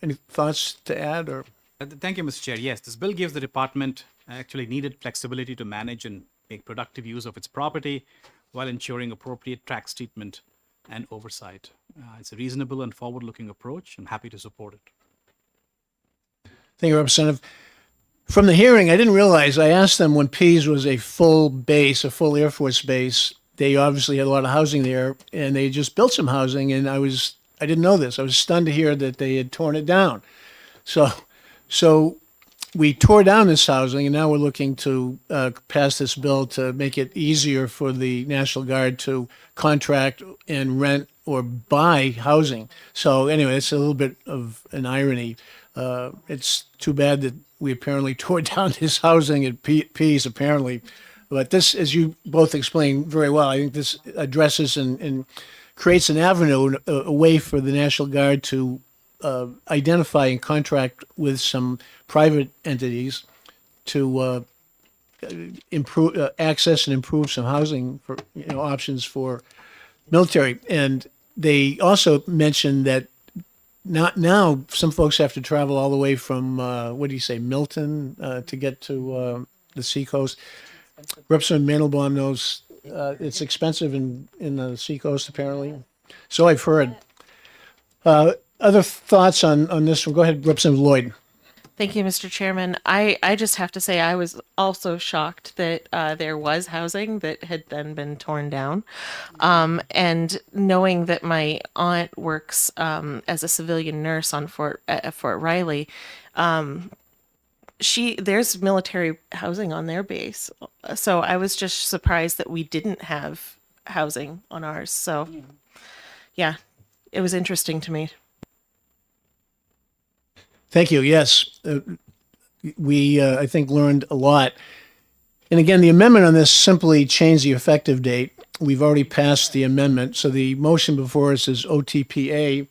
Any thoughts to add? Or Thank you, Mr. Chair. Yes, this bill gives the department actually needed flexibility to manage and make productive use of its property while ensuring appropriate tax treatment and oversight. It's a reasonable and forward-looking approach. I'm happy to support it. Thank you, Representative. From the hearing, I didn't realize, I asked them when Pease was a full base, a full Air Force base, they obviously had a lot of housing there, and they just built some housing, and I didn't know this. I was stunned to hear that they had torn it down. So we tore down this housing, and now we're looking to pass this bill to make it easier for the National Guard to contract and rent or buy housing. So anyway, it's a little bit of an irony. It's too bad that we apparently tore down this housing at Pease, apparently. But this, as you both explained very well, I think this addresses and creates an avenue, a way for the National Guard to identify and contract with some private entities to improve access and improve some housing for options for military. And they also mentioned that not now some folks have to travel all the way from Milton to get to the seacoast. Representative Mandelbaum knows it's expensive in the seacoast apparently. So I've heard. Other thoughts on this one? Go ahead, Representative Lloyd. Thank you, Mr. Chairman. I just have to say I was also shocked that there was housing that had then been torn down. And knowing that my aunt works as a civilian nurse on Fort Riley, there's military housing on their base. So I was just surprised that we didn't have housing on ours. So yeah, it was interesting to me. Thank you. Yes, we, I think, learned a lot. And again, the amendment on this simply changed the effective date. We've already passed the amendment, so the motion before us is OTPA.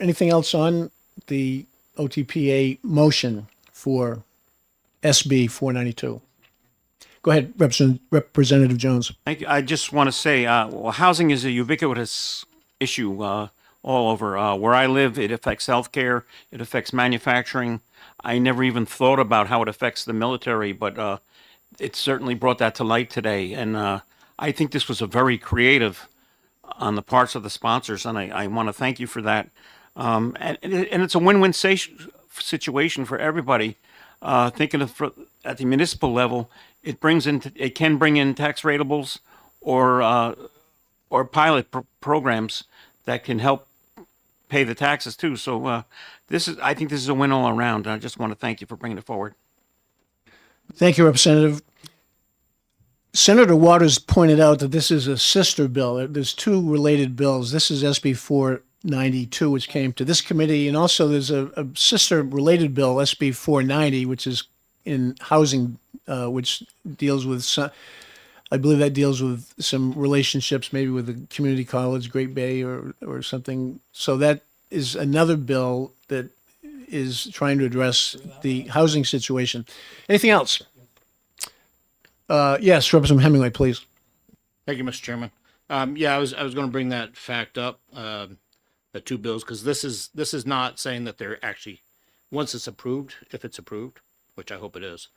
Anything else on the OTPA motion for SB 492? Go ahead, Representative Jones. Thank you. I just want to say, housing is a ubiquitous issue all over. Where I live, it affects healthcare, it affects manufacturing. I never even thought about how it affects the military, but it certainly brought that to light today. And I think this was a very creative on the parts of the sponsors, and I want to thank you for that. And it's a win-win situation for everybody. Thinking of at the municipal level, it can bring in tax ratables or pilot programs that can help pay the taxes too. So I think this is a win all around. I just want to thank you for bringing it forward. Thank you, Representative. Senator Waters pointed out that this is a sister bill. There's two related bills. This is SB 492, which came to this committee, and also there's a sister related bill, SB 490, which is in housing, which deals with I believe that deals with some relationships, maybe with the community college, Great Bay, or something. So that is another bill that is trying to address the housing situation. Anything else? Yes, Representative Hemingway, please. Thank you, Mr. Chairman. Yeah, I was going to bring that fact up, the two bills, because this is not saying that they're actually, once it's approved, if it's approved, which I hope it is,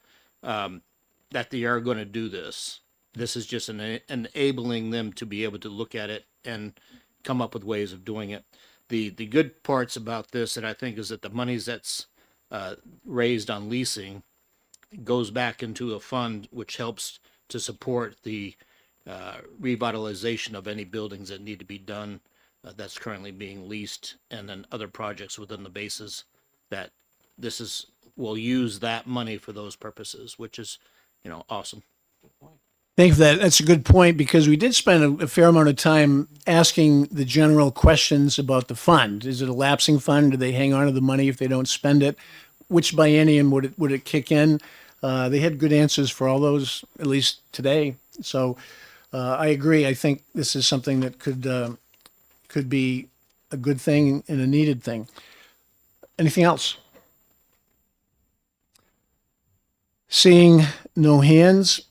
that they are going to do this. This is just enabling them to be able to look at it and come up with ways of doing it. The good parts about this, that I think, is that the monies that's raised on leasing goes back into a fund which helps to support the revitalization of any buildings that need to be done that's currently being leased, and then other projects within the bases that will use that money for those purposes, which is, awesome. Thank you for that. That's a good point, because we did spend a fair amount of time asking the general questions about the fund. Is it a lapsing fund? Do they hang on to the money if they don't spend it? Which biennium would it kick in? They had good answers for all those, at least today. So I agree. I think this is something that could be a good thing and a needed thing. Anything else? Seeing no hands,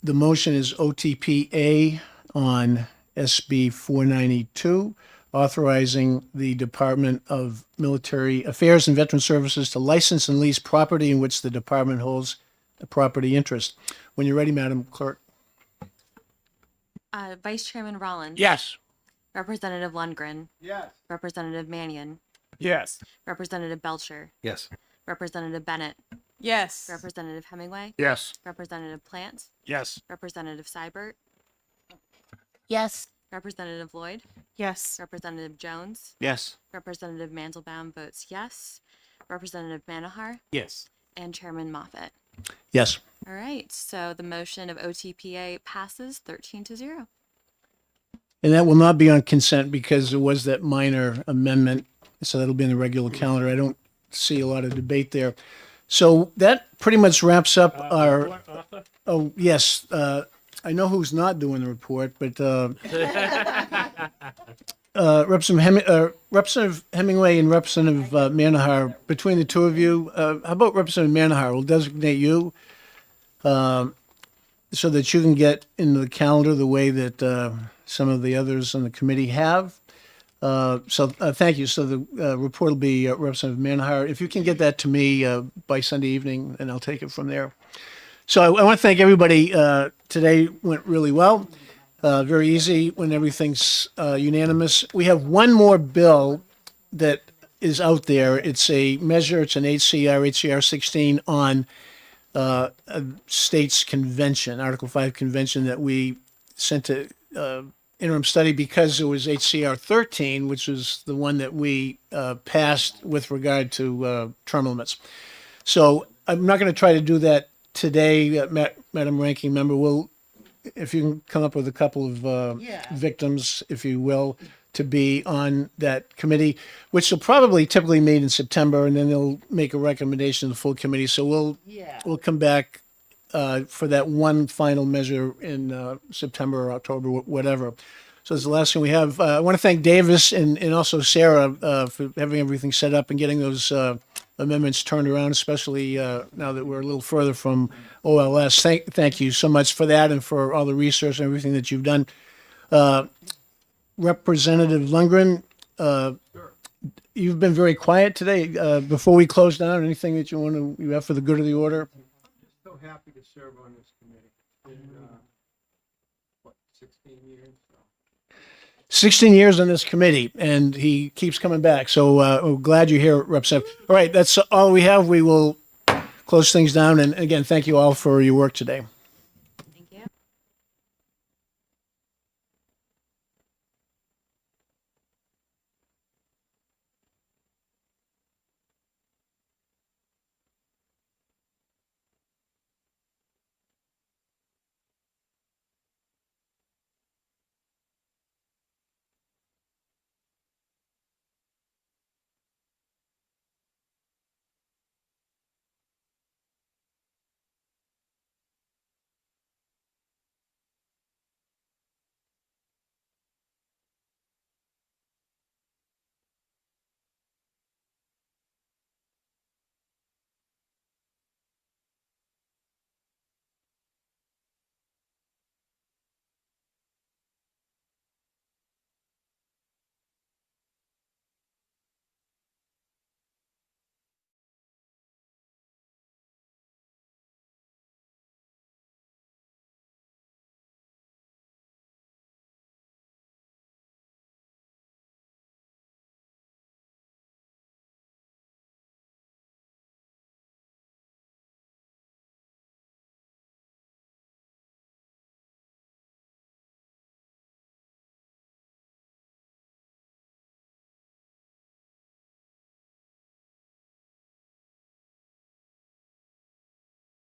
the motion is OTPA on SB 492, authorizing the Department of Military Affairs and Veteran Services to license and lease property in which the department holds a property interest. When you're ready, Madam Clerk. Vice Chairman Rollins. Yes. Representative Lundgren. Yes. Representative Mannion. Yes. Representative Belcher. Yes. Representative Bennett. Yes. Representative Hemingway. Yes. Representative Plant. Yes. Representative Seibert. Yes. Representative Lloyd. Yes. Representative Jones. Yes. Representative Mandelbaum votes yes. Representative Manahar. Yes. And Chairman Moffett. Yes. All right, so the motion of OTPA passes 13-0. And that will not be on consent because there was that minor amendment. So that'll be in the regular calendar. I don't see a lot of debate there. So that pretty much wraps up our, oh, yes. I know who's not doing the report, but Representative Hemingway and Representative Manahar, between the two of you, how about Representative Manahar? We'll designate you so that you can get into the calendar the way that some of the others on the committee have. Thank you. So the report will be Representative Manahar. If you can get that to me by Sunday evening, and I'll take it from there. So I want to thank everybody. Today went really well. Very easy when everything's unanimous. We have one more bill that is out there. It's a measure. It's an HCR 16 on a state's convention, Article 5 convention that we sent to interim study because it was HCR 13, which was the one that we passed with regard to term limits. So I'm not going to try to do that today, Madam Ranking Member. We'll, if you can come up with a couple of victims, if you will, to be on that committee, which will probably typically meet in September, and then they'll make a recommendation to the full committee. So we'll come back for that one final measure in September or October, whatever. So that's the last thing we have. I want to thank Davis and also Sarah for having everything set up and getting those amendments turned around, especially now that we're a little further from OLS. Thank you so much for that and for all the research and everything that you've done. Representative Lundgren, you've been very quiet today. Before we close down, anything that you have for the good of the order? So happy to serve on this committee. In, 16 years? 16 years on this committee, and he keeps coming back. So we're glad you're here, Representative. All right, that's all we have. We will close things down. And again, thank you all for your work today.